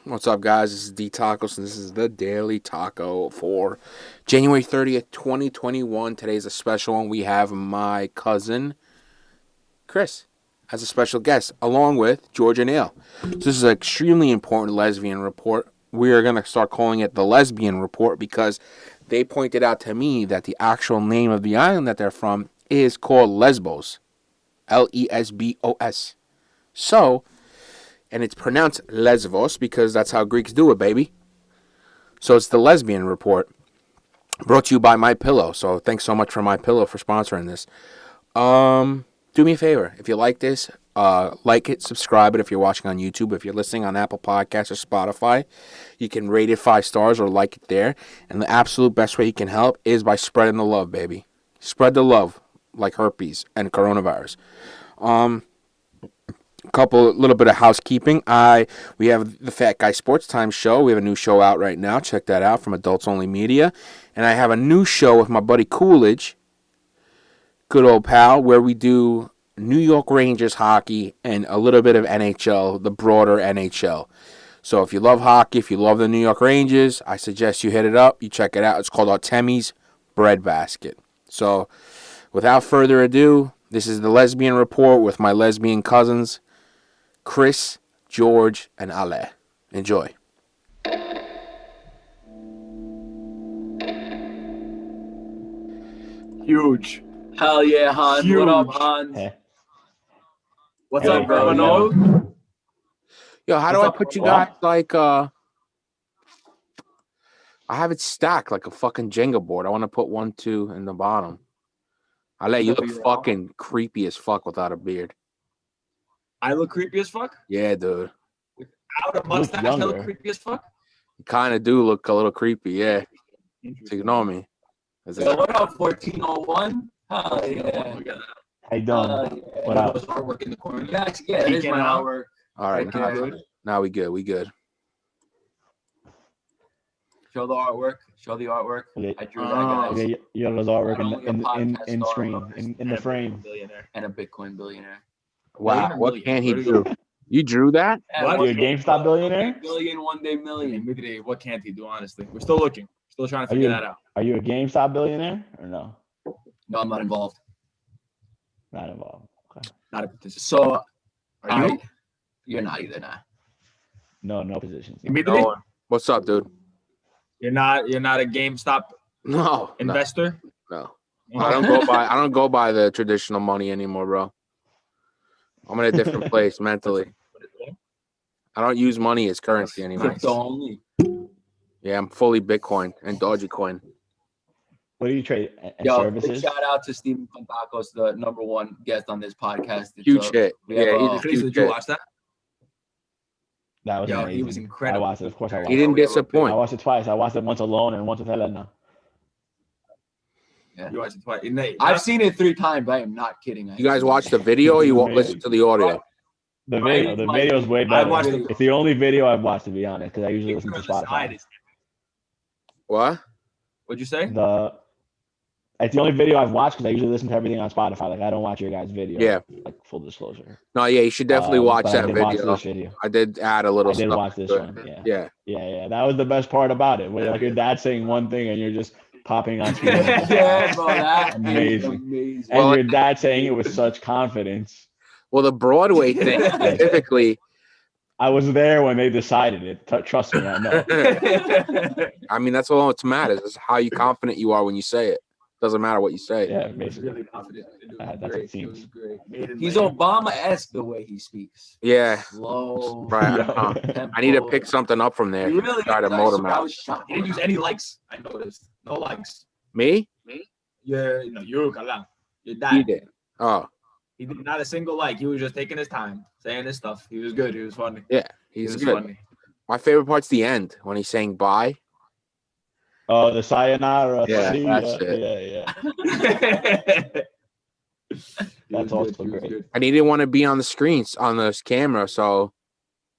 What's up, guys? This is D Tacos, and this is the Daily Taco for January 30th, 2021. Today's a special one. We have my cousin, Chris, as a special guest, along with George and Ale. So this is an extremely important lesbian report. We are going to start calling it the Lesbian Report because they pointed out to me that the actual name of the island that they're from is called Lesbos. Lesbos. So, and it's pronounced Lesbos because that's how Greeks do it, baby. So it's the Lesbian Report, brought to you by My Pillow. So thanks so much for My Pillow for sponsoring this. Do me a favor, if you like this, like it, subscribe it if you're watching on YouTube. If you're listening on Apple Podcasts or Spotify, you can rate it 5 stars or like it there. And the absolute best way you can help is by spreading the love, baby. Spread the love like herpes and coronavirus. Little bit of housekeeping. We have the Fat Guy Sports Time show. We have a new show out right now. Check that out from Adults Only Media. And I have a new show with my buddy Coolidge, good old pal, where we do New York Rangers hockey and a little bit of NHL, the broader NHL. So if you love hockey, if you love the New York Rangers, I suggest you hit it up. You check it out. It's called Artemi's Breadbasket. So without further ado, this is the Lesbian Report with my lesbian cousins, Chris, George, and Ale. Enjoy. Huge. Hell yeah, Hans. Huge. What up, Hans? Hey. What's Hey, up, bro? bro. Yo, how do What's I up, put you bro? guys like I have it stacked like a fucking Jenga board. I want to put 1, 2 in the bottom. Ale, you look fucking creepy as fuck without a beard. I look creepy as fuck. Yeah, dude. Without a mustache, I look younger. creepy as fuck. You kind of do look a little creepy, yeah. So ignore me. Yo, what up, 1401? Hell Oh yeah. my God. How you doing? What up? Those artwork in the corner. Yeah, that is Peeking my out. artwork. All right, Okay, good. now we good. We good. Show the artwork. Show the artwork. Okay. I drew that, guys. Okay, you have those artwork Only a in podcast screen, star. in the frame. Billionaire. And a Bitcoin billionaire. Wow, what million. can he Where do do? You drew that? And What? one You're a day- GameStop billionaire? Billion, one day million. What can't he do, honestly? We're still looking. Still trying to Are figure you- that out. Are you a GameStop billionaire or no? No, I'm not involved. Not involved. Okay. Not a participant. So, Are you? you're not either, nah. No positions. Immediately? No. What's up, dude? You're not a GameStop No. investor? No. I don't go by the traditional money anymore, bro. I'm in a different place mentally. I don't use money as currency anymore. Crypto only. Yeah, I'm fully Bitcoin and Dogecoin. What do you trade? Yo, big Services? shout out to Steven Contacos, the #1 guest on this podcast. It's, Huge hit. we have, Yeah, he uh, did Chris, huge did you hit. watch that? That was Yo, amazing. he was incredible. I watched it. Of course I watched He it. didn't I disappoint. watched it twice. I watched it once alone and once with Helena. You watched it twice. I've seen it 3 times. I am not kidding. You guys watch the video or you won't listen to the audio? The video is way better. watched it. It's the only video I've watched, to be honest, because I usually listen to Picture on the side Spotify. is- What? What'd you say? It's the only video I've watched because I usually listen to everything on Spotify. Like I don't watch your guys' video. Yeah. Like full disclosure. No, yeah, you should definitely watch But that I did watch video. this video. I did add a little I did stuff. watch this to it. one. Yeah. Yeah. Yeah. That was the best part about it. Where like your dad's saying one thing and you're just popping on screen. Yeah, bro, that Amazing. is amazing. And Well, your dad saying it with such confidence. Well, the Broadway thing specifically, I was there when they decided it. Trust me, I know. I mean, that's all that matters is how you confident you are when you say it. Doesn't matter what you say. Yeah, He's basically. really confident. It was That's what great. it seems. was great. Maiden He's Lane. Obama-esque the way he speaks. Yeah. Slow. Right. I need to tempo. pick something up from there. He really Try to did. motor him I out. was shocked. He didn't use any likes. I noticed. No likes. Me? Yeah, no, you, Kalam. Your He dad. did. Oh, He did not a single like. He was just taking his time, saying his stuff. He was good. He was funny. yeah. He He's was good. funny. My favorite part's the end when he's saying bye. Oh, the sayonara. Yeah, See that's ya. it. Yeah. He That's was also good. He was great. good. And he didn't want to be on the screens on this camera, so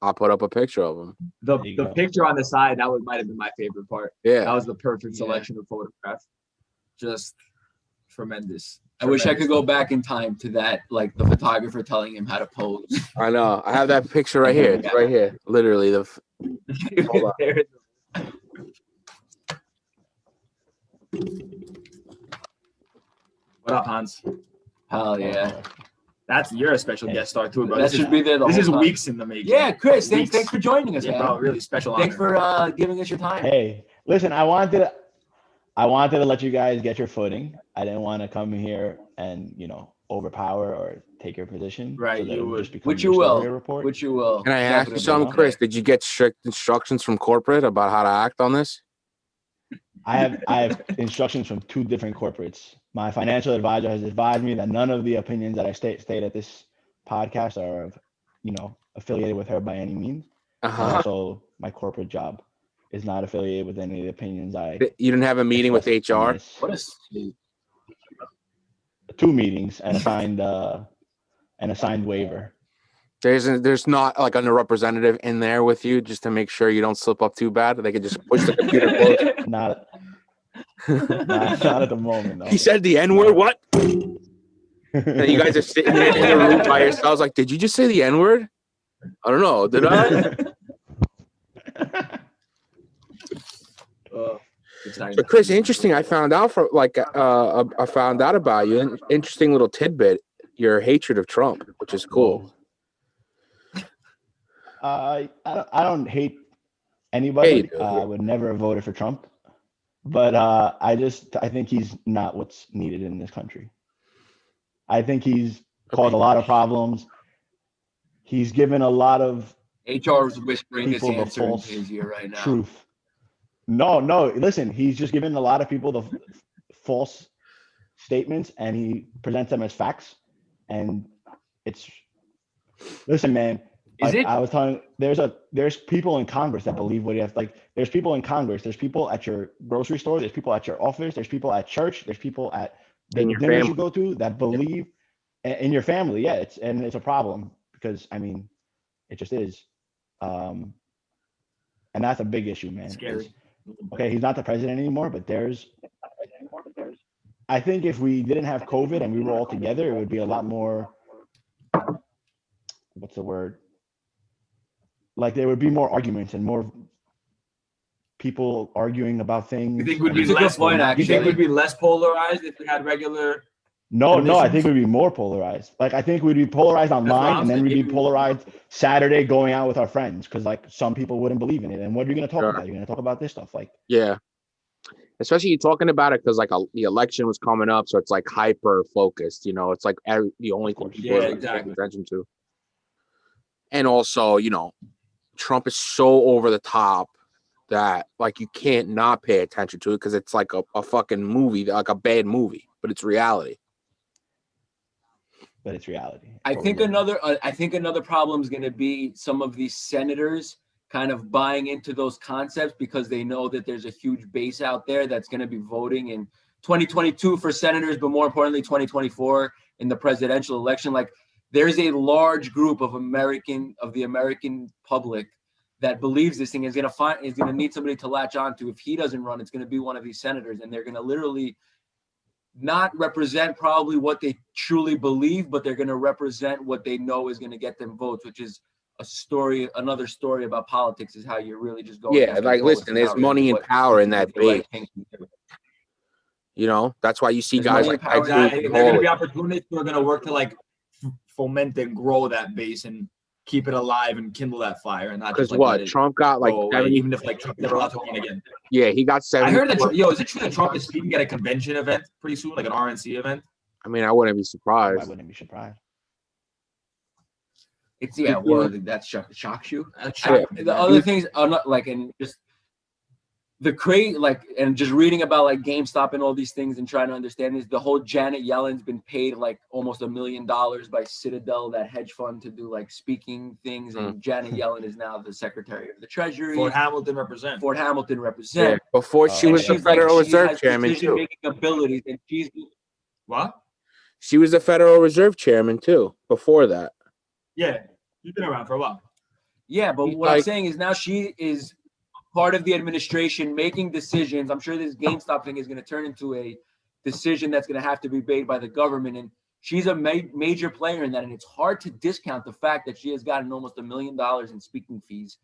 I'll put up a picture of him. The There you the go. picture on the side that might have been my favorite part. Yeah. That was the perfect Yeah. selection of photograph. Just tremendous. I wish I could Tremendous. go back in time to that, like the photographer telling him how to pose. I know. I have that picture right here. It's right here. Literally, Hold on. There it is. What up, Hans? Hell yeah. You're a special guest star too, bro. That should be there the This whole is time. weeks in the making. Yeah, Chris, Weeks. thanks for joining us, Yeah, man. bro, really special Thanks honor. for giving us your time. Hey, listen, I wanted to let you guys get your footing. I didn't want to come here and overpower or take your position. Right, So that you it would would. just become Which your you story will. report. Which you will. Can I ask you Definitely. something, Chris? Did you get strict instructions from corporate about how to act on this? I have instructions from 2 different corporates. My financial advisor has advised me that none of the opinions that I state at this podcast are, affiliated with her by any means. Uh-huh. Also, my corporate job is not affiliated with any of the opinions I. You didn't have a meeting with expressed on HR? this. What a sweet. 2 meetings and a signed waiver. There's not like a representative in there with you just to make sure you don't slip up too bad. They could just push the computer closed. Not at the moment. No. He said the N-word. What? And you guys are sitting there in the room by yourselves. Like, did you just say the N-word? I don't know. Did I? So, Chris, interesting. I found out I found out about you. An interesting little tidbit. Your hatred of Trump, which is cool. I don't hate anybody. Hey, I would never have voted for Trump, but I think he's not what's needed in this country. I think he's caused a lot of problems. He's given a lot of HR is whispering this people the answer in false his ear right now. truth. No. Listen, he's just given a lot of people the false statements, and he presents them as facts. And listen, man. I was telling there's people in Congress that believe what he has. Like, there's people in Congress. There's people at your grocery store. There's people at your office. There's people at church. There's people at the dinners you go to that believe in your family. Yeah, it's a problem because it just is, and that's a big issue, man. Scary. Okay, he's not the president anymore, but I think if we didn't have COVID and we were all together, it would be a lot more. What's the word? Like, there would be more arguments and more people arguing about things. You think would be It's a good less point, You think actually. would be less polarized if we had regular? No, I conditions? think we'd be more polarized. Like, I think we'd be polarized online, and then we'd be polarized Saturday going out with our friends because, like, some people wouldn't believe in it. And what are you going to talk about? You're going to talk about this stuff, like. Yeah. Especially you talking about it because the election was coming up, so it's like hyper focused. It's like the only thing people are paying attention to. And also, Trump is so over the top that like you can't not pay attention to it because it's like a fucking movie, like a bad movie, but it's reality. But it's reality. I think another problem is going to be some of these senators kind of buying into those concepts because they know that there's a huge base out there that's going to be voting in 2022 for senators, but more importantly, 2024 in the presidential election. Like, there's a large group of the American public that believes this thing is going to need somebody to latch onto. If he doesn't run, it's going to be one of these senators, and they're going to literally not represent probably what they truly believe, but they're going to represent what they know is going to get them votes, which is another story about politics is how you're really just going. Yeah, like, listen, there's money and power in that base. That's why you see guys like they're going to be opportunists who are going to work to like foment and grow that base and keep it alive and kindle that fire. And not because just Trump got like 70, even if like Trump never allowed to run again. Yeah, he got 70. I heard that. Is it true that Trump is speaking at a convention event pretty soon, like an RNC event? I wouldn't be surprised. I wouldn't be surprised. It's that shocks you. The Yeah. other things are not like, and just the crazy, like, and just reading about like GameStop and all these things and trying to understand this. The whole Janet Yellen's been paid like almost $1 million by Citadel, that hedge fund, to do like speaking things. And Janet Yellen is now the Secretary of the Treasury. Fort Hamilton represent. Yeah, before she was the Federal Reserve Chairman too. Making abilities, and she's What? She was the Federal Reserve Chairman too. Before that. Yeah, she's been around for a while. Yeah, but what I'm saying is now she is part of the administration making decisions. I'm sure this GameStop thing is going to turn into a decision that's going to have to be made by the government. And she's a major player in that. And it's hard to discount the fact that she has gotten almost $1 million in speaking fees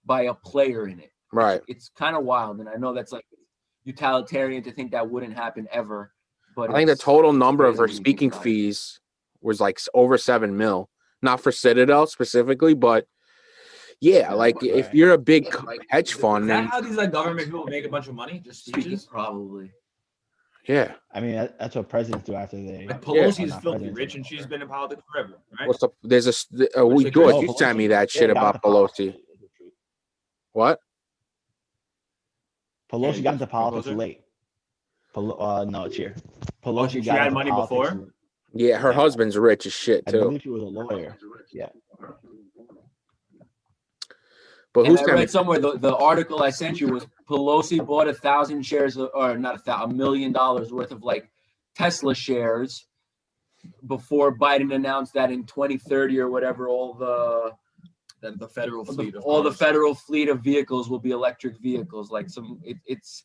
by a player in it. Right. It's kind of wild, and I know that's like utilitarian to think that wouldn't happen ever. But I think the total number of her crazy when you think speaking about it. fees was like over 7 mil. Not for Citadel specifically, but yeah, like if Right. you're a big hedge Is fund, that and how these like government people make a bunch of money? Just Speaking, speeches? probably. yeah. I mean, that's what presidents do after they. Like Yeah. Pelosi are is not filthy presidents rich, and anymore. she's been in politics forever, right? What's up? There's a What's the George, crazy- you sent me that shit Yeah, got about into politics, Pelosi. is the truth. What? Pelosi Yeah, got into come politics closer. late. No, it's here. Oh, Pelosi she got had into money politics before? Yeah, her Yeah. husband's rich as shit I too. believe she was a lawyer. Yeah. But And who's I sent me? read somewhere the article I sent you was Pelosi bought 1,000 shares, or not $1 million worth of like Tesla shares before Biden announced that in 2030 or whatever all the federal fleet of all the cars. federal fleet of vehicles will be electric vehicles. Like it's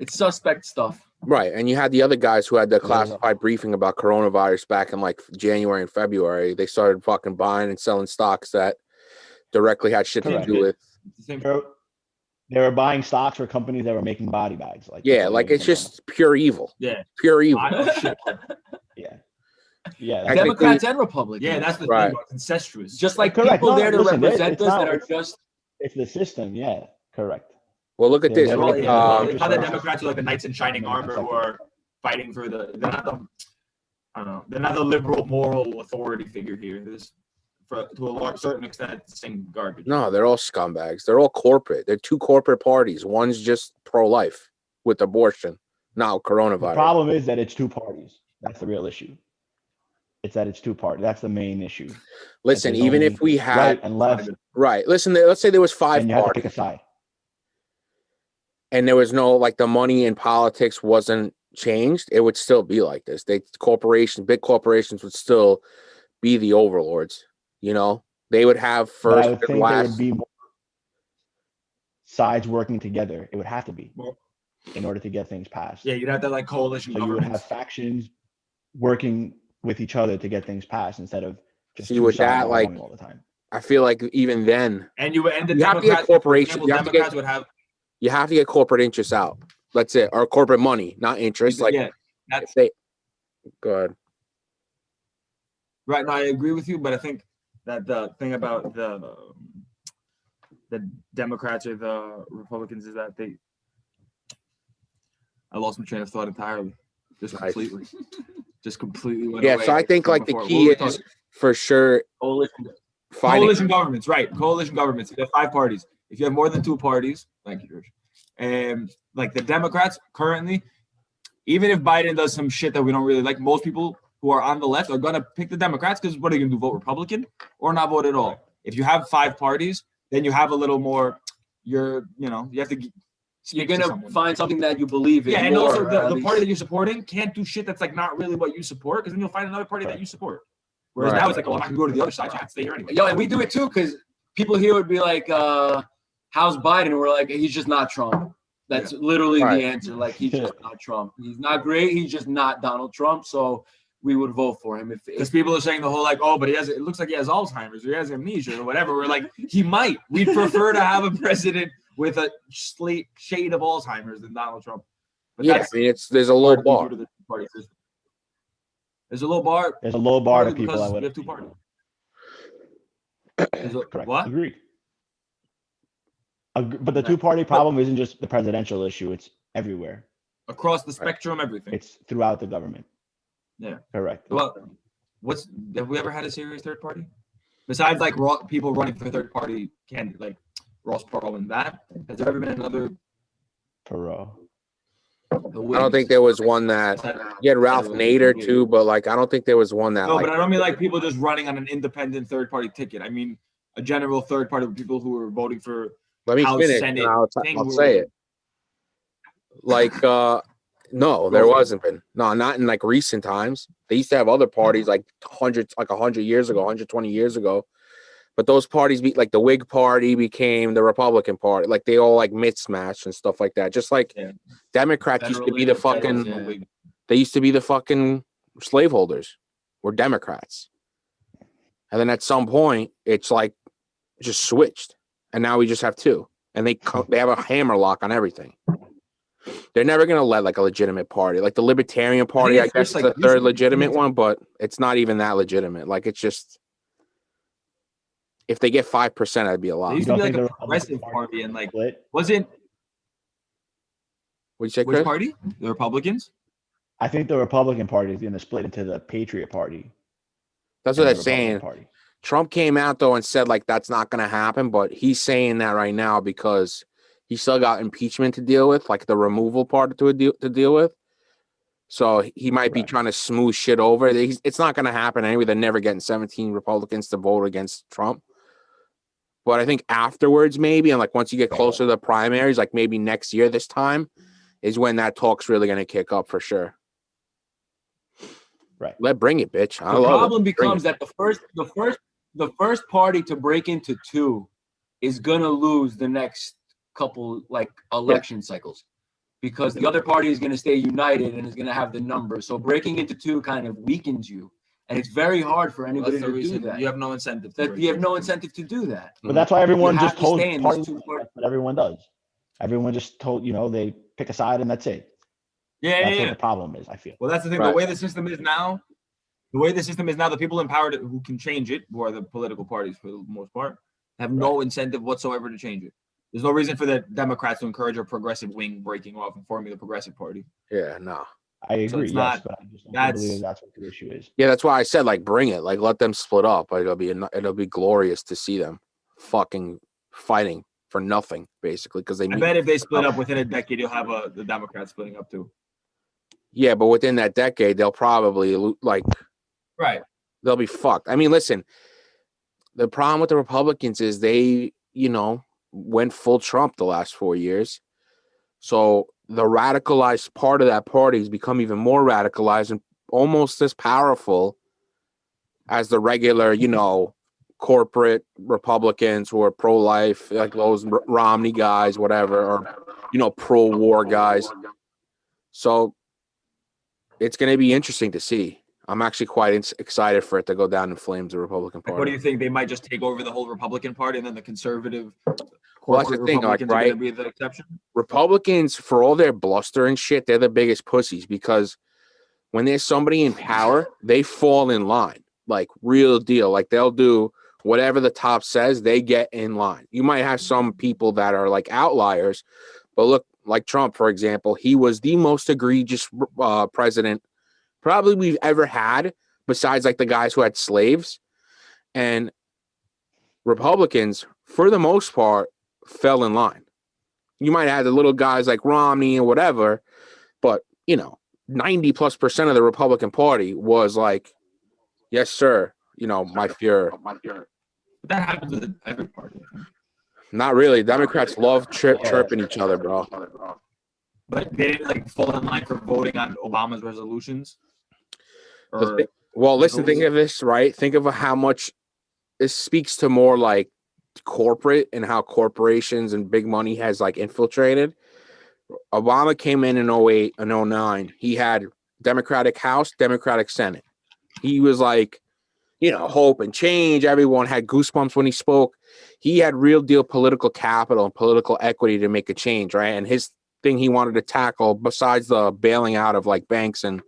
suspect stuff. Right, and you had the other guys who had the Yeah. classified briefing about coronavirus back in like January and February. They started fucking buying and selling stocks that directly had shit to Correct. do with. It's the same. They were buying stocks for companies that were making body bags. Like Yeah, that's what like they it's were just pure evil. Yeah. Pure evil. Oh, shit. doing. Yeah. Technically- Democrats and Republicans. Yeah, that's the Right. thing. It's incestuous. just like Correct. people No, there to listen, represent it's us not- that are it's- just It's the system. Yeah. Correct. Well, look at Yeah, this. they're Well, like, it's how the just- Democrats are like the knights in shining armor who are fighting for they're not the, I don't know, they're not the liberal moral authority figure here. This, to a certain extent, it's the same garbage. No, they're all scumbags. They're all corporate. They're two corporate parties. One's just pro-life with abortion. Now coronavirus. The problem is that it's two parties. That's the real issue. It's that it's two parties. That's the main issue. Listen, there's even only if we had right and left, right, listen. Let's say there was 5 and you have to pick a parties, side. and there was no like the money in politics wasn't changed. It would still be like this. Big corporations would still be the overlords. You know, they would have But I first would and think there would last. be more sides working together. It would have to be Well, in order to get things passed. yeah, you'd have that like coalition So you would governments. have factions working with each other to get things passed instead of just See, two with sides that, like, arguing all the time. I feel like even then, And you and the You have to get Democrats, corporations- for example, you have to get- Democrats would have you have to get corporate interests out. That's it, or corporate money, not interest. Like yeah, if that's they. Go ahead. right. No, I agree with you, but I think that the thing about the Democrats or the Republicans is that I lost my train of thought entirely, just Nice. completely, just completely went Yeah, away so I think from like the before. What key were we is talking- for sure coalition. finding. coalition governments, right? Coalition governments. If you have 5 parties, if you have more than 2 parties, thank you, George. And like the Democrats currently, even if Biden does some shit that we don't really like, most people who are on the left are gonna pick the Democrats because what are you gonna do? Vote Republican or not vote at all? If you have 5 parties, then you have a little more. You have to. You're gonna find something that you believe in. Yeah, and more, also or at the least- party that you're supporting can't do shit that's like not really what you support, because then you'll find another party that you support. Whereas Right. now it's like, oh, I'm not gonna go to the other side, so I have to stay here anyway. Yo, and we do it too, because people here would be like, how's Biden? We're like, he's just not Trump. That's literally Right. the answer. Like, he's just not Trump. He's not great. He's just not Donald Trump. So we would vote for him. Because people are saying the whole like, oh, but it looks like he has Alzheimer's or he has amnesia or whatever. We're like, he might. We'd prefer to have a president with a shade of Alzheimer's than Donald Trump. But Yeah, I that's mean there's a low part of bar. the two-party system. There's a low bar. There's a low bar to partly people because that we would have 2 parties. Correct. What? Agreed. But the two-party problem isn't just the presidential issue. It's everywhere. Across the spectrum, everything. It's throughout the government. Yeah. Correct. Well, have we ever had a serious third party? Besides like people running for third party candidate, like Ross Perot and that, has there ever been another? Perot. I don't think there was one that. You had Ralph Nader too, but like I don't think there was one that. No, like, but I don't mean like people just running on an independent third party ticket. I mean a general third party of people who are voting for. let me House, finish. Senate And I'll thing say it. Like no, there wasn't been. No, not in like recent times. They used to have other parties like 100 years ago, 120 years ago. But those parties like the Whig Party became the Republican Party. Like they all like mismatched and stuff like that. Just like Democrats used to be the fucking. They used to be the fucking slaveholders. We're Democrats. And then at some point, it's like just switched. and now we just have 2, and they have a hammer lock on everything. They're never gonna let like a legitimate party, like the Libertarian Party. I guess it's the third legitimate one, but it's not even that legitimate. Like it's just if they get 5%, that'd be a lot. They used to be like a progressive party, and like wasn't. What'd you say, Which Chris? party? The Republicans? I think the Republican Party is going to split into the Patriot Party. That's what they're saying. Party. Trump came out though and said like that's not going to happen, but he's saying that right now because he still got impeachment to deal with, like the removal part to deal with. So he might be trying to smooth shit over. It's not going to happen anyway. They're never getting 17 Republicans to vote against Trump. But I think afterwards, maybe, and like once you get closer to the primaries, like maybe next year, this time is when that talk's really going to kick up for sure. Right. Bring it, bitch. The problem becomes that the first party to break into 2 is gonna lose the next couple like election cycles, because the other party is gonna stay united and is gonna have the numbers. So breaking into 2 kind of weakens you, and it's very hard for anybody to do that. You have no incentive. You have no incentive to do that. But that's why everyone just told parties. That's what everyone does. Everyone just told they pick a side and that's it. That's what the problem is, I feel. Well, that's the thing. The way the system is now, the people in power who can change it, who are the political parties for the most part, have no incentive whatsoever to change it. There's no reason for the Democrats to encourage a progressive wing breaking off and forming the Progressive Party. Yeah, no. I agree. So it's but I just don't believe that's what the issue is. Yeah, that's why I said like bring it, like let them split up. Like, it'll be glorious to see them fucking fighting for nothing, basically. Because I bet if they split up within a decade, you'll have the Democrats splitting up too. Yeah, but within that decade, they'll probably they'll be fucked. I mean, listen, the problem with the Republicans is they, went full Trump the last 4 years. So the radicalized part of that party has become even more radicalized and almost as powerful as the regular, corporate Republicans who are pro-life, like those Romney guys, whatever, or, pro-war guys. So it's going to be interesting to see. I'm actually quite excited for it to go down in flames, the Republican Party. What do you think? They might just take over the whole Republican Party, and then the conservative that's the thing, Republicans are going to be the exception? Republicans, for all their bluster and shit, they're the biggest pussies because when there's somebody in power, they fall in line, like real deal. Like they'll do whatever the top says, they get in line. You might have some people that are like outliers, but look, like Trump, for example, he was the most egregious president probably we've ever had, besides like the guys who had slaves. And Republicans, for the most part, fell in line. You might have the little guys like Romney and whatever, but 90+% of the Republican Party was like, yes, sir, my Fuhrer. But that happens with every party. Not really. Democrats love chirping each other, bro. But they didn't fall in line for voting on Obama's resolutions. Listen, think of this, right? Think of how much this speaks to more like corporate and how corporations and big money has like infiltrated. Obama came in 08 and 09. He had Democratic House, Democratic Senate. He was like, hope and change. Everyone had goosebumps when he spoke. He had real deal political capital and political equity to make a change, right? And his thing he wanted to tackle, besides the bailing out of like banks and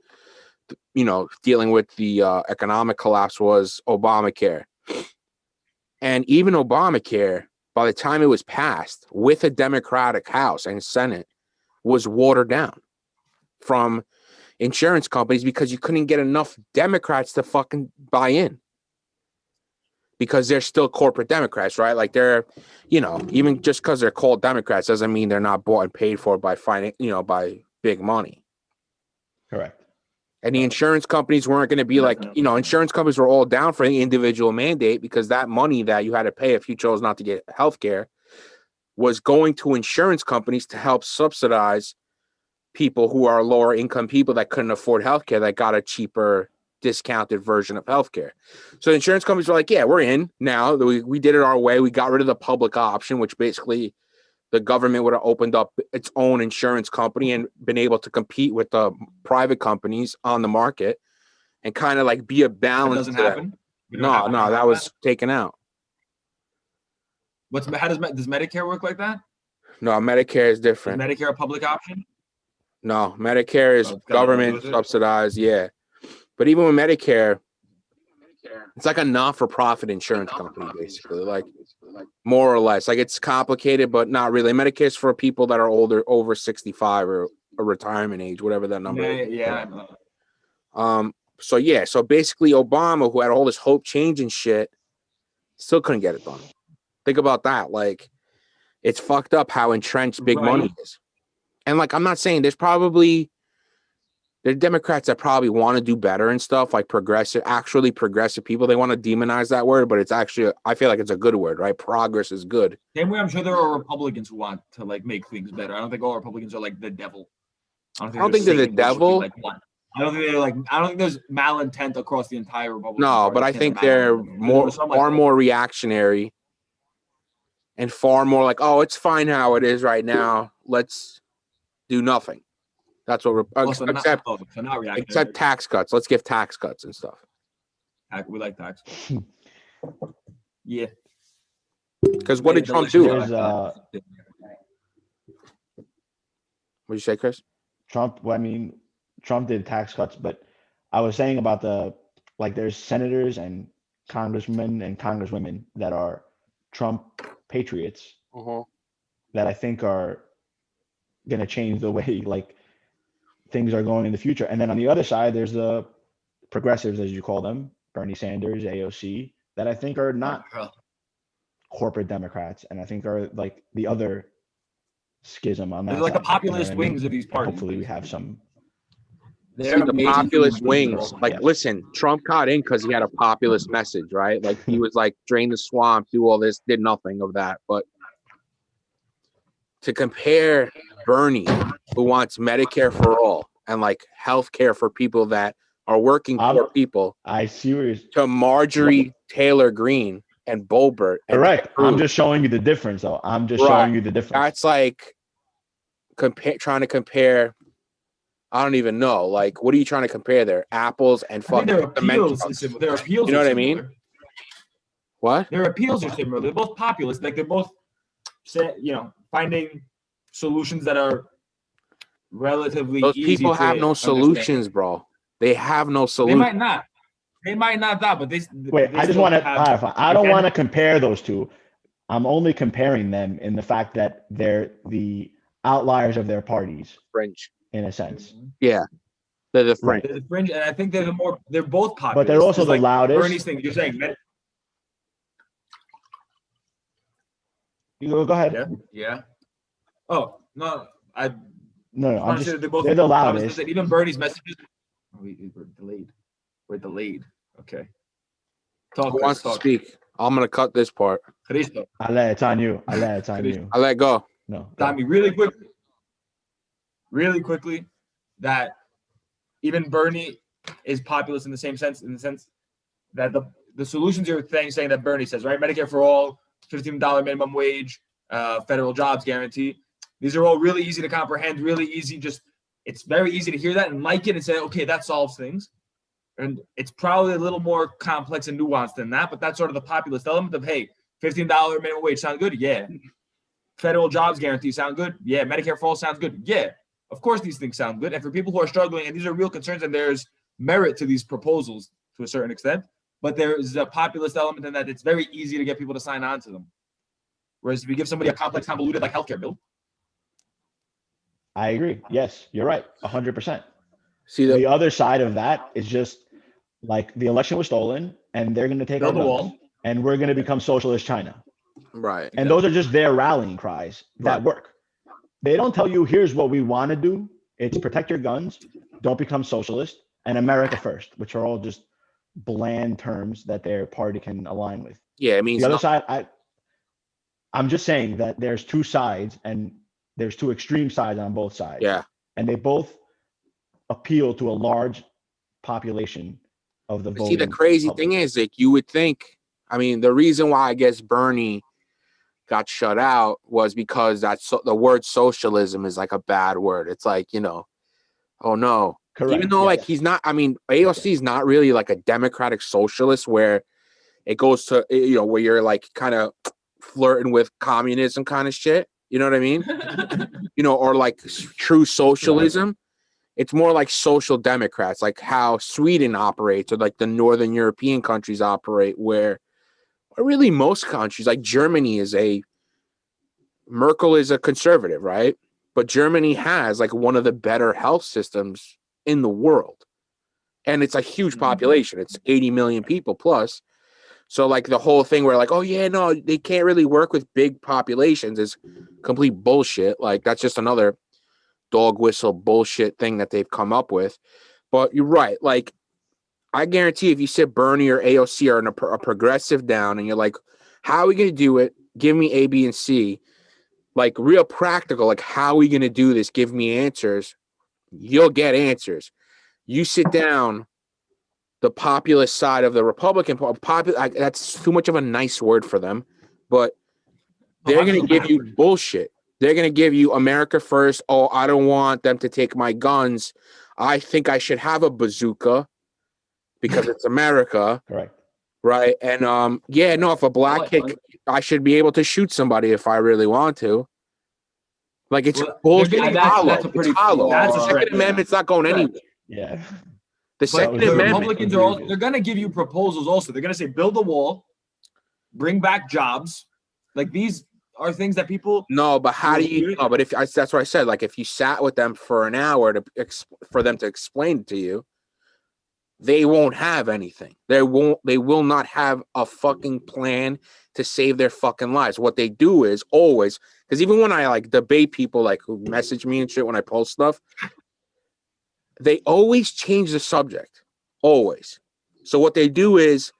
dealing with the economic collapse, was Obamacare. And even Obamacare, by the time it was passed with a Democratic House and Senate, was watered down from insurance companies because you couldn't get enough Democrats to fucking buy in. Because they're still corporate Democrats, right? Like they're, even just because they're called Democrats doesn't mean they're not bought and paid for by by big money. Correct. And the insurance companies weren't going to be like, insurance companies were all down for the individual mandate because that money that you had to pay if you chose not to get health care was going to insurance companies to help subsidize people who are lower income people that couldn't afford health care that got a cheaper discounted version of healthcare. So the insurance companies were like, yeah, we're in now. We did it our way. We got rid of the public option, which basically the government would have opened up its own insurance company and been able to compete with the private companies on the market and kind of like be a balance. That doesn't happen. No, that was taken out. Does Medicare work like that? No, Medicare is Is different. Medicare a public option? No, Medicare is Oh, it's got nothing to do government with it? subsidized. Yeah, but even with Medicare, it's like a not-for-profit insurance company, basically, like more or less. Like it's complicated, but not really. Medicare is for people that are older, over 65 or a retirement age, whatever that number is. Yeah, I know. So yeah, so basically Obama, who had all this hope change and shit, still couldn't get it done. Think about that. Like, it's fucked up how entrenched big money is. And like, I'm not saying there's Democrats that probably want to do better and stuff, like actually progressive people. They want to demonize that word, but it's actually, I feel like it's a good word, right? Progress is good. Same way I'm sure there are Republicans who want to like make things better. I don't think all Republicans are like the devil. I don't think they're the devil. I don't think there's malintent across the entire Republican No, Party. but I think they're far more reactionary and far more like, oh, it's fine how it is right now. Let's do nothing. That's what except tax cuts. Let's give tax cuts and stuff. We like tax cuts. Yeah. Because what did Trump do? What'd you say, Chris? Trump did tax cuts, but I was saying about there's senators and congressmen and congresswomen that are Trump patriots that I think are going to change the way like things are going in the future. And then on the other side, there's the progressives, as you call them, Bernie Sanders, AOC, that I think are not corporate Democrats, and I think are like the other schism on that. They're like the populist wings of these parties. Hopefully, we have some. See, the populist wings. Like, listen, Trump got in because he had a populist message, right? Like, he was like, drain the swamp, do all this, did nothing of that. But to compare Bernie, who wants Medicare for all and like health care for people that are working poor people, I see where you're to Marjorie Taylor Greene and Boebert. Correct. I'm just showing you the difference, though. I'm just showing you the difference. That's like trying to compare. I don't even know. Like, what are you trying to compare there? Apples and fucking. Their appeals are similar. You know what I mean? What? Their appeals are similar. They're both populist. Like they're both, finding solutions that are relatively. Those people have no solutions, bro. They have no solution. They might not that, but wait. I just want to clarify. I don't want to compare those two. I'm only comparing them in the fact that they're the outliers of their parties. Fringe. In a sense. Yeah. They're the fringe. They're the fringe, and I think they're both populist. But they're also the loudest. Bernie's thing, you're saying. You go ahead. Yeah. Oh, no. No, they're the loudest. Even Bernie's messages. We're delayed. Okay. Who wants to speak? I'm going to cut this part. Cristo. Ale, it's on you. Ale, it's on you. I let go. No. Tommy, really quickly, that even Bernie is populist in the sense that the solutions you're saying that Bernie says, right? Medicare for all, $15 minimum wage, federal jobs guarantee. These are all really easy to comprehend, really easy. It's very easy to hear that and like it and say, okay, that solves things. And it's probably a little more complex and nuanced than that, but that's sort of the populist element of, hey, $15 minimum wage sound good? Yeah. Federal jobs guarantee sound good? Yeah. Medicare for all sounds good? Yeah. Of course, these things sound good. And for people who are struggling, and these are real concerns, and there's merit to these proposals to a certain extent, but there is a populist element in that it's very easy to get people to sign on to them. Whereas if you give somebody a complex, convoluted, like healthcare bill. I agree. Yes, you're right. 100%. See, the other side of that is just like the election was stolen, and they're going to take our guns, and we're going to become socialist China. Right. And those are just their rallying cries that work. They don't tell you, here's what we want to do. It's protect your guns, don't become socialist, and America first, which are all just bland terms that their party can align with. Yeah, it means the other side. I'm just saying that there's two sides, and there's two extreme sides on both sides. Yeah. And they both appeal to a large population of the voting. See, the crazy thing is, like, you would think, I mean, the reason why I guess Bernie got shut out was because the word socialism is like a bad word. It's like, oh no. Correct. Even though like he's not, I mean, AOC is not really like a democratic socialist where it goes to, where you're like kind of flirting with communism kind of shit. You know what I mean? Or like true socialism. It's more like social democrats, like how Sweden operates, or like the Northern European countries operate, where really most countries, like Germany Merkel is a conservative, right? But Germany has like one of the better health systems in the world. And it's a huge population. It's 80 million people plus. So like the whole thing where like, oh yeah, no, they can't really work with big populations is complete bullshit. Like that's just another dog whistle bullshit thing that they've come up with. But you're right. Like I guarantee if you sit Bernie or AOC or a progressive down and you're like, how are we going to do it? Give me A, B, and C. Like real practical, like how are we going to do this? Give me answers. You'll get answers. You sit down the populist side of the Republican that's too much of a nice word for them, but they're going to give you bullshit. They're going to give you America first. Oh, I don't want them to take my guns. I think I should have a bazooka because it's America. Correct. Right. And if a black kid, I should be able to shoot somebody if I really want to. Like it's bullshit. That's a pretty hollow. That's a Second Amendment's not going anywhere. Yeah. The Second Amendment. Republicans they're going to give you proposals also. They're going to say build a wall, bring back jobs. Like these are things that people. No, but how do you? No, but that's what I said. Like if you sat with them for an hour for them to explain it to you, they won't have anything. They will not have a fucking plan to save their fucking lives. What they do is always, because even when I like debate people like who message me and shit when I post stuff, they always change the subject. Always. So what they do is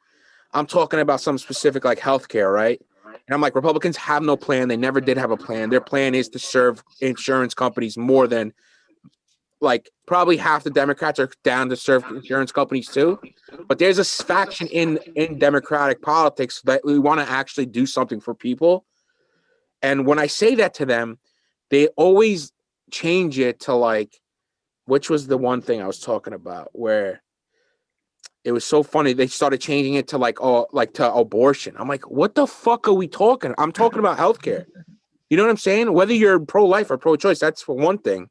I'm talking about some specific like healthcare, right? And I'm like, Republicans have no plan. They never did have a plan. Their plan is to serve insurance companies more than like probably half the Democrats are down to serve insurance companies too. But there's a faction in Democratic politics that we want to actually do something for people. And when I say that to them, they always change it to like, which was the one thing I was talking about where it was so funny. They started changing it to like, to abortion. I'm like, what the fuck are we talking? I'm talking about healthcare. You know what I'm saying? Whether you're pro-life or pro-choice, that's for one thing.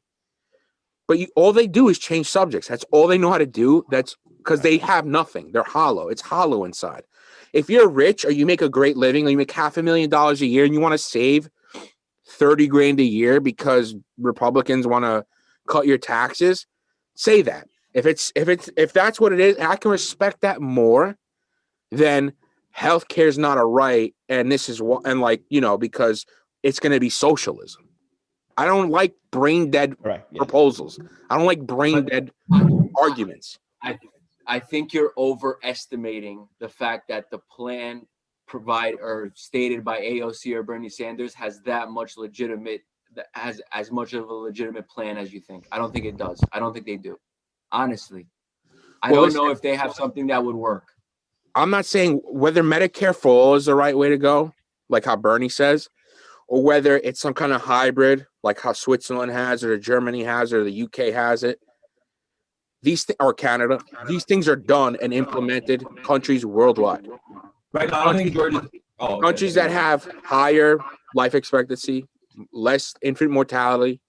But all they do is change subjects. That's all they know how to do. That's because they have nothing. They're hollow. It's hollow inside. If you're rich or you make a great living or you make $500,000 a year and you want to save $30,000 a year because Republicans want to cut your taxes, say that. If that's what it is, I can respect that more than healthcare is not a right. And this is what, and like, because it's going to be socialism. I don't like brain dead proposals. I don't like brain dead arguments. I think you're overestimating the fact that the plan stated by AOC or Bernie Sanders has as much of a legitimate plan as you think. I don't think it does. I don't think they do. Honestly. I don't know if they have something that would work. I'm not saying whether Medicare for all is the right way to go, like how Bernie says, or whether it's some kind of hybrid, like how Switzerland has it, or Germany has it, or the UK has it. Or Canada. These things are done and implemented countries worldwide. Right. I don't think Georgia. Countries that have higher life expectancy, less infant mortality,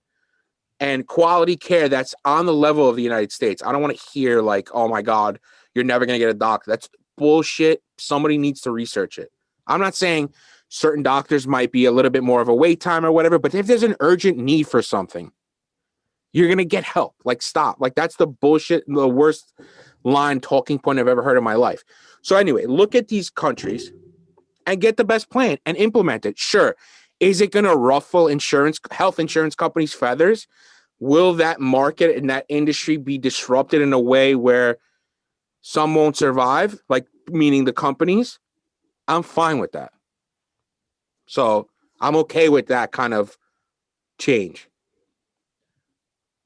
and quality care that's on the level of the United States. I don't want to hear like, oh my God, you're never going to get a doctor. That's bullshit. Somebody needs to research it. I'm not saying certain doctors might be a little bit more of a wait time or whatever, but if there's an urgent need for something, you're going to get help. Like, stop. Like, that's the bullshit, the worst talking point I've ever heard in my life. So anyway, look at these countries and get the best plan and implement it. Sure. Is it going to ruffle health insurance companies' feathers? Will that market and that industry be disrupted in a way where some won't survive? Like, meaning the companies? I'm fine with that. So I'm okay with that kind of change.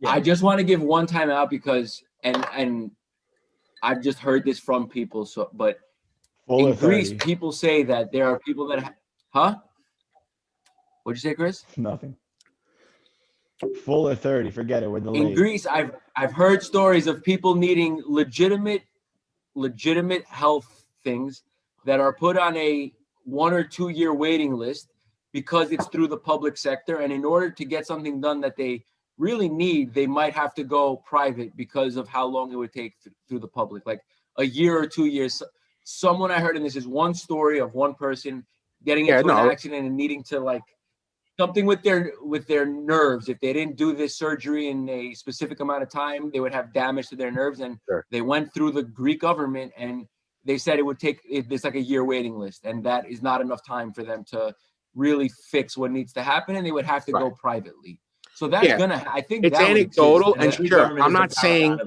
I just want to give one time out because, and I've just heard this from people. But in Greece, people say that there are people that, What'd you say, Chris? Nothing. Full of 30. Forget it. We're delayed. In Greece, I've heard stories of people needing legitimate health things that are put on a 1 or 2 year waiting list because it's through the public sector. And in order to get something done that they really need, they might have to go private because of how long it would take through the public, like a year or 2 years. Someone I heard, and this is one story of one person getting into an accident and needing to like something with their nerves. If they didn't do this surgery in a specific amount of time, they would have damage to their nerves. And they went through the Greek government and they said it would take, it's like a year waiting list. And that is not enough time for them to really fix what needs to happen. And they would have to go privately. So that's I think it's anecdotal. And sure, I'm not saying,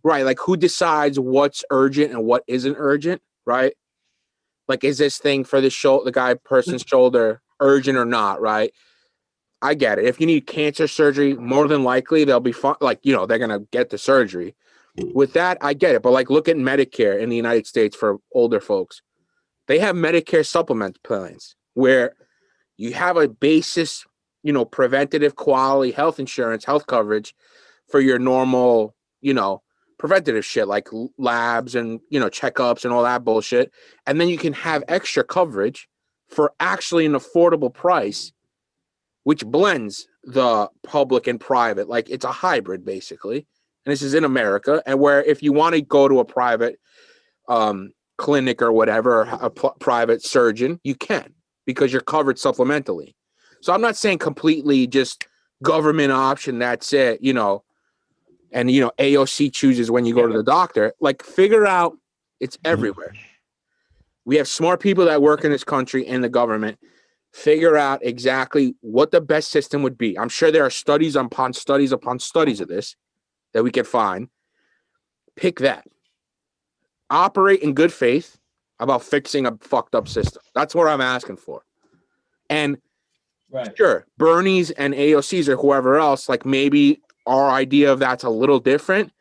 right, like who decides what's urgent and what isn't urgent, right? Like, is this thing for the person's shoulder urgent or not, right? I get it. If you need cancer surgery, more than likely they'll be fine. Like, they're going to get the surgery. With that, I get it. But like, look at Medicare in the United States for older folks. They have Medicare supplement plans where you have a basis, preventative quality health insurance, health coverage for your normal, preventative shit like labs and, checkups and all that bullshit. And then you can have extra coverage for actually an affordable price, which blends the public and private. Like it's a hybrid basically. And this is in America. And where if you want to go to a private clinic or whatever, a private surgeon, you can because you're covered supplementally. So I'm not saying completely just government option. That's it, and, AOC chooses when you go to the doctor. Like figure out it's everywhere. We have smart people that work in this country and the government. Figure out exactly what the best system would be. I'm sure there are studies upon studies upon studies of this that we can find. Pick that. Operate in good faith about fixing a fucked up system. That's what I'm asking for. And sure, Bernie's and AOC's or whoever else, like maybe our idea of that's a little different,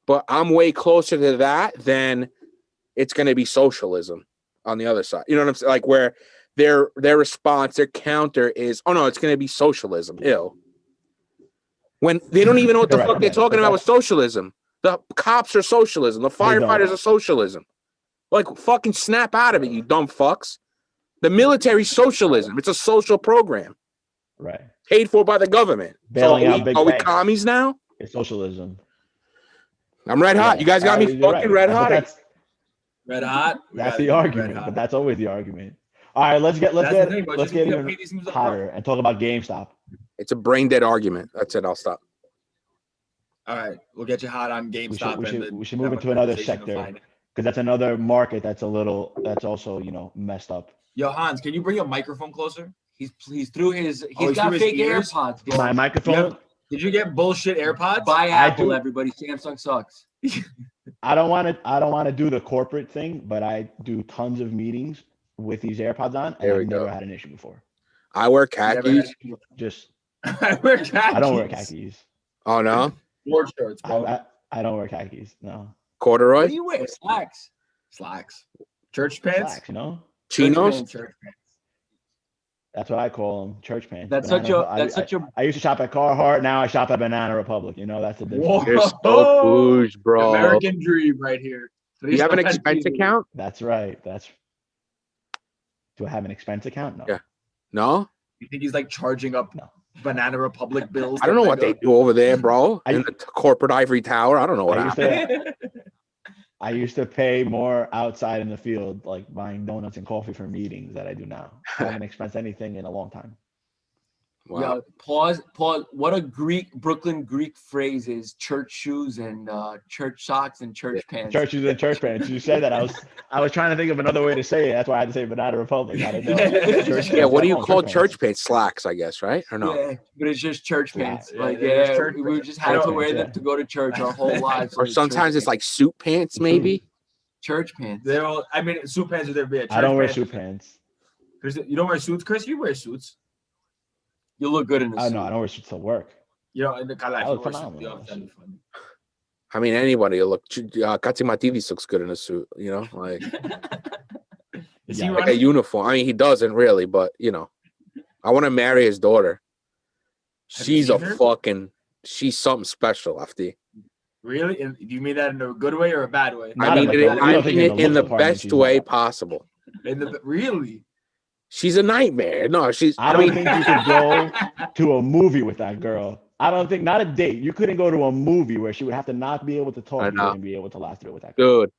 but I'm way closer to that than it's going to be socialism on the other side. You know what I'm saying? Like where their response, their counter is, oh no, it's going to be socialism. Ew. When they don't even know what the fuck they're talking about with socialism. The cops are socialism. The firefighters are socialism. Like fucking snap out of it, you dumb fucks. The military socialism. It's a social program. Right. Paid for by the government. Bailing out big banks. Are we commies now? It's socialism. I'm red hot. You guys got me fucking red hot. Red hot. That's the argument, but that's always the argument. All right, let's get even hotter and talk about GameStop. It's a brain dead argument. That's it. I'll stop. All right, we'll get you hot on GameStop. We should move into another sector because that's another market that's also messed up. Yo, Hans, can you bring your microphone closer? He's through his. He's got fake AirPods. Bro. My microphone. Did you get bullshit AirPods? Buy Apple, everybody. Samsung sucks. I don't want to do the corporate thing, but I do tons of meetings with these AirPods on, and I've never had an issue before. I wear khakis. I wear khakis. I don't wear khakis. Oh no. Board shorts, bro. I don't wear khakis. No. Corduroy. What do you wear? Slacks. Church pants. Slacks, Chinos. Church pants. That's what I call them, church pants. I used to shop at Carhartt. Now I shop at Banana Republic. That's the difference. You're so bouge, bro. American dream right here. Do you have an expense account? That's right. Do I have an expense account? No. Yeah. No? You think he's like charging up Banana Republic bills? I don't know what they do over there, bro. In the corporate ivory tower. I don't know what happened. I used to pay more outside in the field, like buying donuts and coffee for meetings, that I do now. I haven't expensed anything in a long time. Wow. Yo, pause. What a Brooklyn Greek phrase is church shoes and church socks and church pants. Church shoes and church pants. You said that. I was trying to think of another way to say it. That's why I had to say Banana Republic. I didn't know. What do you call church pants? Slacks, I guess, right? Or no? Yeah, but it's just church pants. We just had to wear them to go to church our whole lives. Or sometimes it's like suit pants, maybe. Church pants. Suit pants are their bit. I don't wear suit pants. You don't wear suits, Chris? You wear suits. You look good in a suit. No, I don't wear suits to work. In the I mean, anybody will look. Katsimatidis looks good in a suit, like Is he like a uniform. I mean, he doesn't really, but I want to marry his daughter. She's she's something special, Afti. Really? Do you mean that in a good way or a bad way? I mean it in the best way possible. Really? She's a nightmare. No, I don't think you could go to a movie with that girl. I don't think, not a date. You couldn't go to a movie where she would have to not be able to I talk. You know. wouldn't be able to last through it with that girl. Dude,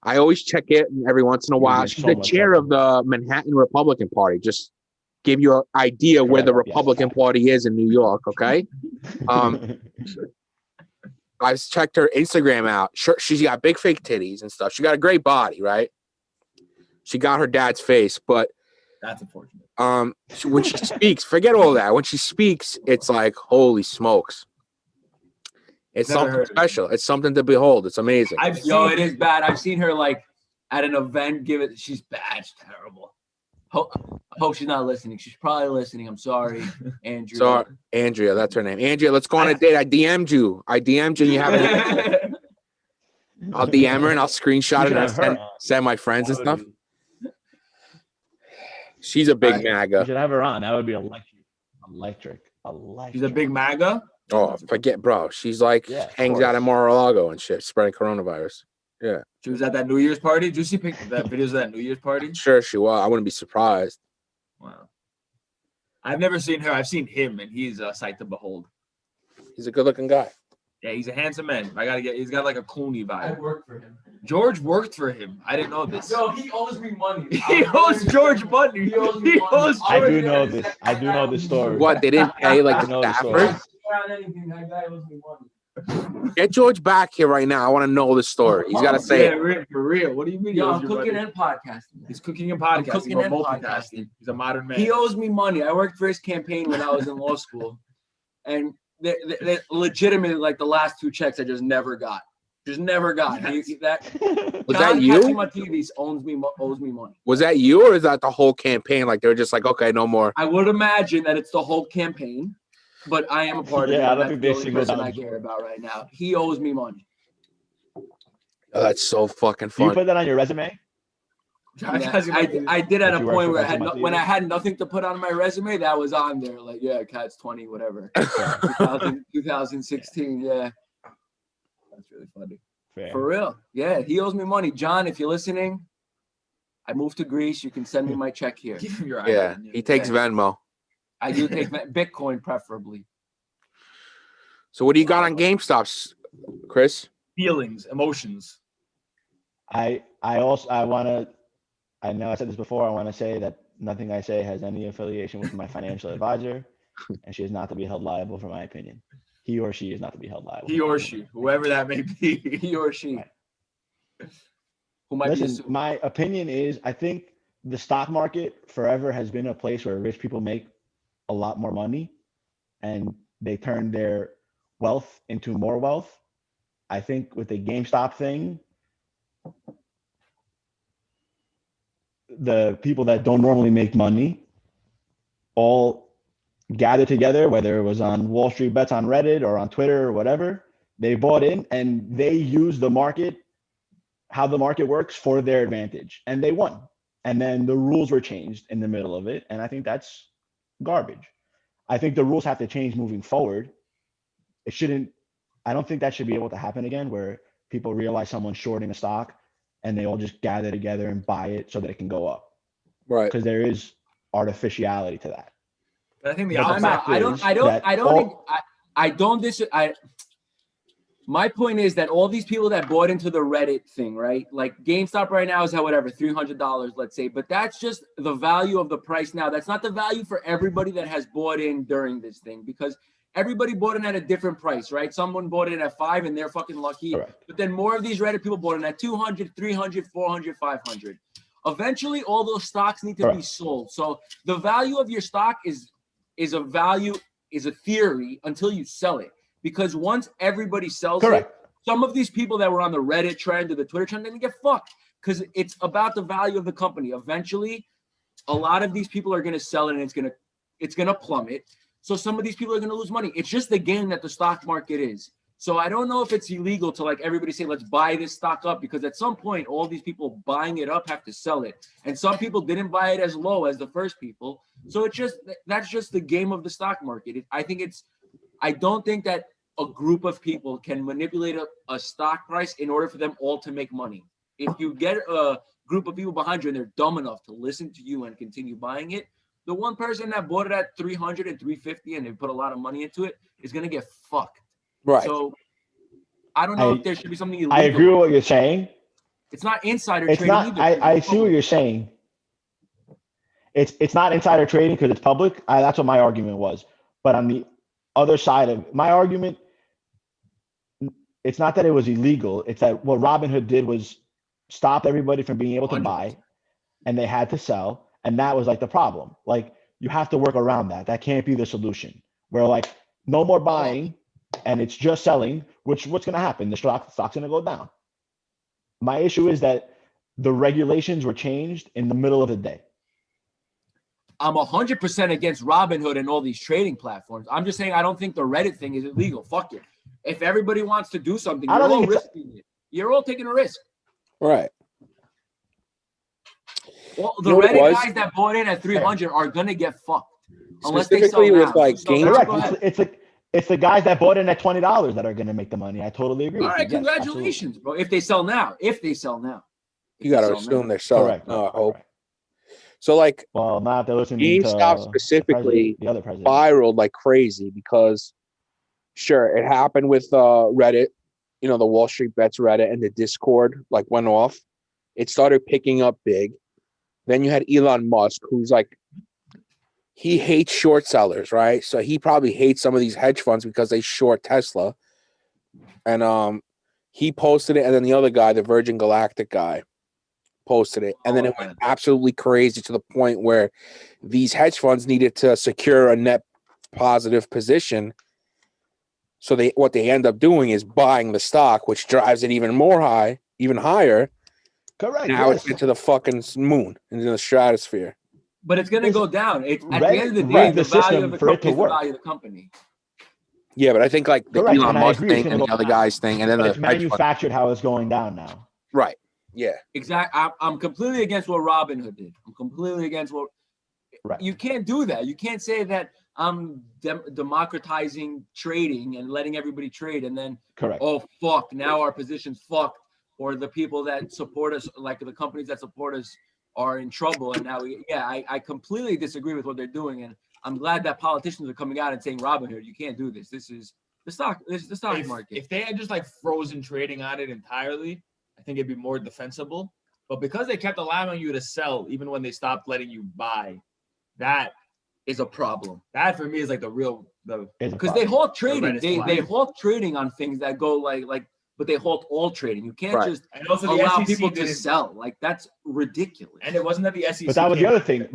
I always check it every once in a You'd be while. in She's so the much chair trouble. of the Manhattan Republican Party. Just give you an idea where the Correct, yes, Republican fact. Party is in New York, okay? I've checked her Instagram out. Sure, she's got big fake titties and stuff. She got a great body, right? She got her dad's face, but That's unfortunate. when she speaks, forget all that. When she speaks, it's like, holy smokes. It's Never something heard of it. special. It's something to behold. It's amazing. Yo, it is bad. I've seen her like at an event give it. She's bad. She's terrible. I hope she's not listening. She's probably listening. I'm sorry, Andrew. So, Andrea, that's her name. Andrea, let's go on a date. I DM'd you. And you haven't. I'll DM her and I'll screenshot it and send my friends and stuff. She's a big You MAGA. should have her on. That would be electric. She's a big MAGA. Oh, forget, bro. She's like hangs out at Mar-a-Lago and shit, spreading coronavirus. Yeah. She was at that New Year's party. Did you see that videos of that New Year's party? Sure, she was. I wouldn't be surprised. Wow. I've never seen her. I've seen him, and he's a sight to behold. He's a good-looking guy. Yeah, he's a handsome man. He's got like a Clooney vibe. I worked for him. George worked for him. I didn't know this. Yo, he owes me money. He owes George money. He owes me money. I do know this. I do know this story. What, they didn't pay like I the know the story. staffers? Around anything, that guy owes me money. Get George back here right now. I want to know the story. He's got to say it. For real. What do you mean? Yo, he owes I'm you cooking money? and podcasting. He's cooking and I'm podcasting. cooking He's and multitasking. podcasting. He's a modern man. He owes me money. I worked for his campaign when I was in law school, and they legitimately like the last 2 checks I just never got. Just never got. Yes. Was that you? owes me money. Was that you, or is that the whole campaign? Like they were just like, okay, no more. I would imagine that it's the whole campaign, but I am a part of it. Yeah, I don't That's think the they only singled person out I care about right now. He owes me money. Oh, that's so fucking Do you fun. put that on your resume? I did at a Did you work point for where Lesbian when I Unite? had nothing to put on my resume, that was on there. Like, yeah, Cat's 20, whatever. 2016, yeah. That's really funny. Fair. For real. Yeah, he owes me money. John, if you're listening, I moved to Greece. You can send me my check here. Give him your Yeah, iPhone. he takes Venmo. I do take Bitcoin preferably. So what do you got on GameStop, Chris? Feelings, emotions. I want to. I know I said this before. I want to say that nothing I say has any affiliation with my financial advisor, and she is not to be held liable for my opinion. He or she is not to be held liable. He or she, whoever that may be. He or she. Right. Who might be Listen, assumed. my opinion is I think the stock market forever has been a place where rich people make a lot more money, and they turn their wealth into more wealth. I think with the GameStop thing, the people that don't normally make money all gathered together, whether it was on Wall Street Bets on Reddit or on Twitter or whatever, they bought in and they used the market, how the market works, for their advantage, and they won. And then the rules were changed in the middle of it, and I think that's garbage. I think the rules have to change moving forward. I don't think that should be able to happen again, where people realize someone's shorting a stock and they all just gather together and buy it so that it can go up. Right. Because there is artificiality to that. But I think the But the opposite. fact My point is that all these people that bought into the Reddit thing, right? Like GameStop right now is at whatever, $300, let's say, but that's just the value of the price now. That's not the value for everybody that has bought in during this thing, because everybody bought in at a different price, right? Someone bought in at 5 and they're fucking lucky. Correct. But then more of these Reddit people bought in at 200, 300, 400, 500. Eventually, all those stocks need to be sold. So the value of your stock is a theory until you sell it. Because once everybody sells it, some of these people that were on the Reddit trend or the Twitter trend, they're gonna get fucked, because it's about the value of the company. Eventually, a lot of these people are gonna sell it and it's gonna plummet. So some of these people are gonna lose money. It's just the game that the stock market is. So I don't know if it's illegal to like everybody say, let's buy this stock up, because at some point, all these people buying it up have to sell it. And some people didn't buy it as low as the first people. So that's just the game of the stock market. I don't think that a group of people can manipulate a stock price in order for them all to make money. If you get group of people behind you and they're dumb enough to listen to you and continue buying it, the one person that bought it at 300 and 350 and they put a lot of money into it is going to get fucked. Right. So I don't know if there should be something illegal. I agree with what you're saying. It's not insider It's trading not. either. I see what you're saying. It's not insider trading because it's public. That's what my argument was. But on the other side of my argument, it's not that it was illegal. It's that what Robinhood did was stop everybody from being able to 100%. buy, and they had to sell, and that was like the problem. Like you have to work around that. That can't be the solution. Where like no more buying, and it's just selling. What's going to happen? The stock's going to go down. My issue is that the regulations were changed in the middle of the day. I'm 100% against Robinhood and all these trading platforms. I'm just saying I don't think the Reddit thing is illegal. Fuck it. If everybody wants to do something, you're all risking it. You're all taking a risk. Right. Well, the Reddit guys that bought in at 300 are gonna get fucked unless they sell Specifically now. with like GameStop. It's the guys that bought in at $20 that are going to make the money. I totally agree. All right, congratulations, bro. If they sell now. You got to assume they're selling. Correct. I hope. So like, well, not they're listening GameStop to specifically the other president spiraled like crazy because, sure, it happened with Reddit, you know, the Wall Street Bets Reddit and the Discord like went off. It started picking up big. Then you had Elon Musk, who's like, he hates short sellers, right? So he probably hates some of these hedge funds because they short Tesla. And he posted it, and then the other guy, the Virgin Galactic guy, posted it. And then it went absolutely crazy to the point where these hedge funds needed to secure a net positive position. So what they end up doing is buying the stock, which drives it even higher. Correct. Now it's into the fucking moon, into the stratosphere. But it's gonna go down. It's at the end of the day, the value of the company is the value of the company. Yeah, but I think like the Elon Musk thing and the other guy's thing, and then it's manufactured how it's going down now. Right. Yeah. Exactly. I'm completely against what Robinhood did. I'm completely against what. Right. You can't do that. You can't say that I'm democratizing trading and letting everybody trade, and then oh fuck, now our position's fucked, or the people that support us, like the companies that support us, are in trouble. And now, I completely disagree with what they're doing, and I'm glad that politicians are coming out and saying, Robinhood, you can't do this. This is the stock. This is the stock market. If they had just like frozen trading on it entirely, I think it'd be more defensible. But because they kept allowing you to sell even when they stopped letting you buy, that is a problem. That for me is like because they halt trading. They halt trading on things that go like. But they halt all trading. You can't just and also allow the SEC people to sell. Like that's ridiculous. And it wasn't that the SEC. But that was the other thing.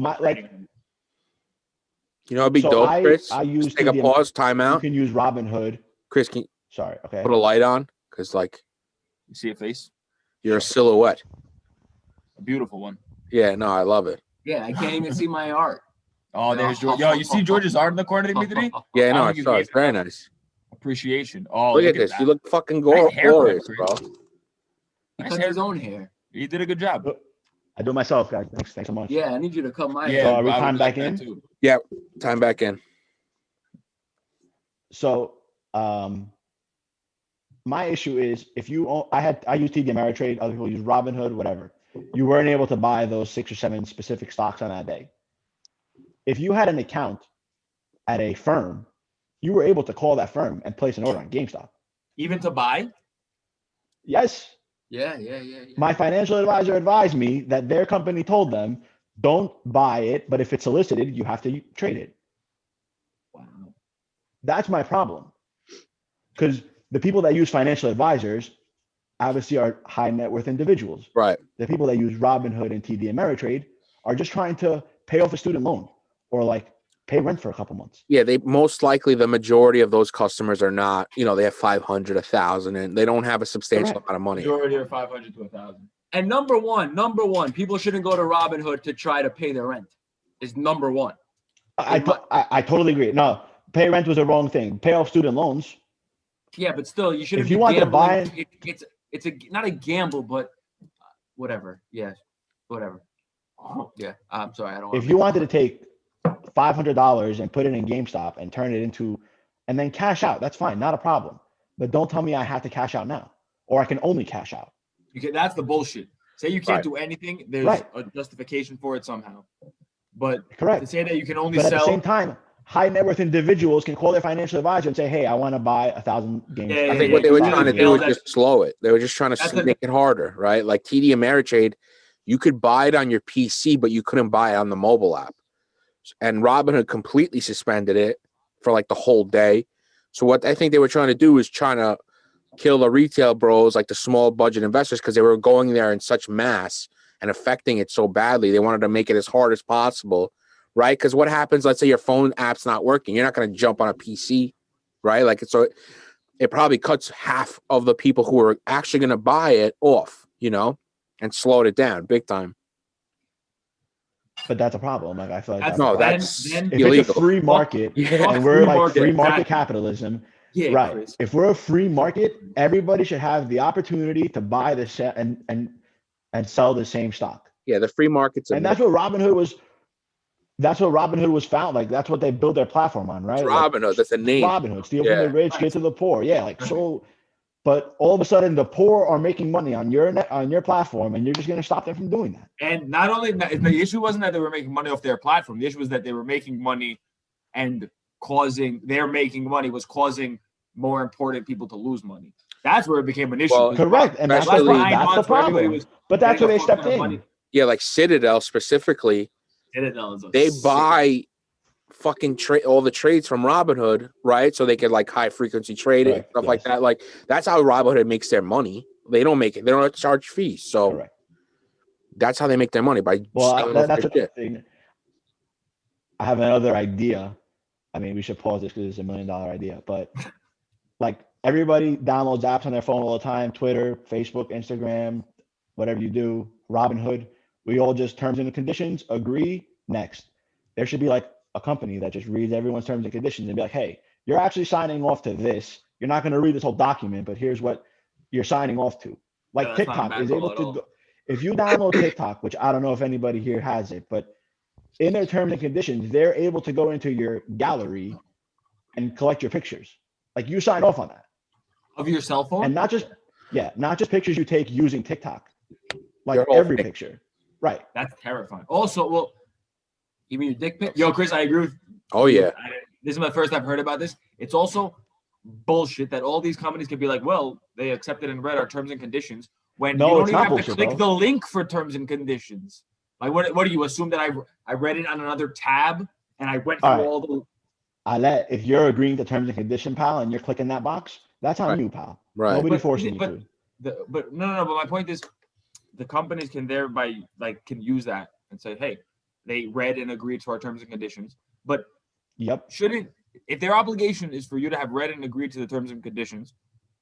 You know, it'd be dope, Chris. I use take a pause, time out. You can use Robinhood. Chris, okay. Put a light on because like you see a face. You're a silhouette. A beautiful one. Yeah, no, I love it. Yeah, I can't even see my art. Oh, there's George. Yo, you see George's art in the corner, Dimitri? Yeah, no, I saw it. It's very nice. Appreciation. Oh, look at this. You look fucking glorious, bro. He cut his own hair. You did a good job. I do it myself, guys. Thanks so much. Yeah, I need you to cut my hair. So are we time back in? Too. Yeah, time back in. So, my issue is if you I use TD Ameritrade, other people use Robinhood, whatever. You weren't able to buy those 6 or 7 specific stocks on that day. If you had an account at a firm, you were able to call that firm and place an order on GameStop. Even to buy? Yes. Yeah. My financial advisor advised me that their company told them, don't buy it, but if it's solicited, you have to trade it. Wow. That's my problem. Because the people that use financial advisors obviously are high net worth individuals. Right. The people that use Robinhood and TD Ameritrade are just trying to pay off a student loan or like pay rent for a couple months. Yeah, they most likely the majority of those customers are not, they have 500, 1,000, and they don't have a substantial amount of money. Majority are 500 to 1,000. And number one, people shouldn't go to Robinhood to try to pay their rent. Is number one. I totally agree. No, pay rent was the wrong thing. Pay off student loans. Yeah, but still, you shouldn't. If you want to buy, it's not a gamble, but whatever. Yeah, whatever. Yeah, I'm sorry. I don't. If you wanted to take $500 and put it in GameStop and turn it into, and then cash out, that's fine, not a problem. But don't tell me I have to cash out now, or I can only cash out. That's the bullshit. Say you can't Right. do anything, there's Right. a justification for it somehow. But Correct. to say that you can only But at sell, the same time, high net worth individuals can call their financial advisor and say, "Hey, I want to buy 1,000 games." Yeah, I think yeah, what they were you trying to feel do is that- just slow it. They were just trying That's to make it harder, right? Like TD Ameritrade, you could buy it on your PC, but you couldn't buy it on the mobile app. And Robinhood completely suspended it for like the whole day. So what I think they were trying to do is trying to kill the retail bros, like the small budget investors, because they were going there in such mass and affecting it so badly. They wanted to make it as hard as possible, right? Because what happens, let's say your phone app's not working, you're not going to jump on a PC, right? Like, so it probably cuts half of the people who are actually going to buy it off, and slowed it down big time. But that's a problem. Like I feel like That's- that's a No, problem. that's then- If illegal. it's a free market Yeah. and we're free like market, free market exactly. capitalism, yeah, right? Chris. If we're a free market, everybody should have the opportunity to buy and sell the same stock. Yeah, the free market's a And myth. that's what Robinhood was. That's what Robinhood was found. Like that's what they built their platform on, right? It's Like, Robinhood. That's a name. Robinhood, steal Yeah. from the rich, get to the poor. Yeah, like so. But all of a sudden, the poor are making money on your platform, and you're just going to stop them from doing that. And not only that, the issue wasn't that they were making money off their platform. The issue was that they were making money and their making money was causing more important people to lose money. That's where it became an issue. Well, Correct, and that's the, especially- that's the problem. But that's where they stepped in. Yeah, like Citadel specifically, they buy fucking all the trades from Robinhood, right? So they could like high frequency trade it, Correct, stuff like yes. that. Like that's how Robinhood makes their money. They don't make it. They don't have to charge fees. So Correct. that's how they make their money, by Well, selling off that's their another shit. thing. I have another idea. I mean, we should pause this because it's $1 million idea. But like everybody downloads apps on their phone all the time: Twitter, Facebook, Instagram, whatever you do. Robinhood. We all just terms and conditions agree. Next, there should be like a company that just reads everyone's terms and conditions and be like, "Hey, you're actually signing off to this. You're not going to read this whole document, but here's what you're signing off to." Like Yeah, that's not a TikTok bad is call able at to all. go, if you download TikTok, which I don't know if anybody here has it, but in their terms and conditions, they're able to go into your gallery and collect your pictures. Like you sign off on that. Of your cell phone? And not just pictures you take using TikTok. Like Your whole every thing. picture. Right. That's terrifying. Also, well, even your dick pic. Yo, Chris, I agree with Oh yeah. This is my first I've heard about this. It's also bullshit that all these companies could be like, well, they accepted and read our terms and conditions when No, you don't it's even not have to bullshit, click bro. the link for terms and conditions. Like, what do you assume that I read it on another tab and I went through All right. all the If you're agreeing to terms and condition, pal, and you're clicking that box, that's on Right. you, pal. Right. Nobody But- forcing you but- to. but no. But my point is, the companies can thereby can use that and say, hey, they read and agreed to our terms and conditions. But Yep. if their obligation is for you to have read and agreed to the terms and conditions,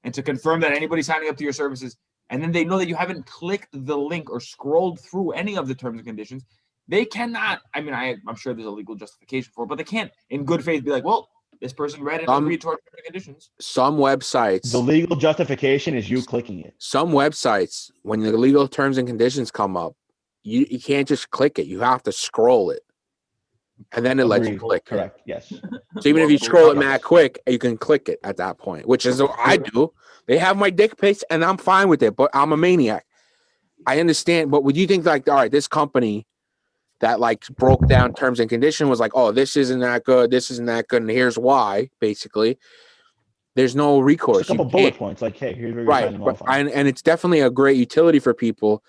and to confirm that anybody signing up to your services, and then they know that you haven't clicked the link or scrolled through any of the terms and conditions, they cannot. I mean, I'm sure there's a legal justification for it, but they can't, in good faith, be like, well, this person read and agreed to our terms and conditions. Some websites, The legal justification is you clicking it. when the legal terms and conditions come up, you can't just click it. You have to scroll it, and then it lets you Agreed. click it. Correct. Yes. So even if you scroll it mad quick, you can click it at that point, which is what I do. They have my dick pics, and I'm fine with it, but I'm a maniac. I understand, but would you think like, all right, this company that like broke down terms and conditions was like, oh, this isn't that good, and here's why, basically. There's no recourse. Just a couple You bullet can't- points, like, hey, here's where you're Right, signing but off on. and it's definitely a great utility for people,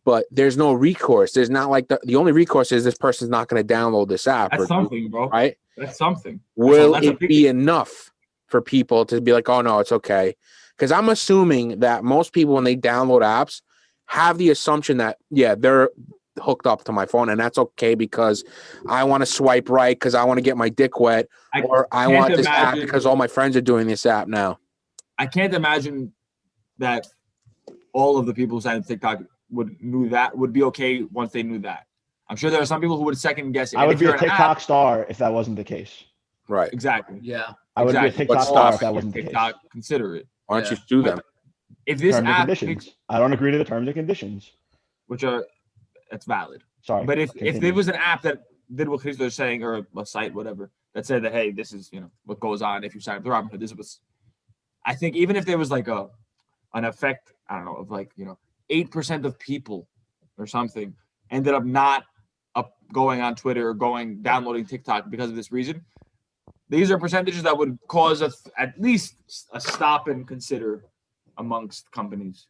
but there's no recourse. There's not like the only recourse is this person's not going to download this app. That's something, bro. Right? That's something. Will That's a it big- be enough for people to be like, oh no, it's okay? Because I'm assuming that most people, when they download apps, have the assumption that, yeah, they're hooked up to my phone, and that's okay because I want to swipe right because I want to get my dick wet, or I can't want this app imagine- because all my friends are doing this app now. I can't imagine that all of the people who signed TikTok would be okay once they knew that. I'm sure there are some people who would second guess it. I And would if be you're a an TikTok app- star if that wasn't the case. Right. exactly. Yeah. I would Exactly. be a TikTok But star if stop. that wasn't the case. TikTok, consider it. Why don't you Yeah. sue them? If this Terms and app conditions. makes, I don't agree to the terms and conditions. which are that's valid. Sorry. But if continue. there was an app that did what Chris saying, or a site, whatever, that said that, hey, this is what goes on if you sign up to Robinhood. This was, I think, even if there was like an effect, I don't know, of like 8% of people or something ended up not going on Twitter or downloading TikTok because of this reason. These are percentages that would cause at least a stop and consider amongst companies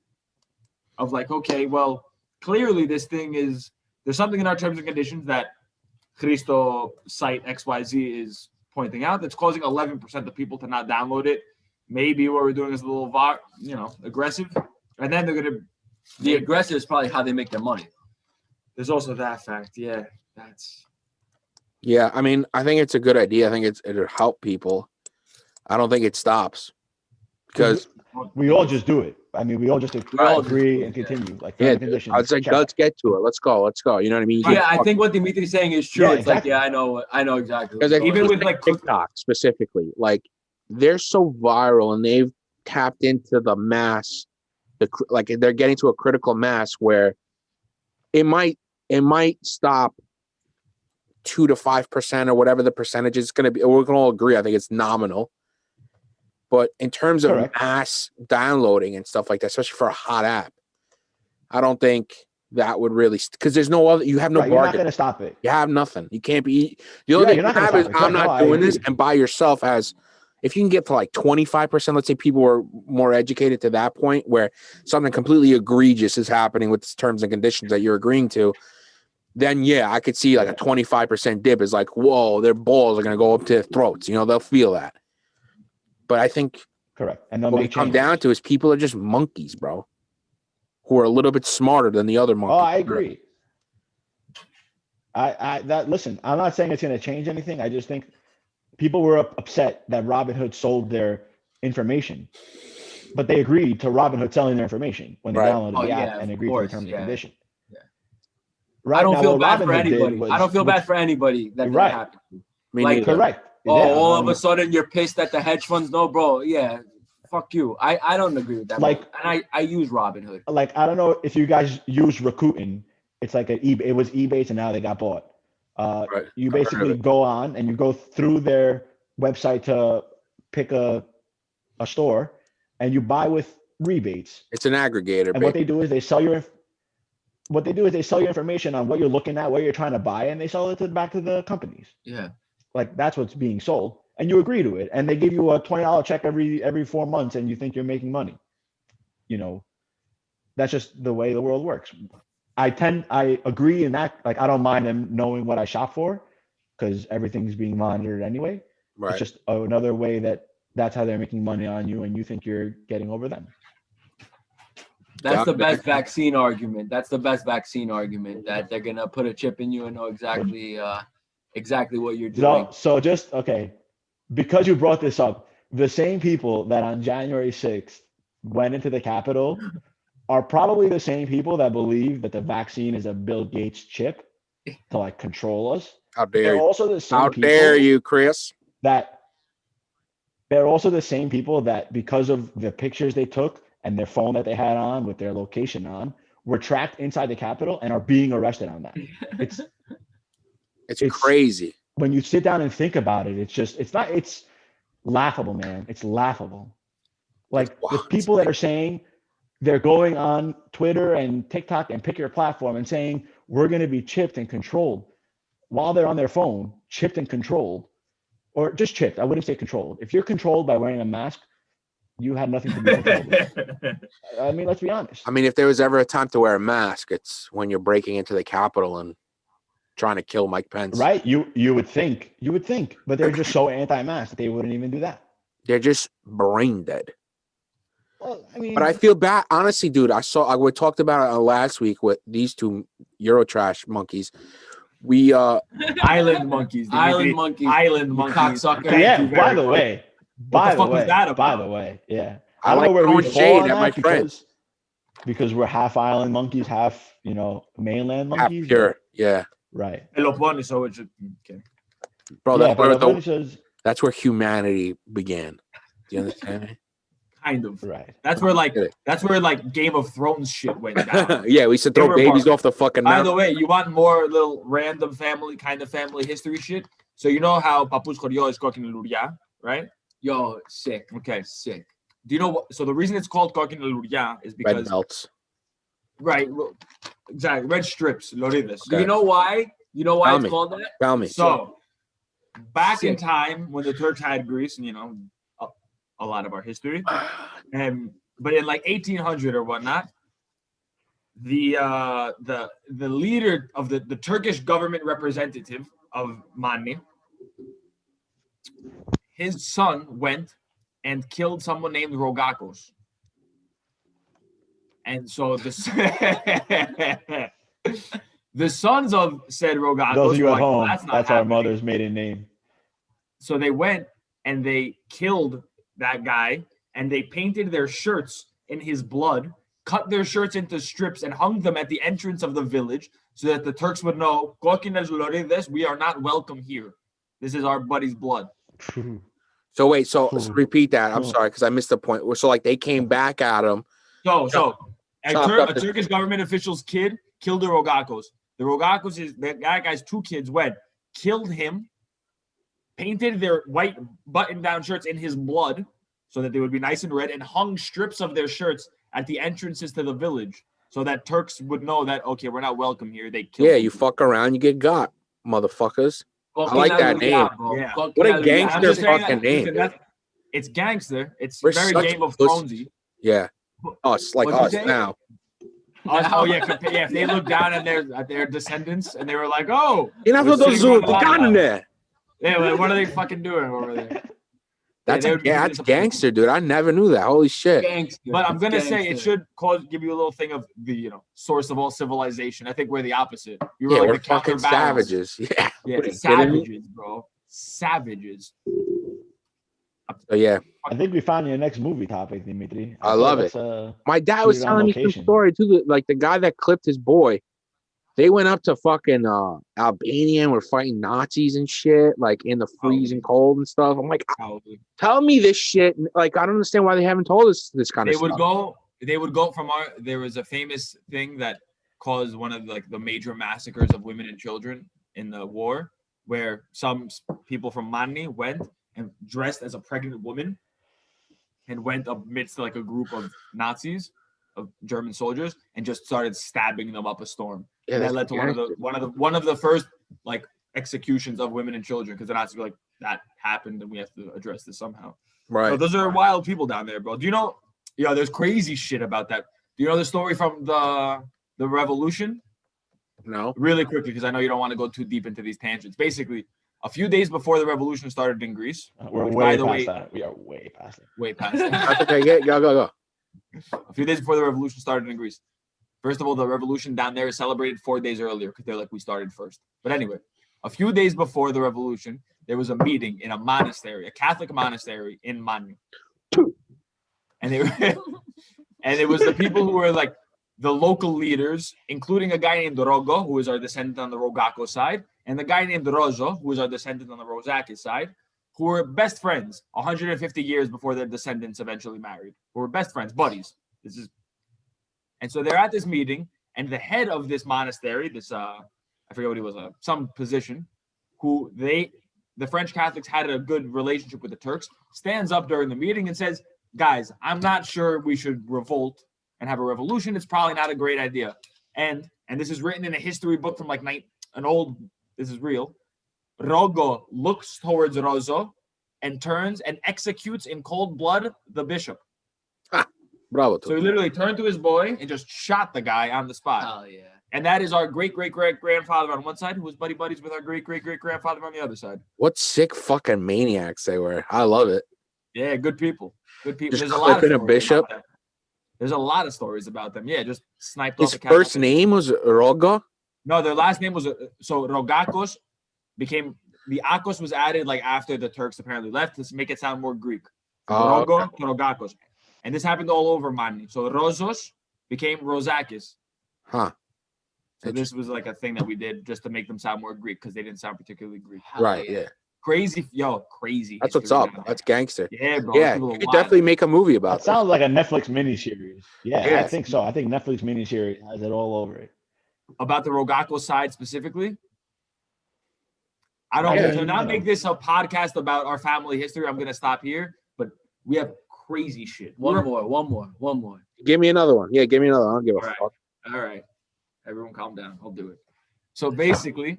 of like, okay, well, clearly this thing there's something in our terms and conditions that Cristo site XYZ is pointing out that's causing 11% of people to not download it. Maybe what we're doing is a little, aggressive. And then they're going to... The aggressive is probably how they make their money. There's also that fact. Yeah, Yeah, I mean, I think it's a good idea. I think it'll help people. I don't think it stops because we all just do it. I mean, we all just agree and continue. Like, conditions. I was like, let's get to it. Let's go. You know what I mean? Yeah, I think what Dimitri is saying is true. Yeah, it's exactly. like, I know exactly. Because even with like TikTok specifically, like they're so viral and they've tapped into the mass. They're getting to a critical mass where it might stop 2 to 5% or whatever the percentage is going to be. We're going to all agree. I think it's nominal. But in terms of mass downloading and stuff like that, especially for a hot app, I don't think that would really, because there's no other. You have no bargain. You're not going to stop it. You have nothing. You can't be. The only thing you have is I'm not doing this, and by yourself as. If you can get to like 25%, let's say people are more educated to that point where something completely egregious is happening with the terms and conditions that you're agreeing to, then yeah, I could see like a 25% dip is like, whoa, their balls are going to go up to their throats. They'll feel that. But I think correct. And what we come down to is people are just monkeys, bro, who are a little bit smarter than the other monkeys. Oh, I agree. Listen, I'm not saying it's going to change anything. I just think people were upset that Robinhood sold their information, but they agreed to Robinhood selling their information when they downloaded the app and agreed to the terms and conditions. Yeah. Right. I don't feel bad for anybody. I don't feel bad for anybody that didn't happen. Like, correct. All of a sudden you're pissed at the hedge funds. No, bro. Yeah. Fuck you. I don't agree with that. And I use Robinhood. Like, I don't know if you guys use Rakuten. It's like it was eBay and now they got bought. You basically go on and you go through their website to pick a store and you buy with rebates. It's an aggregator. And what they do is they sell your information on what you're looking at, what you're trying to buy, and they sell it back to the companies. Yeah. Like that's what's being sold. And you agree to it. And they give you a $20 check every 4 months and you think you're making money. That's just the way the world works. I agree in that. Like, I don't mind them knowing what I shop for because everything's being monitored anyway. Right. It's just another way that's how they're making money on you and you think you're getting over them. That's the best vaccine argument. That's the best vaccine argument that they're going to put a chip in you and know exactly what you're doing. So just, okay, because you brought this up, the same people that on January 6th went into the Capitol are probably the same people that believe that the vaccine is a Bill Gates chip to like control us. How dare they're you? also the same How people dare you, Chris? They're also the same people that because of the pictures they took and their phone that they had on with their location on were tracked inside the Capitol and are being arrested on that. It's crazy. When you sit down and think about it, it's laughable, man. It's laughable. Like the people that are saying they're going on Twitter and TikTok and pick your platform and saying we're going to be chipped and controlled while they're on their phone, chipped and controlled, or just chipped. I wouldn't say controlled. If you're controlled by wearing a mask, you had nothing to be controlled with. I mean, let's be honest. I mean, if there was ever a time to wear a mask, it's when you're breaking into the Capitol and trying to kill Mike Pence. Right? You would think, but they're just so anti-mask that they wouldn't even do that. They're just brain dead. Well, I mean, but I feel bad, honestly, dude. We talked about it last week with these two Eurotrash monkeys. Island monkeys. Island monkeys. Cocksucker. Yeah. By the way, what the fuck was that about? By the way, yeah. I don't know where we fall on that because we're half island monkeys, half mainland monkeys. Half pure, yeah. Right. So it's okay. Bro, that's where humanity began. Do you understand me? Kind of. Right. That's where Game of Thrones shit went down. Yeah, we used to throw babies off the fucking mountain. By the way, you want more little random family history shit? So you know how Papu's Cordio is cooking luria, right? Yo, sick. Okay, sick. Do you know what? So the reason it's called cooking luria is because red belts. Right. Well, exactly. Red strips. Lorides. Do you know why? You know why Tell it's me. called that? Tell me. So, back in Sick. time when the Turks had Greece, and a lot of our history, but in like 1800 or whatnot, the leader of the Turkish government representative of Mani, his son went and killed someone named Rogakos. And so the sons of said Rogakos Those of you were at like, home, that's not that's our happening. mother's maiden name. So they went and they killed that guy and they painted their shirts in his blood, cut their shirts into strips and hung them at the entrance of the village so that the Turks would know, we are not welcome here. This is our buddy's blood. So wait, so repeat that. I'm sorry because I missed the point. So like they came back at him. So a Turkish government official's kid killed the Rogakos. The Rogakos that guy's two kids went, killed him, painted their white button-down shirts in his blood so that they would be nice and red, and hung strips of their shirts at the entrances to the village so that Turks would know that, okay, we're not welcome here. They killed you fuck around, you get got, motherfuckers. I like that name. Yeah. What a gangster fucking name. It's gangster. It's We're very such Game of pussies. Thronesy. Yeah. Us, like What'd us you say? now. Oh yeah, if they look down at their descendants and they were like, oh, You're not we're supposed to sitting zoom on down in there. Yeah, what are they fucking doing over there? That's gangster, dude. I never knew that. Holy shit. Gangster. But I'm gonna It's say it gangster. should give you a little thing of the source of all civilization. I think we're the opposite. We Yeah, were like we're the fucking counterbalance. savages. Yeah. Yeah, What are you kidding me? savages, bro. Savages. So yeah, I think we found your next movie topic, Dimitri. I love it. My dad was shoot it on telling me some location. story too. Like the guy that clipped his boy, they went up to fucking Albania and were fighting Nazis and shit, like in the freezing cold and stuff. I'm like, Probably. tell me this shit. Like, I don't understand why they haven't told us this kind of stuff. They would go from there was a famous thing that caused one of like the major massacres of women and children in the war, where some people from Mani went and dressed as a pregnant woman and went amidst like a group of Nazis, of German soldiers, and just started stabbing them up a storm. Yeah, and that that's led to one of the first like executions of women and children, because the Nazis were like, that happened and we have to address this somehow. Right. So those are wild people down there, bro. Do you know? Yeah, there's crazy shit about that. Do you know the story from the revolution? No. Really quickly, because I know you don't want to go too deep into these tangents. Basically, a few days before the revolution started in Greece, We're which, way by the past way, that. We are way past it. way past that. That's okay. Go. A few days before the revolution started in Greece. First of all, the revolution down there is celebrated 4 days earlier because they're like, we started first. But anyway, a few days before the revolution, there was a meeting in a monastery, a Catholic monastery in Mani. And they were, and it was the people who were like the local leaders, including a guy named Rogo, who is our descendant on the Rogako side, and the guy named Rozo, who is our descendant on the Rozaki side, who were best friends 150 years before their descendants eventually married, who were best friends, buddies. And so they're at this meeting, and the head of this monastery, I forget what he was, some position, who the French Catholics had a good relationship with the Turks, stands up during the meeting and says, guys, I'm not sure we should revolt and have a revolution. It's probably not a great idea. And this is written in a history book from like this is real. Rogo looks towards Rozo and turns and executes in cold blood the bishop. Bravo. So he literally turned to his boy and just shot the guy on the spot. Oh yeah. And that is our great-great-great-grandfather on one side, who was buddies with our great-great-great-grandfather on the other side. What sick fucking maniacs they were. I love it. Yeah, good people. Good people. Just There's a lot of clipping a stories bishop. about them. There's a lot of stories about them. Yeah, just sniped His off the Catholic. first name was Rogo? No, their last name was so Rogakos became the Akos was added like after the Turks apparently left to make it sound more Greek. Oh, Rogo to Rogakos. And this happened all over Mani. So Rozos became Rozakis. Huh. So this was like a thing that we did just to make them sound more Greek because they didn't sound particularly Greek. Right, yeah. Crazy. That's what's up. That's gangster. Yeah, bro. Yeah, you could definitely make a movie about That sounds like a Netflix miniseries. Yeah, Yes. I think so. I think Netflix miniseries has it all over it. About the Rogako side specifically. I don't to not make this a podcast about our family history. I'm gonna stop here, but we have crazy shit. One more. Give me another one. Yeah, give me another one. I don't give a All right. fuck. All right. Everyone calm down. I'll do it. So basically,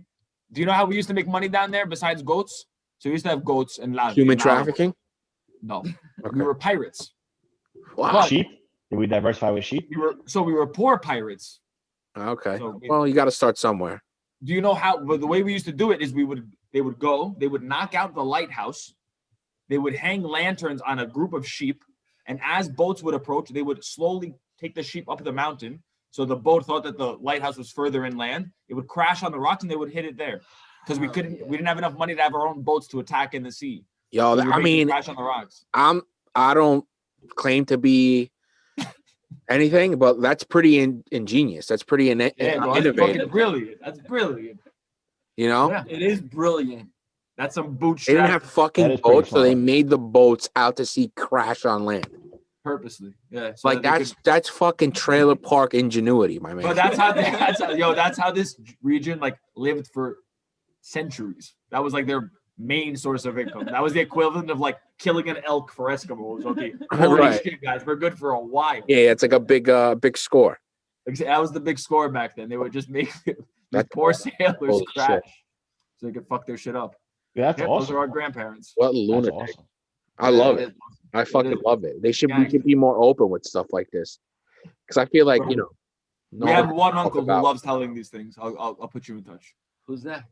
do you know how we used to make money down there besides goats? So we used to have goats and Human trafficking? No. Okay. We were pirates. Wow. Sheep? Did we diversify with sheep? We were poor pirates. Okay. So Well, you got to start somewhere. do you know how? Well, the way we used to do it is they would knock out the lighthouse, they would hang lanterns on a group of sheep, and as boats would approach, they would slowly take the sheep up the mountain. So the boat thought that the lighthouse was further inland. It would crash on the rocks, and they would hit it there because we didn't have enough money to have our own boats to attack in the sea. Yo, So I mean, crash on the rocks. I don't claim to be anything, but that's pretty ingenious. That's pretty Bro, that's innovative. fucking brilliant. That's brilliant. You know, Yeah. It is brilliant. That's some they bootstrap didn't have That fucking is pretty boats, so they smart. made the boats out to sea crash on land. purposely. Yeah. So Like that they could- that's fucking trailer park ingenuity, my man. But that's how this region like lived for centuries. That was like their main source of income. That was the equivalent of like killing an elk for Eskimos. Okay, holy Right. shit, guys, we're good for a while. Yeah, it's like a big score. That was the big score back then. They would just make these That's poor sailors holy crash shit. so they could fuck their shit up. Yeah, that's Yeah, those awesome. are our grandparents. What That's lunatic! awesome. I love Yeah, it. I fucking is. love it. We should Gangster. be more open with stuff like this, because I feel like Bro. no We have one talk uncle who about- loves telling these things. I'll put you in touch. Who's that?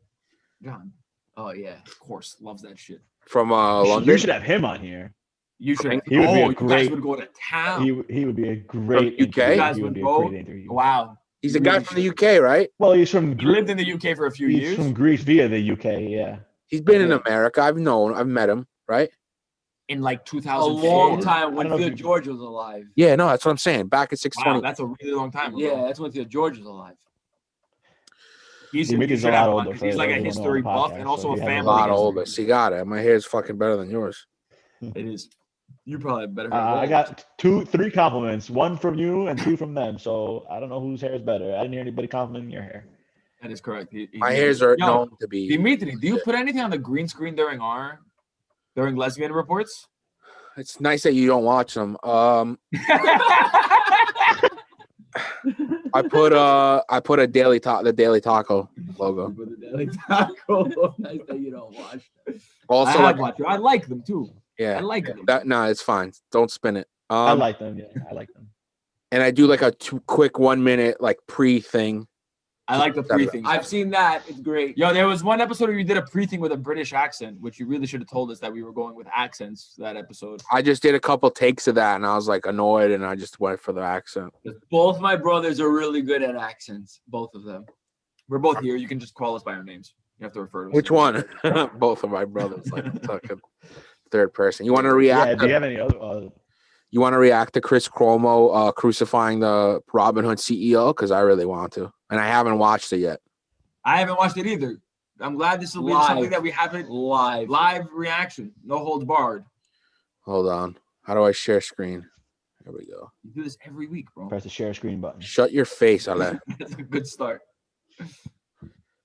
John, Oh yeah. of course, loves that shit. from You London. should have him on here. You should. He would be a you guys great- would go to town. He would be a great UK? interview. You guys He would would be a go? great interview. Wow. He's You a guy really from the should. UK, right? Well, he's from He Greece. lived in the UK for a few He's years. from Greece via the UK. Yeah. He's been in Yeah. America. I've met him, right? In like A 2004. long time I when don't know if Theo you- George was alive. Yeah, no, that's what I'm saying. Back at Wow, 620. that's a really long time ago. Yeah, that's when Theo George was alive. You Dimitри's should a have lot him on older 'cause for he's like a everyone on the history buff podcast, and also so a he has a a family. lot history. older. So you got it. My hair is fucking better than yours. It is. You probably have better. I got 3 compliments, 1 from you and 2 from them. So I don't know whose hair is better. I didn't hear anybody complimenting your hair. That is correct. My hairs are Yo, known to be. Dimitri, do you put anything on the green screen during lesbian reports? It's nice that you don't watch them. I put a the Daily Taco logo. For the Daily Taco. Nice that you don't watch. Also, I like, have watched it. I like them too. I yeah, like them. that no, it's fine. Don't spin it. I like them. Yeah, I like them. And I do like a quick 1 minute like pre thing. I like the pre things. I've seen that. It's great. Yo, there was one episode where you did a pre thing with a British accent, which you really should have told us that we were going with accents that episode. I just did a couple takes of that, and I was like annoyed, and I just went for the accent. Both my brothers are really good at accents. Both of them. We're both here. You can just call us by our names. You have to refer to us. Which one? Both of my brothers, like fucking third person. You want to Yeah. react? Do you have any other? You want to react to Chris Cuomo crucifying the Robinhood CEO? Because I really want to, and I haven't watched it yet. I haven't watched it either. I'm glad this will be Live. something that we haven't live reaction. No holds barred. Hold on. How do I share screen? There we go. You do this every week, bro. Press the share screen button. Shut your face, Ale. That's a good start.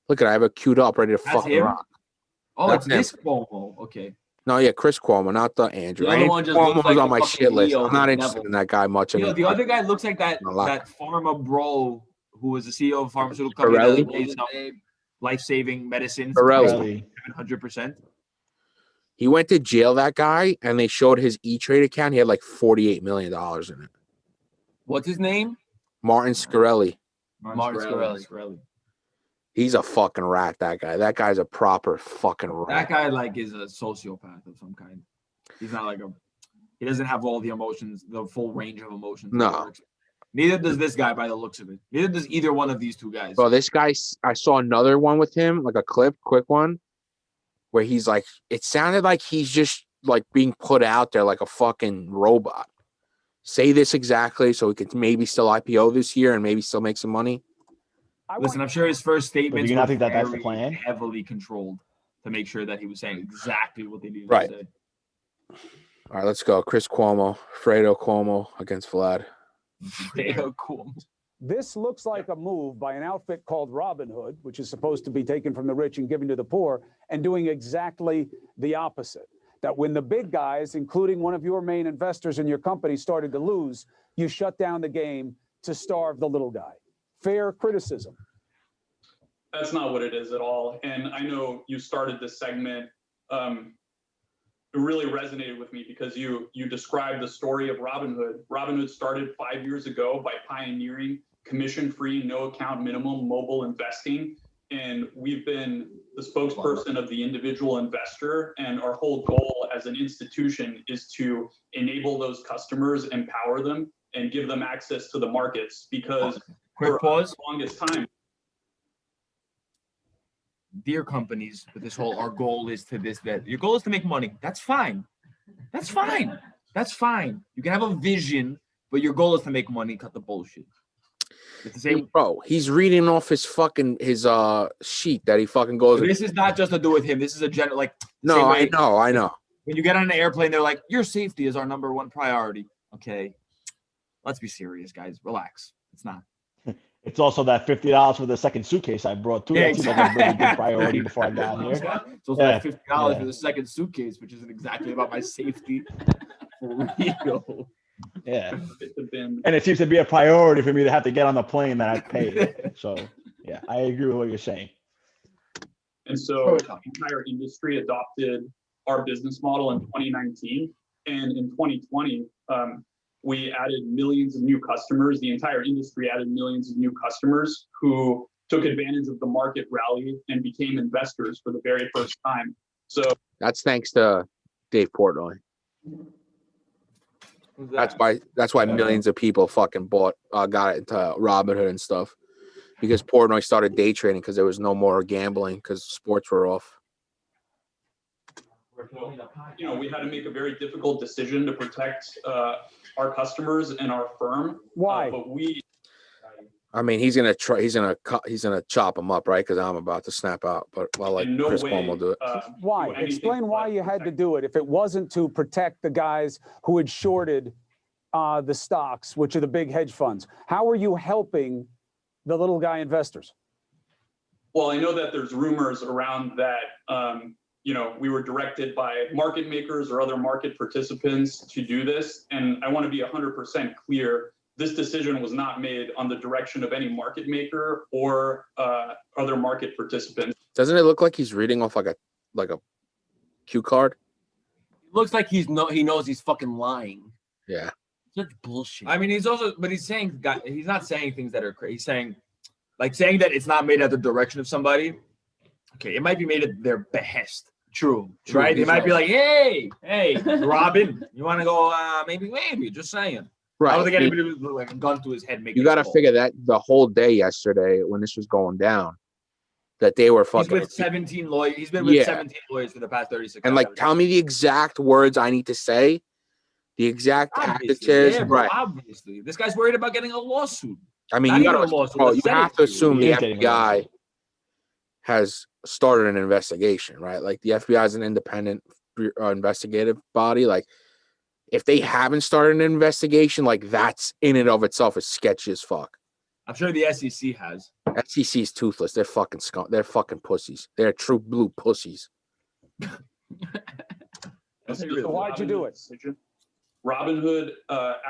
Look at I have it queued up, ready to That's fucking him? rock. Oh, That's it's this Cuomo. Okay. No, yeah, Chris Cuomo, not the Andrew. The other Andrew one just Cuomo's looks like on a my fucking shit list. Leo I'm not the interested devil. in that guy much You know, anymore. the other guy looks like that A lot. pharma bro who was the CEO of a pharmaceutical company Pirelli? that made some life-saving medicines. Pirelli. Really? 700%. He went to jail, that guy, and they showed his E-Trade account. He had like $48 million in it. What's his name? Martin Scarelli. Martin Scarelli. He's a fucking rat, that guy. That guy's a proper fucking That rat. guy like is a sociopath of some kind. He's not like he doesn't have all the emotions, the full range of emotions. that No. works. Neither does this guy by the looks of it. Neither does either one of these two guys. Bro, this guy, I saw another one with him, like a quick one, where he's like, it sounded like he's just like being put out there like a fucking robot. Say this exactly so he could maybe still IPO this year and maybe still make some money. Listen, I'm sure his first statements you not were think that that's the very plan? heavily controlled to make sure that he was saying exactly what they needed Right. to say. All right, let's go. Chris Cuomo, Fredo Cuomo against Vlad. Yeah, cool. This looks like a move by an outfit called Robinhood, which is supposed to be taken from the rich and given to the poor, and doing exactly the opposite. That when the big guys, including one of your main investors in your company, started to lose, you shut down the game to starve the little guy. fair criticism? That's not what it is at all. And I know you started this segment. It really resonated with me because you described the story of Robinhood. Robinhood started 5 years ago by pioneering commission-free, no-account minimum mobile investing. And we've been the spokesperson of the individual investor. And our whole goal as an institution is to enable those customers, empower them, and give them access to the markets. Because Quick pause. the longest time, Dear companies, with this whole, our goal is to this, that. Your goal is to make money. That's fine. That's fine. That's fine. You can have a vision, but your goal is to make money. Cut the bullshit. It's the same. Bro, he's reading off his sheet that he fucking goes. This is not just to do with him. This is a general, like. No, I know. When you get on an airplane, they're like, your safety is our number one priority. Okay. Let's be serious, guys. Relax. It's not. It's also that $50 for the second suitcase I brought too. Yeah, That seemed like a really good priority before I got here. It's also like $50 for the second suitcase, which isn't exactly about my safety. For real. Yeah. And it seems to be a priority for me to have to get on the plane that I paid. So, yeah, I agree with what you're saying. And so the entire industry adopted our business model in 2019. And in 2020, we added millions of new customers. The entire industry added millions of new customers who took advantage of the market rally and became investors for the very first time. So that's thanks to Dave Portnoy. That's why millions of people fucking got into Robinhood and stuff, because Portnoy started day trading because there was no more gambling because sports were off. You know, we had to make a very difficult decision to protect our customers and our firm. Why? But I mean, he's gonna chop him up, right? Because I'm about to snap out. But Chris Cuomo will do it. Why? Explain why you had to do it if it wasn't to protect the guys who had shorted the stocks, which are the big hedge funds. How are you helping the little guy investors? Well, I know that there's rumors around that. We were directed by market makers or other market participants to do this. And I want to be 100% clear. This decision was not made on the direction of any market maker or other market participants. Doesn't it look like he's reading off like a cue card? It looks like he knows he's fucking lying. Yeah. Such bullshit. I mean, he's not saying things that are crazy. He's saying that it's not made at the direction of somebody. Okay, it might be made at their behest. True. Right? They might be like, hey, Robin, you want to go? Maybe. Just saying. Right. How are they getting like a gun to his head? You got to figure that the whole day yesterday when this was going down, that they were fucking. He's with 17 lawyers. He's been with 17 lawyers for the past 36 and hours. tell me the exact words I need to say, the exact adjectives. Yeah, right. Obviously, this guy's worried about getting a lawsuit. I mean, you have to assume the FBI has started an investigation, right? Like the FBI is an independent investigative body. Like if they haven't started an investigation, like that's in and of itself is sketchy as fuck. I'm sure the SEC has. SEC is toothless. They're fucking They're fucking pussies. They're true blue pussies. So why'd you do it? Robinhood,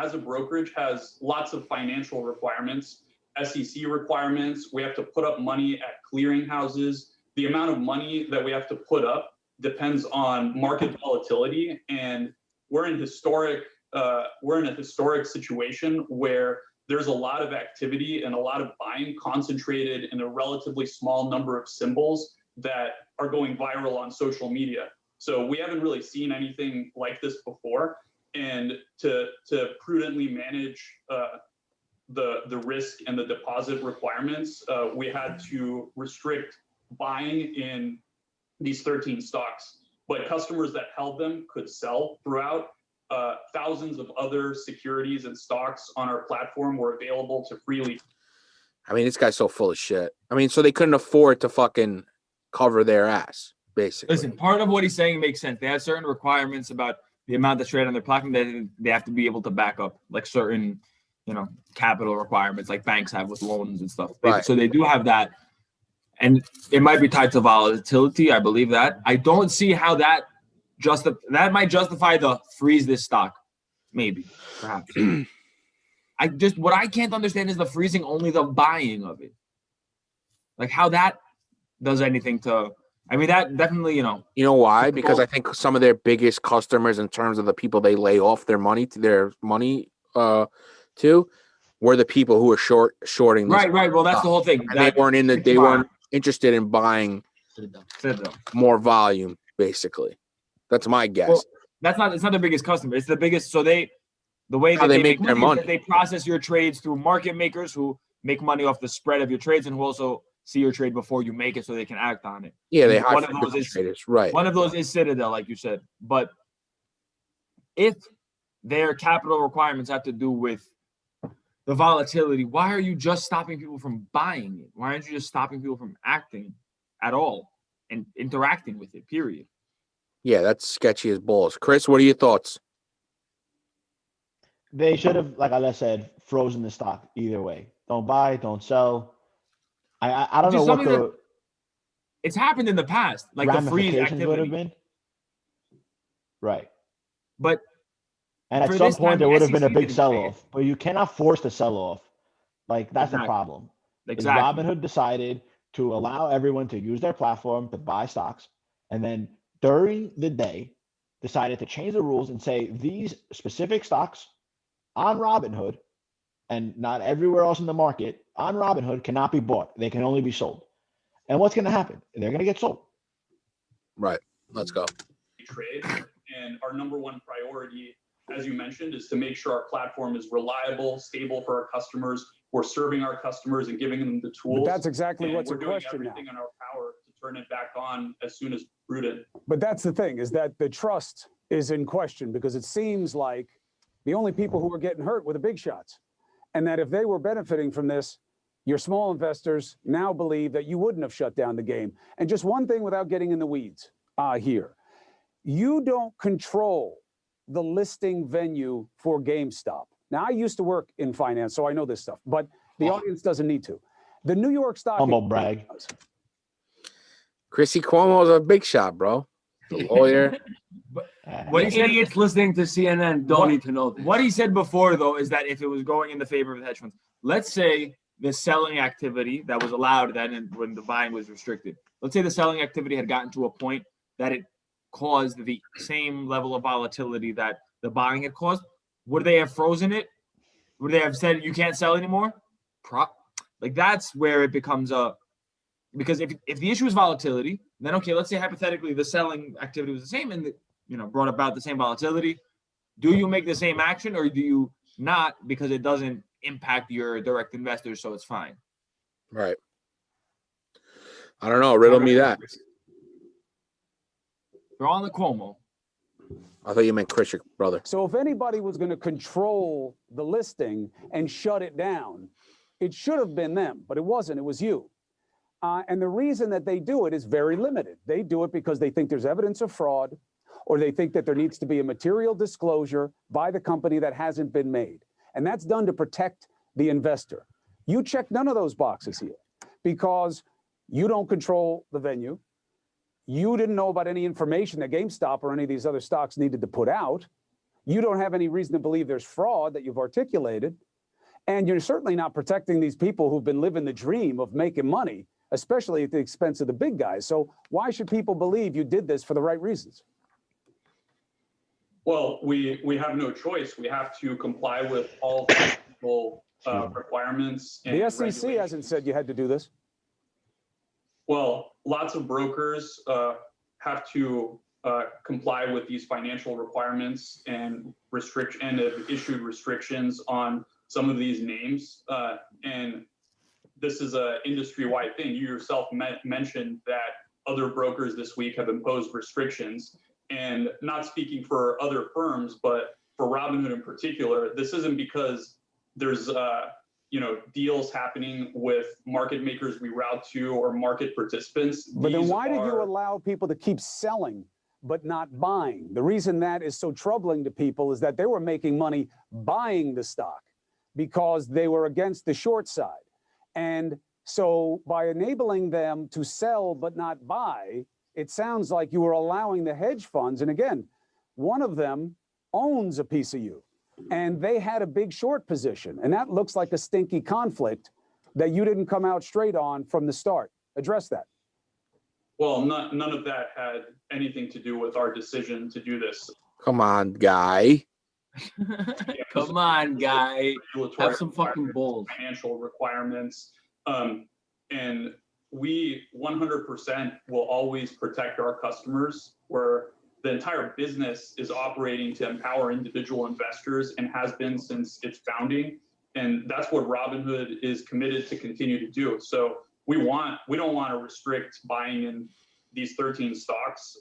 as a brokerage, has lots of financial requirements, SEC requirements. We have to put up money at clearinghouses. The amount of money that we have to put up depends on market volatility, and we're in a historic situation where there's a lot of activity and a lot of buying concentrated in a relatively small number of symbols that are going viral on social media. So we haven't really seen anything like this before. And to prudently manage the risk and the deposit requirements, we had to restrict buying in these 13 stocks. But customers that held them could sell throughout. Thousands of other securities and stocks on our platform were available to freely. I mean, this guy's so full of shit. I mean, so they couldn't afford to fucking cover their ass, basically. Listen, part of what he's saying makes sense. They have certain requirements about the amount that's traded on their platform that they have to be able to back up, like certain, capital requirements, like banks have with loans and stuff. Right. So they do have that, and it might be tied to volatility. I believe that. I don't see how that might justify the freeze this stock, maybe, perhaps. what I can't understand is the freezing only the buying of it. Like how that does anything to. I mean, that definitely, You know why? Because I think some of their biggest customers, in terms of the people they lay off their money to, were the people who were shorting this. Right. Well, that's the whole thing. And they weren't interested in buying more volume, basically. That's my guess. Well, it's not the biggest customer. It's the biggest. So the way that they make their money is that they process your trades through market makers who make money off the spread of your trades and who also see your trade before you make it so they can act on it. Yeah, they hire one of those is traders, right? One of those is Citadel, like you said. But if their capital requirements have to do with the volatility, why are you just stopping people from buying it? Why aren't you just stopping people from acting at all and interacting with it, period? Yeah, that's sketchy as balls. Chris, what are your thoughts? They should have, like I said, frozen the stock either way. Don't buy, don't sell. I don't know what it's happened in the past, like the freeze activity would have been. Right. But at some point there would have been a big sell-off, but you cannot force the sell-off. Like that's the problem. Exactly. Robinhood decided to allow everyone to use their platform to buy stocks, and then during the day decided to change the rules and say these specific stocks on Robinhood and not everywhere else in the market on Robinhood cannot be bought. They can only be sold. And what's going to happen? They're going to get sold. Right. Let's go. Trade. And our number one priority, as you mentioned, is to make sure our platform is reliable, stable for our customers. We're serving our customers and giving them the tools. But that's exactly what's in question now. We're doing everything in our power to turn it back on as soon as prudent. But that's the thing, is that the trust is in question because it seems like the only people who are getting hurt were the big shots. And that if they were benefiting from this, your small investors now believe that you wouldn't have shut down the game. And just one thing without getting in the weeds here. You don't control the listing venue for GameStop. Now, I used to work in finance, so I know this stuff, but the audience doesn't need to. The New York Stock Humble brag. Chrissy Cuomo's a big shot, bro. The lawyer. What idiots listening to CNN don't need to know this. What he said before, though, is that if it was going in the favor of the hedge funds, let's say the selling activity that was allowed then when the buying was restricted, let's say the selling activity had gotten to a point that it caused the same level of volatility that the buying had caused, would they have frozen it? Would they have said you can't sell anymore? Like that's where it becomes because if the issue is volatility, then okay, let's say hypothetically the selling activity was the same and brought about the same volatility. Do you make the same action or do you not because it doesn't impact your direct investors, so it's fine? Right. I don't know. Riddle me that. They're on the Cuomo. I thought you meant Chris, your brother. So if anybody was going to control the listing and shut it down, it should have been them, but it wasn't. It was you. And the reason that they do it is very limited. They do it because they think there's evidence of fraud, or they think that there needs to be a material disclosure by the company that hasn't been made. And that's done to protect the investor. You check none of those boxes here because you don't control the venue. You didn't know about any information that GameStop or any of these other stocks needed to put out. You don't have any reason to believe there's fraud that you've articulated. And you're certainly not protecting these people who've been living the dream of making money, especially at the expense of the big guys. So why should people believe you did this for the right reasons? Well, we have no choice. We have to comply with all technical requirements. And the SEC hasn't said you had to do this. Well, lots of brokers have to comply with these financial requirements and have issued restrictions on some of these names. And this is an industry-wide thing. You yourself mentioned that other brokers this week have imposed restrictions. And not speaking for other firms, but for Robinhood in particular, this isn't because there's deals happening with market makers we route to or market participants. But then why did you allow people to keep selling but not buying? The reason that is so troubling to people is that they were making money buying the stock because they were against the short side. And so by enabling them to sell but not buy, it sounds like you were allowing the hedge funds, and again, one of them owns a piece of you. and they had a big short position. And that looks like a stinky conflict that you didn't come out straight on from the start. Address that. Well, none of that had anything to do with our decision to do this. Come on, guy. Come on, guy. Regulatory Have some fucking balls. Financial requirements. And we 100% will always protect our customers, where the entire business is operating to empower individual investors and has been since its founding. And that's what Robinhood is committed to continue to do. So we don't want to restrict buying in these 13 stocks.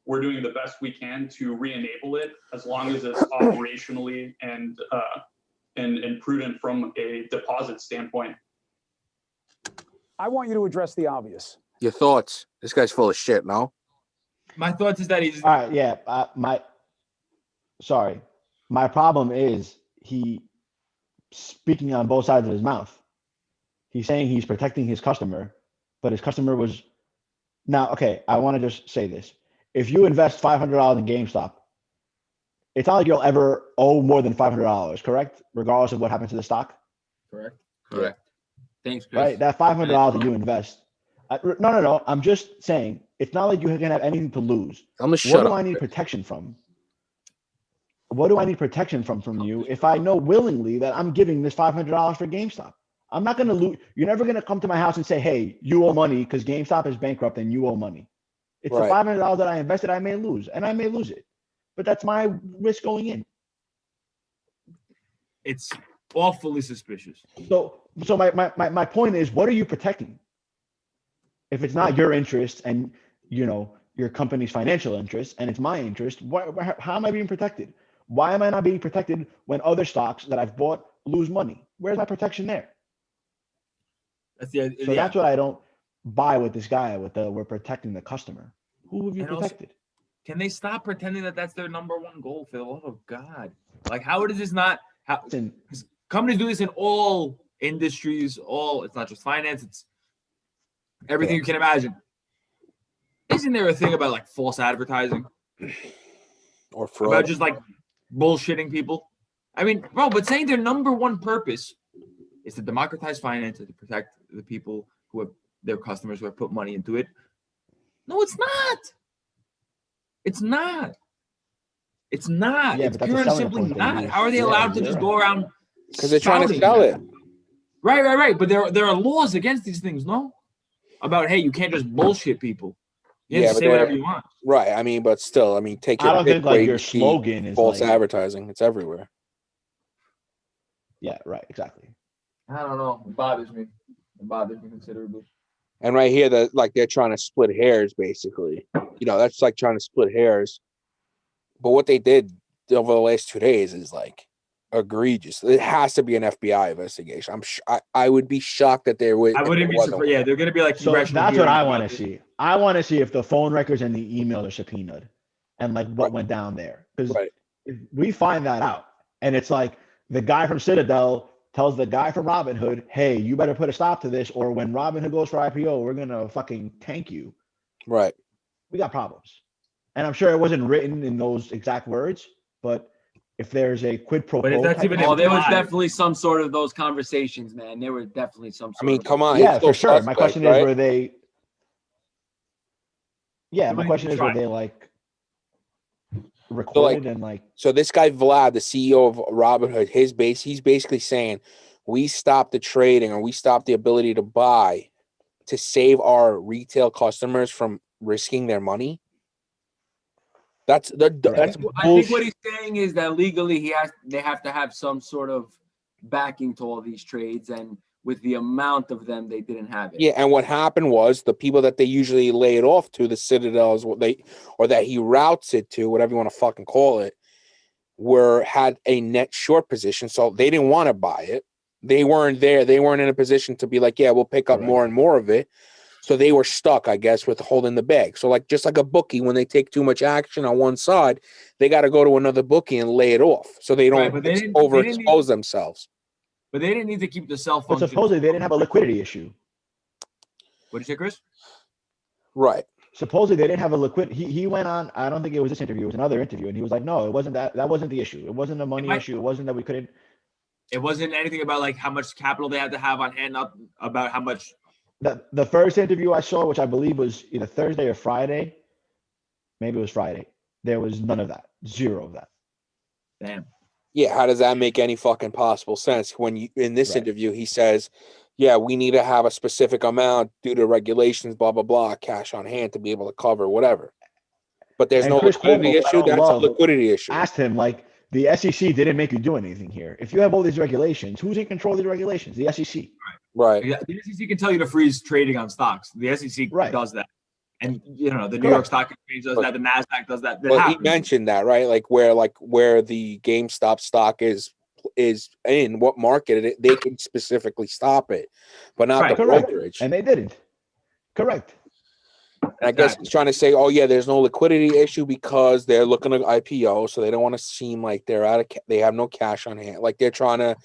We're doing the best we can to re-enable it, as long as it's operationally and prudent from a deposit standpoint. I want you to address the obvious. Your thoughts? This guy's full of shit, no? My thoughts is that he's All right, yeah. My problem is he speaking on both sides of his mouth. He's saying he's protecting his customer, but his customer was now okay. I want to just say this: if you invest $500 in GameStop, it's not like you'll ever owe more than $500, correct? Regardless of what happens to the stock. Correct. Correct. Thanks, Chris. Right, that $500 that you invest. No. I'm just saying it's not like you're gonna have anything to lose. I'm gonna shut What do up. I need protection from? What do I need protection from you if I know willingly that I'm giving this $500 for GameStop? I'm not gonna lose. You're never gonna come to my house and say, "Hey, you owe money because GameStop is bankrupt and you owe money." It's the Right. $500 that I invested. I may lose, and I may lose it, but that's my risk going in. it's awfully suspicious. So my point is, what are you protecting? If it's not your interest and your company's financial interest and it's my interest, how am I being protected? Why am I not being protected when other stocks that I've bought lose money? Where's my protection there? That's the So that's what I don't buy with this guy with the we're protecting the customer. Who have you And also- protected? Can they stop pretending that that's their number one goal, Phil? Oh, God. Like, how does this not how Listen, companies do this in all industries, it's not just finance, it's everything you can imagine. Isn't there a thing about like false advertising? Or fraud. About just like bullshitting people? I mean, bro, but saying their number one purpose is to democratize finance and to protect the people who have their customers who have put money into it. No, it's not. It's not. It's not. Yeah, It's but that's a pure and selling simply point that not. you- How are they yeah, allowed to you're just right. go around? Because they're trying to spouting sell that? it. Right. But there are laws against these things, no? About, hey, you can't just bullshit people. You Yeah, can but say whatever they're- you want. Right. I mean, but still, I mean, take your I don't pick think where like you your see slogan is false like, advertising. It's everywhere. yeah, right, exactly. I don't know. It bothers me. It bothers me considerably. And right here, that like they're trying to split hairs, basically. That's like trying to split hairs. But what they did over the last 2 days is like egregious. It has to be an FBI investigation. I would be shocked that there would. I wouldn't be surprised. Yeah, they're gonna be like So congressional that's what I hearings want about to this. see. I want to see if the phone records and the email are subpoenaed and like what went down there. Because Right. if we find that out and it's like the guy from Citadel tells the guy from Robinhood, hey, you better put a stop to this, or when Robinhood goes for IPO, we're gonna fucking tank you. Right. We got problems. And I'm sure it wasn't written in those exact words, but if there's a quid pro But if quo, that's type even of Oh, there was implied. definitely some sort of those conversations, man. There were definitely some sort I mean, of come on. yeah, it's for still sure. My suspect, question right? is, were they? Yeah, my Somebody question can is, were try. they like recorded and like? So this guy Vlad, the CEO of Robinhood, he's basically saying we stopped the trading or we stopped the ability to buy to save our retail customers from risking their money. That's I think what bullshit. he's saying is that legally they have to have some sort of backing to all these trades, and with the amount of them, they didn't have it. Yeah, and what happened was the people that they usually lay it off to, the Citadels, or that he routes it to, whatever you want to fucking call it, had a net short position, so they didn't want to buy it. They weren't there. They weren't in a position to be like, yeah, we'll pick up Correct. more and more of it. So they were stuck, I guess, with holding the bag. So just like a bookie, when they take too much action on one side, they got to go to another bookie and lay it off, so they don't Right, but they didn't need- overexpose themselves. But they didn't need to keep the cell But phone. supposedly they didn't have a liquidity issue. What did you say, Chris? Right. supposedly they didn't have a liquid. He went on. I don't think it was this interview. It was another interview, and he was like, "No, it wasn't that. That wasn't the issue. It wasn't a money issue. It wasn't that we couldn't." It wasn't anything about like how much capital they had to have on hand, up about how much. The first interview I saw, which I believe was either Thursday or Friday, maybe it was Friday, there was none of that. Zero of that. Damn. Yeah, how does that make any fucking possible sense? When you in this Right. interview, he says, "Yeah, we need to have a specific amount due to regulations, blah blah blah, cash on hand to be able to cover whatever." But there's And no Chris liquidity Cuomo, I issue. don't That's a love, liquidity issue. asked him, like, the SEC didn't make you do anything here. If you have all these regulations, who's in control of these regulations? The SEC. Right. Yeah, the SEC can tell you to freeze trading on stocks. The SEC Right. does that, and the New Correct. York Stock Exchange does But- that. The Nasdaq does that. That Well, he happens. mentioned that, right? Like where the GameStop stock is in what market they can specifically stop it, but not Right. the Correct. brokerage. And they didn't. Correct. And I guess he's trying to say, oh yeah, there's no liquidity issue because they're looking at IPO, so they don't want to seem like they're out of they have no cash on hand. Like they're trying to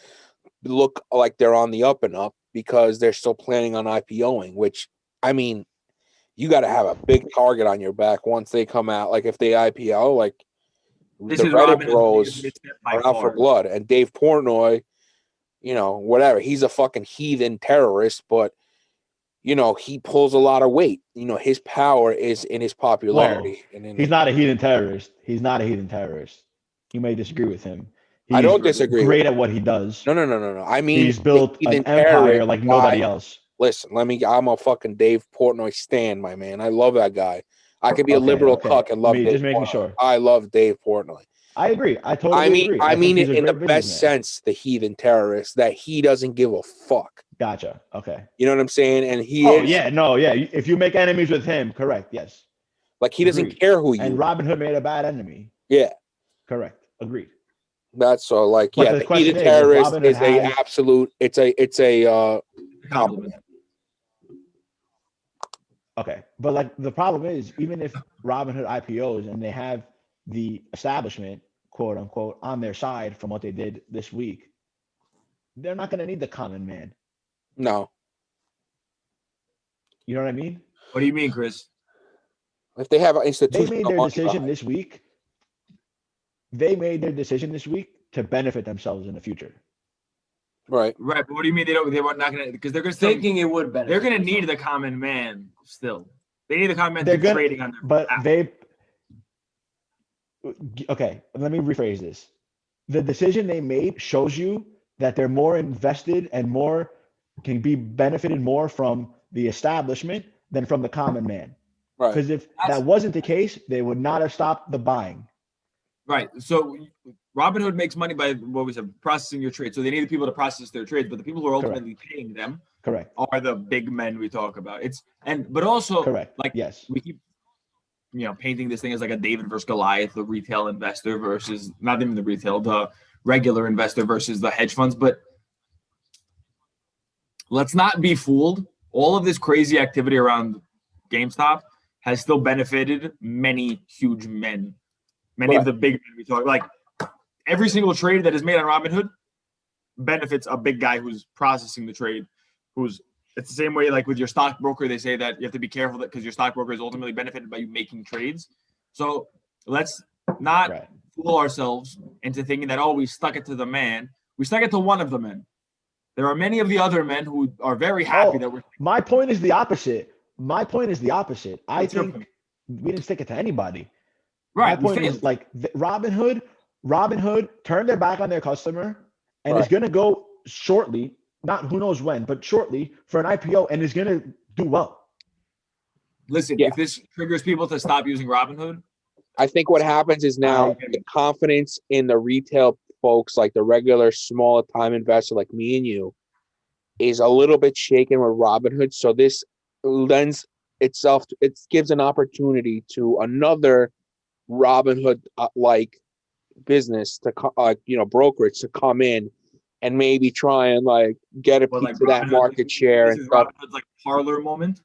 look like they're on the up and up because they're still planning on IPOing. Which, I mean, you got to have a big target on your back once they come out. Like if they IPO, like This the is Reddit Robinhood's bros biggest misstep by are out for far. blood, and Dave Portnoy, whatever, he's a fucking heathen terrorist, but he pulls a lot of weight. His power is in his popularity. And in He's not a heathen terrorist. He's not a heathen terrorist. You may disagree with him. I don't He's disagree. great at what he does. No. I mean, He's built heathen an empire terrorist like guy. nobody else. Listen, I'm a fucking Dave Portnoy stan, my man. I love that guy. I could be a liberal cuck and love Dave just making Portnoy. sure. I love Dave Portnoy. I agree. I totally agree. I think mean he's it a in the great best businessman. sense, the heathen terrorist, that he doesn't give a fuck. Gotcha. Okay. You know what I'm saying? And he Oh is yeah, no, yeah. If you make enemies with him, correct. Yes. like he doesn't Agreed. care who you And are. Robin Hood made a bad enemy. Yeah. Correct. Agreed. That's so like But yeah, the the question heathen is, if terrorist Robin Hood is a has- absolute it's a Compliment. Okay. But like the problem is, even if Robinhood IPOs and they have the establishment, quote unquote, on their side from what they did this week, they're not going to need the common man. no. You know what I mean? What do you mean, Chris? If they have an They institutional made their money decision behind it. this week. They made their decision this week to benefit themselves in the future. Right. Right, but what do you mean they were not gonna, because they're gonna still, Thinking it would benefit. they're gonna need themselves. the common man still. They need the common man They're to gonna- trading on their But app. okay, let me rephrase this. The decision they made shows you that they're more invested and more can be benefited more from the establishment than from the common man. Right. Because if That's- that wasn't the case, they would not have stopped the buying. Right. So Robinhood makes money by what we said, processing your trade. So they need the people to process their trades, but the people who are ultimately paying them Correct. are the big men we talk about. But also Correct. like Yes. we keep painting this thing as like a David versus Goliath, the retail investor versus not even the retail, the regular investor versus the hedge funds. But let's not be fooled. All of this crazy activity around GameStop has still benefited many huge men. Many of Right. the big men we talk like every single trade that is made on Robinhood benefits a big guy who's processing the trade, it's the same way like with your stockbroker, they say that you have to be careful that because your stockbroker is ultimately benefited by you making trades. So let's not Right. fool ourselves into thinking that, we stuck it to the man. We stuck it to one of the men. There are many of the other men who are very happy that we're My point is the opposite. I What's your think point? we didn't stick it to anybody. right. My we point is failed. like Robinhood turned their back on their customer and is Right. going to go shortly, not who knows when, but shortly for an IPO and is going to do well. Listen, Yeah. if this triggers people to stop using Robinhood, I think what happens is now the confidence in the retail folks, like the regular smaller time investor like me and you, is a little bit shaken with Robinhood. So this lends itself, it gives an opportunity to another Robinhood like business to brokerage to come in and maybe try and like get a Well, piece like of that Robinhood- market share this and is stuff. Robinhood's like parlor moment.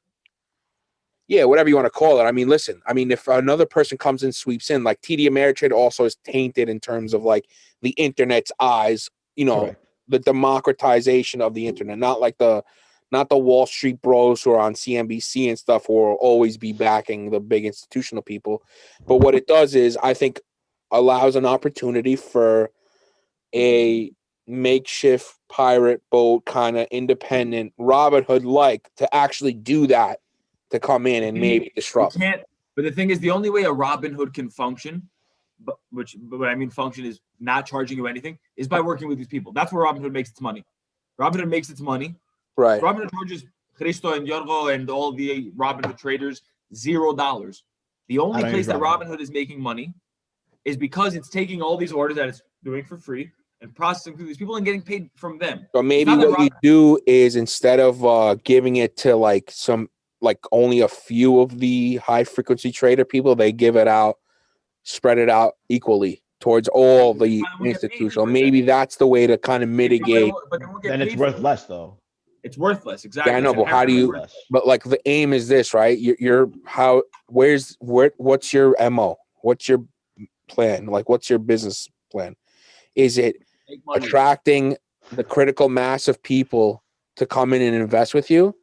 Yeah, whatever you want to call it. I mean, listen, if another person comes and sweeps in, like TD Ameritrade also is tainted in terms of like the internet's eyes, Correct. the democratization of the internet, not like the not the Wall Street bros who are on CNBC and stuff who will always be backing the big institutional people. But what it does is, I think, allows an opportunity for a makeshift pirate boat kind of independent Robin Hood like to actually do that, to come in and maybe disrupt. You can't. But the thing is, the only way a Robin Hood can function, but what I mean function is not charging you anything, is by working with these people. That's where Robin Hood makes its money. Robin Hood makes its money. Right. Robin Hood charges Cristo and Yorgo and all the Robin Hood traders $0. The only place that Robin Hood is making money is because it's taking all these orders that it's doing for free and processing through these people and getting paid from them. So maybe what you do is, instead of giving it to like only a few of the high frequency trader people, they give it out, spread it out equally towards all the institutional. Maybe that's the way to kind of mitigate. Then it's worth less, though. It's worthless, exactly. Yeah, I know, but how do you? But like the aim is this, right? What's your MO? What's your plan? Like, what's your business plan? Is it attracting the critical mass of people to come in and invest with you?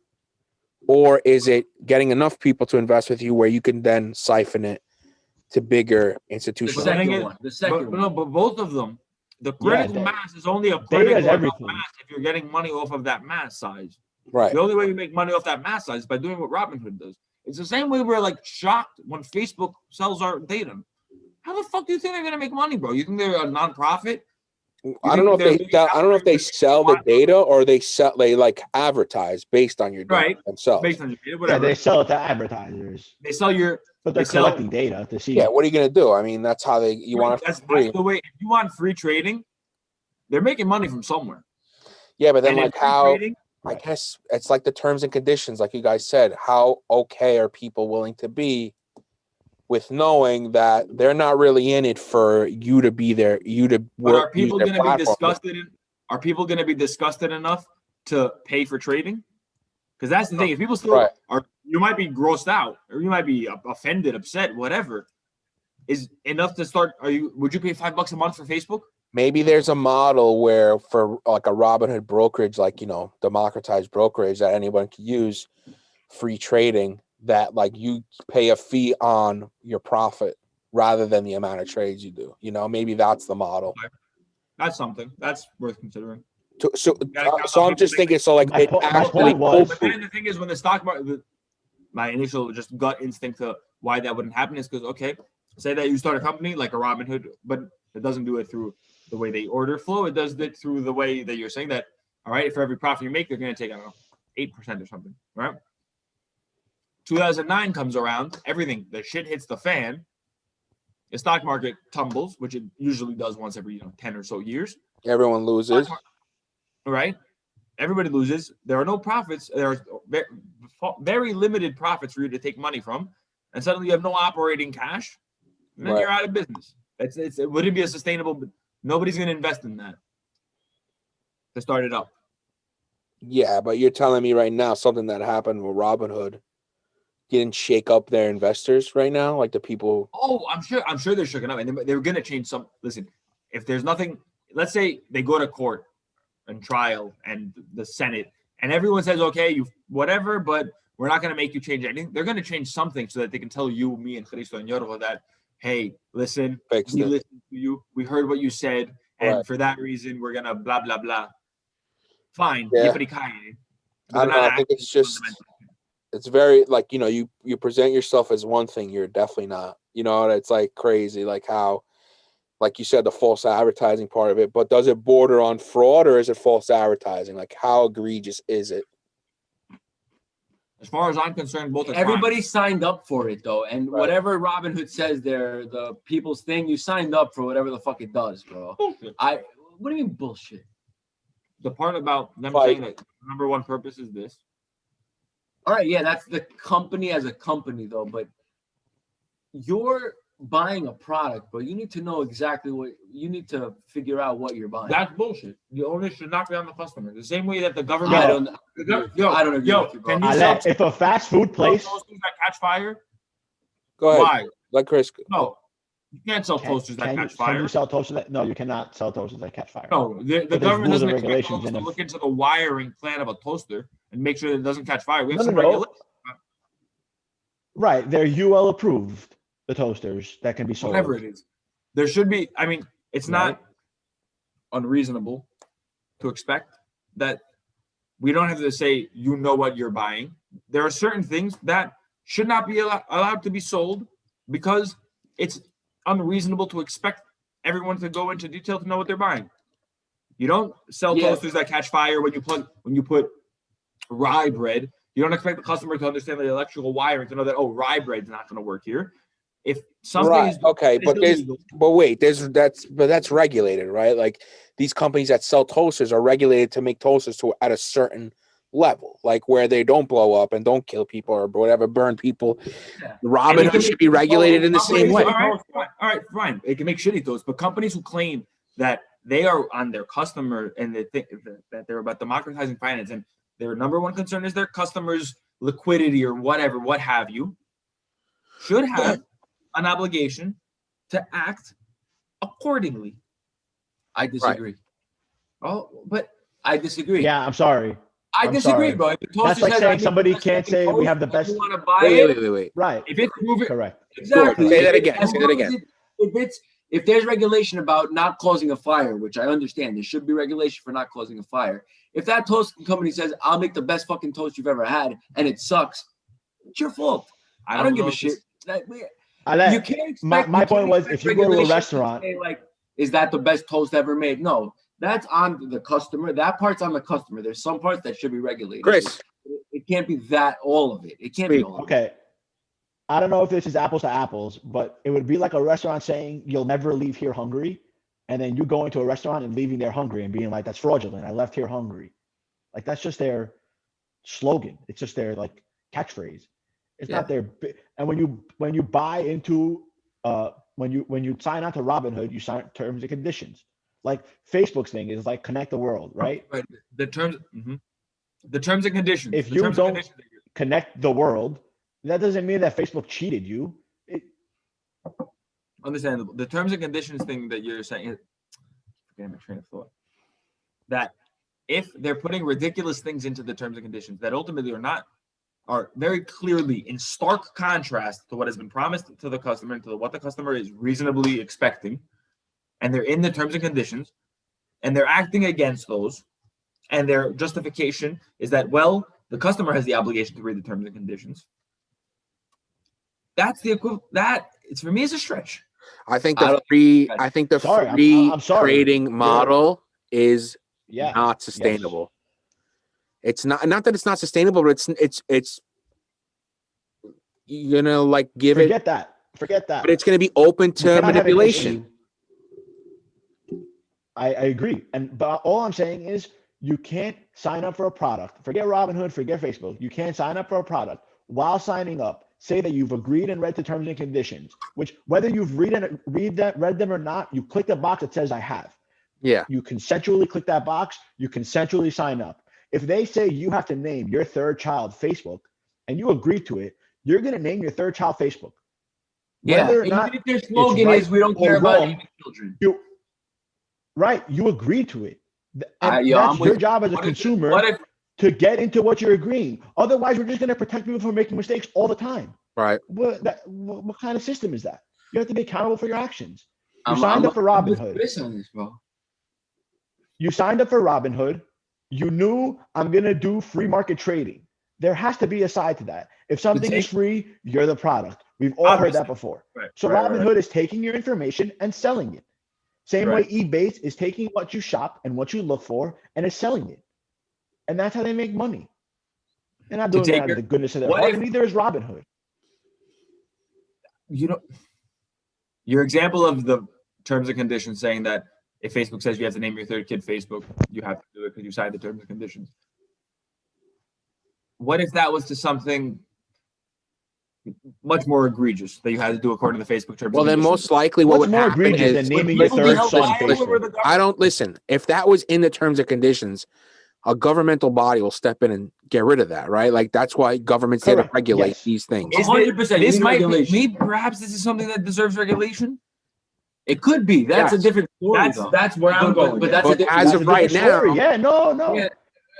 Or is it getting enough people to invest with you where you can then siphon it to bigger institutions? The second one. No, but both of them. The critical mass is only a critical mass if you're getting money off of that mass size. Right. The only way you make money off that mass size is by doing what Robinhood does. It's the same way we're like shocked when Facebook sells our data. How the fuck do you think they're gonna make money, bro? You think they're a nonprofit? I don't know if they sell the data or they like advertise based on your data themselves. Based on your data, whatever. Yeah, they sell it to advertisers. They sell your. But they're collecting data to see. Yeah, what are you gonna do? I mean, that's how you want it for free. That's the way. If you want free trading, they're making money from somewhere. Yeah, but then like how? Trading, I guess it's like the terms and conditions, like you guys said. How okay are people willing to be with knowing that they're not really in it for you to be there, you to work? But are people going to be disgusted? Are people going to be disgusted enough to pay for trading? Because that's the thing. If people still are, you might be grossed out, or you might be offended, upset, whatever. Is enough to start? Would you pay $5 a month for Facebook? Maybe there's a model where for like a Robinhood brokerage, like, democratized brokerage that anyone could use, free trading, that like you pay a fee on your profit rather than the amount of trades you do. Maybe that's the model. That's something that's worth considering. So I'm just thinking. So like, it actually was. But then the thing is, when the stock market, my initial just gut instinct to why that wouldn't happen is because, okay, say that you start a company like a Robinhood, but it doesn't do it through the way they order flow. It does it through the way that you're saying that, all right, for every profit you make, they're going to take, 8% or something, right? 2009 comes around, the shit hits the fan. The stock market tumbles, which it usually does once every 10 or so years. Everyone loses. Right? Everybody loses. There are no profits. There are very limited profits for you to take money from. And suddenly you have no operating cash. And then you're out of business. It wouldn't be a sustainable. Nobody's going to invest in that to start it up. Yeah, but you're telling me right now something that happened with Robinhood didn't shake up their investors right now, like the people. Oh, I'm sure they're shaking up, and they're going to change some. Listen, if there's nothing, let's say they go to court and trial and the Senate, and everyone says, okay, you whatever, but we're not going to make you change anything. They're going to change something so that they can tell you, me, and Cristo and Yorgo that, hey, listen, we listened to you. We heard what you said. And for that reason, we're going to blah, blah, blah. Fine. Yeah. I don't know. I think it's very like, you present yourself as one thing. You're definitely not, it's like crazy. Like how, like you said, the false advertising part of it, but does it border on fraud or is it false advertising? Like how egregious is it? As far as I'm concerned, both. Everybody signed up for it though, and whatever Robinhood says, they're the people's thing. You signed up for whatever the fuck it does, bro. Bullshit. What do you mean bullshit? The part about them saying that number one purpose is this. All right, yeah, that's the company as a company though, but you're buying a product, but you need to know exactly what you need to figure out what you're buying. That's bullshit. The onus should not be on the customer. The same way that the government. I don't agree with you, bro. If a fast food place toasters that catch fire, go ahead. Why? Like Chris. No, you can't sell toasters that catch fire. Can you sell toasters that? No, you cannot sell toasters that catch fire. No, the government doesn't expect us to look into the wiring plan of a toaster. and make sure that it doesn't catch fire. We have No, some no, no. regulations. Right, they're UL approved, the toasters that can be sold. Whatever it is. There should be, I mean, it's not Right. unreasonable to expect that we don't have to say, you know what you're buying. There are certain things that should not be allowed to be sold because it's unreasonable to expect everyone to go into detail to know what they're buying. You don't sell toasters that catch fire when you put rye bread. You don't expect the customer to understand the electrical wiring to know that, oh, rye bread's not going to work here. If something is okay, but illegal, that's regulated, right? Like these companies that sell toasters are regulated to make toasters to at a certain level, like where they don't blow up and don't kill people or whatever, burn people. Yeah. Robinhood should be regulated in the same way. All right, fine. It can make shitty toast, but companies who claim that they are on their customer and they think that they're about democratizing finance and their number one concern is their customers' liquidity or whatever, what have you, should have an obligation to act accordingly. I disagree. Oh, but I disagree. Yeah, I'm sorry. I I'm disagree, sorry. bro. If the That's toaster like says, saying "I make somebody the best can't fucking say we toast," have the and best. You want to buy it? Wait. Right. if it's proven, Correct. Exactly. Say that again. As Say that long as again. If there's regulation about not causing a fire, which I understand, there should be regulation for not causing a fire. If that toast company says, "I'll make the best fucking toast you've ever had," and it sucks, it's your fault. I don't give a shit. You can't expect. My point was, if you go to a regulation restaurant, say, like, is that the best toast ever made? No, that's on the customer. That part's on the customer. There's some parts that should be regulated. Chris, It can't be that all of it. It can't be all of it. okay. I don't know if this is apples to apples, but it would be like a restaurant saying you'll never leave here hungry, and then you go into a restaurant and leaving there hungry and being like, that's fraudulent. I left here hungry. Like that's just their slogan. It's just their like catchphrase. It's not their. And when you buy into when you sign on to Robinhood, you sign terms and conditions. Like Facebook's thing is like connect the world, right? Right. The terms and conditions. If the you terms and don't conditions. connect the world, that doesn't mean that Facebook cheated you. Understandable. The terms and conditions thing that you're saying, forgetting my train of thought. That if they're putting ridiculous things into the terms and conditions that ultimately are very clearly in stark contrast to what has been promised to the customer and to what the customer is reasonably expecting, and they're in the terms and conditions, and they're acting against those, and their justification is that, well, the customer has the obligation to read the terms and conditions. That's the equivalent. That it's for me is a stretch. I think the free I'm sorry. trading model is Yeah. not sustainable. It's not that it's not sustainable, but it's you're gonna like Forget that. but it's gonna be open You to cannot have an manipulation. issue. I agree. But all I'm saying is you can't sign up for a product. Forget Robinhood, forget Facebook. You can't sign up for a product while signing up. Say that you've agreed and read the terms and conditions, which whether you've read them or not, you click the box that says I have. Yeah. You consensually click that box, you consensually sign up. If they say you have to name your third child Facebook and you agree to it, you're going to name your third child Facebook. Whether or not if their slogan right is "We don't or care about wrong, naming children." you agree to it. And Yeah, that's I'm with your you. job as a What if- consumer what if- to get into what you're agreeing. Otherwise, we're just going to protect people from making mistakes all the time. Right. What kind of system is that? You have to be accountable for your actions. You I'm signed up for I'm with Robinhood. Chris on this, bro. You signed up for Robinhood. You knew I'm going to do free market trading. There has to be a side to that. If something is free, you're the product. We've all heard that before. Right, So right, Robinhood is taking your information and selling it. Same way eBay is taking what you shop and what you look for and is selling it. And that's how they make money. They're not doing it out of the goodness of their heart, and neither is Robinhood. Your example of the terms and conditions saying that if Facebook says you have to name your third kid Facebook, you have to do it because you signed the terms and conditions. What if that was to something much more egregious that you had to do according to the Facebook terms? Well, and then conditions? most likely what What's would more happen egregious is than naming your third son listen, Facebook? I don't listen. If that was in the terms and conditions, a governmental body will step in and get rid of that, right? Like that's why governments there to Correct. regulate Yes. these things. 100%. This might regulation. be, perhaps this is something that deserves regulation. It could be. That's Yes. a different story. That's where I'm going. But that's a But different. as That's of a different right now, story. Yeah, no. Yeah.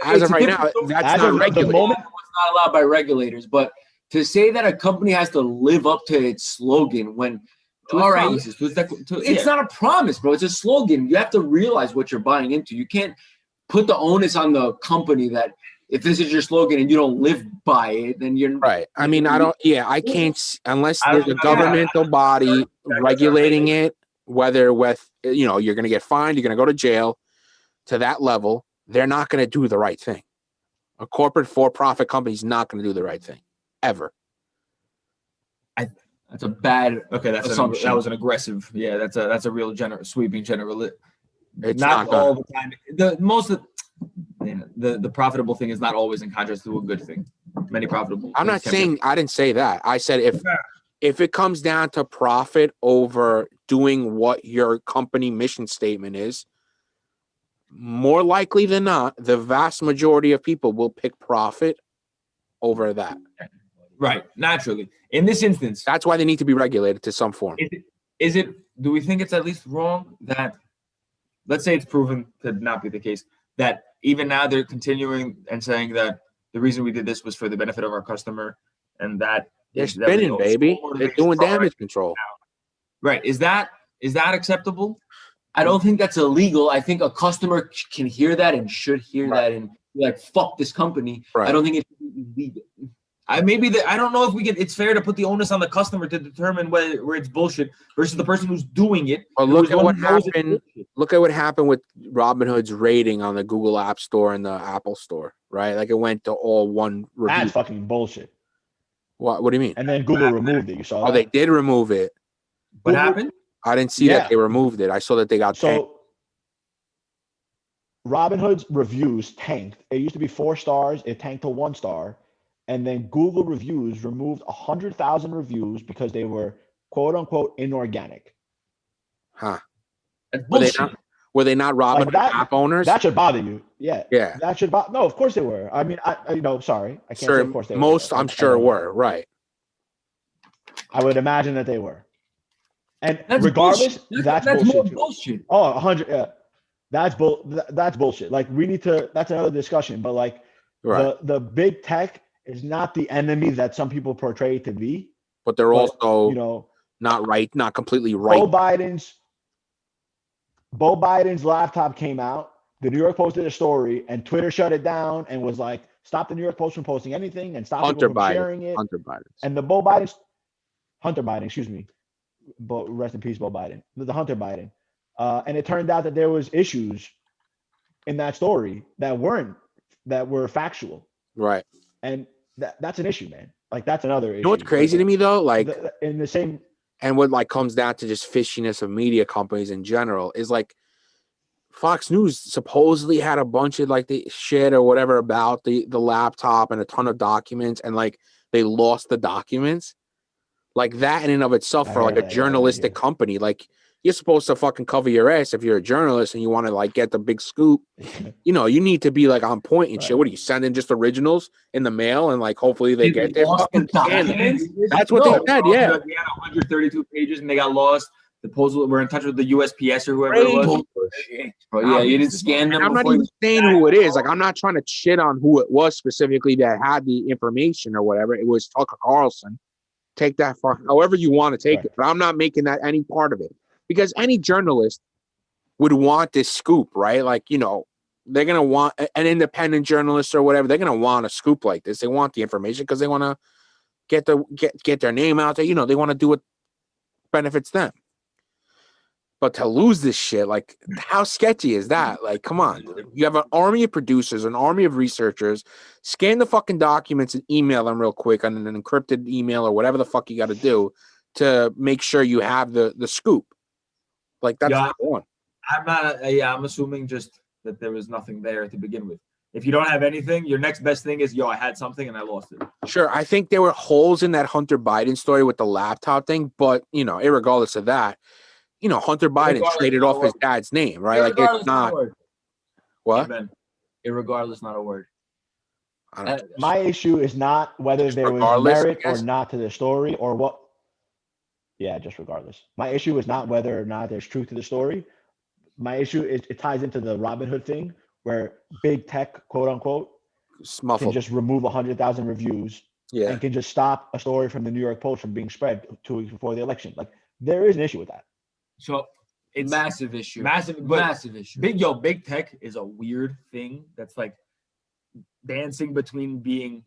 as of it's a right now, different- that's As not of the regulated. moment- It's not allowed by regulators, but to say that a company has to live up to its slogan when all right, it's not a promise, bro. It's a slogan. You have to realize what you're buying into. You can't put the onus on the company that if this is your slogan and you don't live by it, then you're Right. I mean, I can't, unless I there's don't- a governmental body that's regulating it, whether with, you're going to get fined, you're going to go to jail to that level, they're not going to do the right thing. A corporate for-profit company is not going to do the right thing, ever. that's a bad Okay, assumption. that was an aggressive. Yeah, that's a real sweeping general. It's Not not all gonna. the time. The profitable thing is not always in contrast to a good thing. Many profitable. I'm not things can be- saying, I didn't say that. I said if it comes down to profit over doing what your company mission statement is, more likely than not, the vast majority of people will pick profit over that. right, naturally. In this instance, That's why they need to be regulated to some form. is it? Do we think it's at least wrong that, let's say it's proven to not be the case, that even now they're continuing and saying that the reason we did this was for the benefit of our customer, and that They're is- that was spinning, all baby. sole They're motivation doing for our- damage control. Right? Is that acceptable? I don't think that's illegal. I think a customer can hear that and should hear that and be like, fuck this company. Right. I don't think it's illegal. I don't know if we can. It's fair to put the onus on the customer to determine where it's bullshit versus the person who's doing it. But and look who's at the one what who knows it's happened. bullshit. Look at what happened with Robinhood's rating on the Google App Store and the Apple Store, right? Like it went to all one review. That's fucking bullshit. What do you mean? And then Google removed it. You saw Oh, that? they did remove it. What Google- happened? I didn't see Yeah. that they removed it. I saw that they got tanked. So Robinhood's reviews tanked. It used to be 4 stars. It tanked to 1 star. And then Google reviews removed 100,000 reviews because they were quote unquote inorganic. Huh? That's Were they bullshit. not? Were they not Robinhood Like that- app owners? That should bother you. Yeah. Yeah. That should bother. No, of course they were. I mean, sorry. I can't say Sure. of course they Most, were. I'm sure, were right. I would imagine that they were. And That's regardless, bullshit. that's more bullshit too. bullshit. Oh, 100. Yeah. That's bullshit. Like we need to. That's another discussion. But like Right. the big tech is not the enemy that some people portray it to be. But they're But, also not right, not completely right. Bo Biden's laptop came out. The New York Post did a story, and Twitter shut it down and was like, "Stop the New York Post from posting anything and stop Hunter people from Biden. sharing it." Hunter Biden. And the Hunter Biden, excuse me. Rest in peace, Bo Biden. The Hunter Biden. And it turned out that there was issues in that story that were factual. Right. And that's an issue, man. Like that's another issue. You know what's crazy to me though? Like, in the same. and what like comes down to just fishiness of media companies in general is like Fox News supposedly had a bunch of like the shit or whatever about the laptop and a ton of documents, and like they lost the documents. Like that in and of itself for like a journalistic company, like you're supposed to fucking cover your ass if you're a journalist and you want to like get the big scoop. You need to be like on point and shit. What are you sending just originals in the mail and like hopefully they get there? Fucking documents? That's what they said. Yeah. We had 132 pages and they got lost. The postal, we're in touch with the USPS or whoever it was. Bro, yeah, you didn't scan them. I'm not even saying who it is. Like, I'm not trying to shit on who it was specifically that had the information or whatever. It was Tucker Carlson. Take that for however you want to take it, but I'm not making that any part of it because any journalist would want this scoop, right? Like, they're going to want an independent journalist or whatever. They're going to want a scoop like this. They want the information because they want to get their name out there. They want to do what benefits them. But to lose this shit, like, how sketchy is that? Like, come on. You have an army of producers, an army of researchers. Scan the fucking documents and email them real quick on an encrypted email or whatever the fuck you got to do to make sure you have the scoop. Like, that's not one. I'm assuming just that there was nothing there to begin with. If you don't have anything, your next best thing is, I had something and I lost it. Sure. I think there were holes in that Hunter Biden story with the laptop thing, but, irregardless of that, Hunter Biden traded off his dad's name, right? Like it's not what? Amen. Irregardless, not a word. My issue is not whether there was merit or not to the story or what. Yeah, just regardless. My issue is not whether or not there's truth to the story. My issue is it ties into the Robinhood thing where big tech, quote unquote, can Smuffled. just remove 100,000 reviews Yeah. and can just stop a story from the New York Post from being spread 2 weeks before the election. Like there is an issue with that. So it's Massive issue. massive, but Massive issue. big tech is a weird thing that's like dancing between being,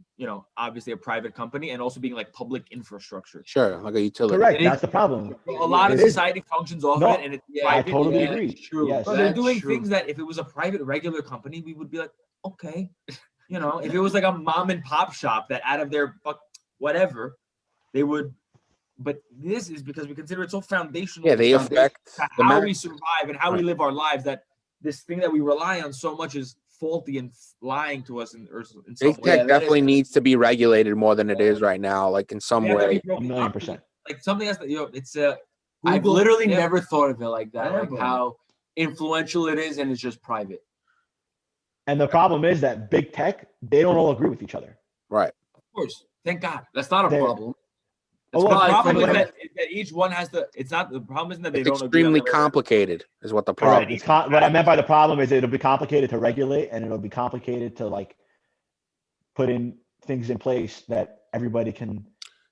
obviously a private company and also being like public infrastructure. Sure, like a utility. Correct. It That's is- the problem. A lot of It is. society functions off No, of it, and it's Yeah, I private. totally yeah, agree. that's true. Yes. So they're That's doing true. things that if it was a private, regular company, we would be like, okay. If it was like a mom and pop shop that out of their whatever, they would. But this is because we consider it so foundational. Yeah, they to affect the how ma- we survive and how we live our lives, that this thing that we rely on so much is faulty and lying to us in some Big way. tech definitely needs to be regulated more than it is right now, like in some They have to be way. broken up. 1,000,000%. Like something else that it's I've Google- literally yeah. never thought of it like that, like Never. how influential it is and it's just private. And the problem is that big tech, they don't all agree with each other. Right. Of course, thank God. That's not a They're- problem. Oh, The well, problem is like- that each one has to. It's not the problem. Isn't that they It's don't agree on extremely the other. complicated, is what the problem Correct. is. What I meant by the problem is it'll be complicated to regulate and it'll be complicated to like put in things in place that everybody can.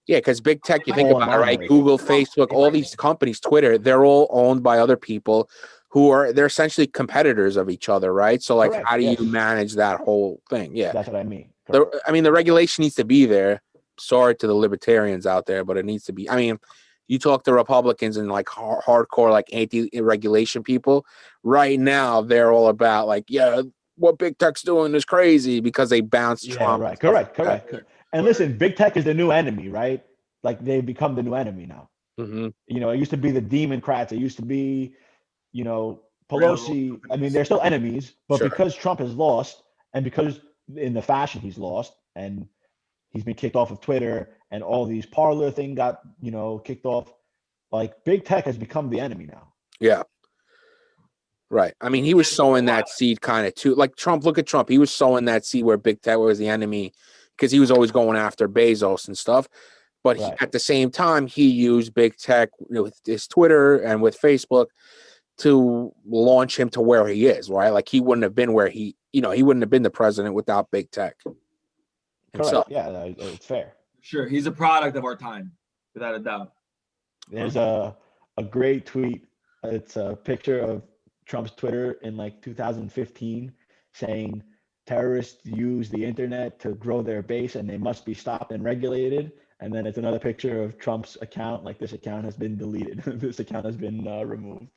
Yeah, because big tech, you think All about it, right? moderate. Google, Facebook, all these companies, Twitter, they're all owned by other people they're essentially competitors of each other, right? So, like, Correct, how do yes. you manage that whole thing? Yeah. That's what I mean. Correct. The regulation needs to be there. Sorry to the libertarians out there, but it needs to be. I mean, you talk to Republicans and like hardcore, like anti-regulation people. Right now, they're all about like, yeah, what big tech's doing is crazy because they bounced Yeah, Trump. right. and stuff like Correct. that. And listen, big tech is the new enemy, right? Like they've become the new enemy now. Mhm. It used to be the Democrats. It used to be, Pelosi. I mean, they're still enemies, but Sure. because Trump has lost and because in the fashion he's lost and he's been kicked off of Twitter and all these parlor thing got, kicked off, like big tech has become the enemy now. Yeah. Right. I mean, he was sowing that seed kind of too. Like Trump, look at Trump. He was sowing that seed where big tech was the enemy because he was always going after Bezos and stuff. But Right. at the same time, he used big tech with his Twitter and with Facebook to launch him to where he is, right? Like he wouldn't have been where he wouldn't have been the president without big tech himself. Correct. Yeah, it's fair. Sure, he's a product of our time, without a doubt. There's a great tweet. It's a picture of Trump's Twitter in like 2015 saying terrorists use the internet to grow their base and they must be stopped and regulated. And then it's another picture of Trump's account, like this account has been deleted. This account has been removed.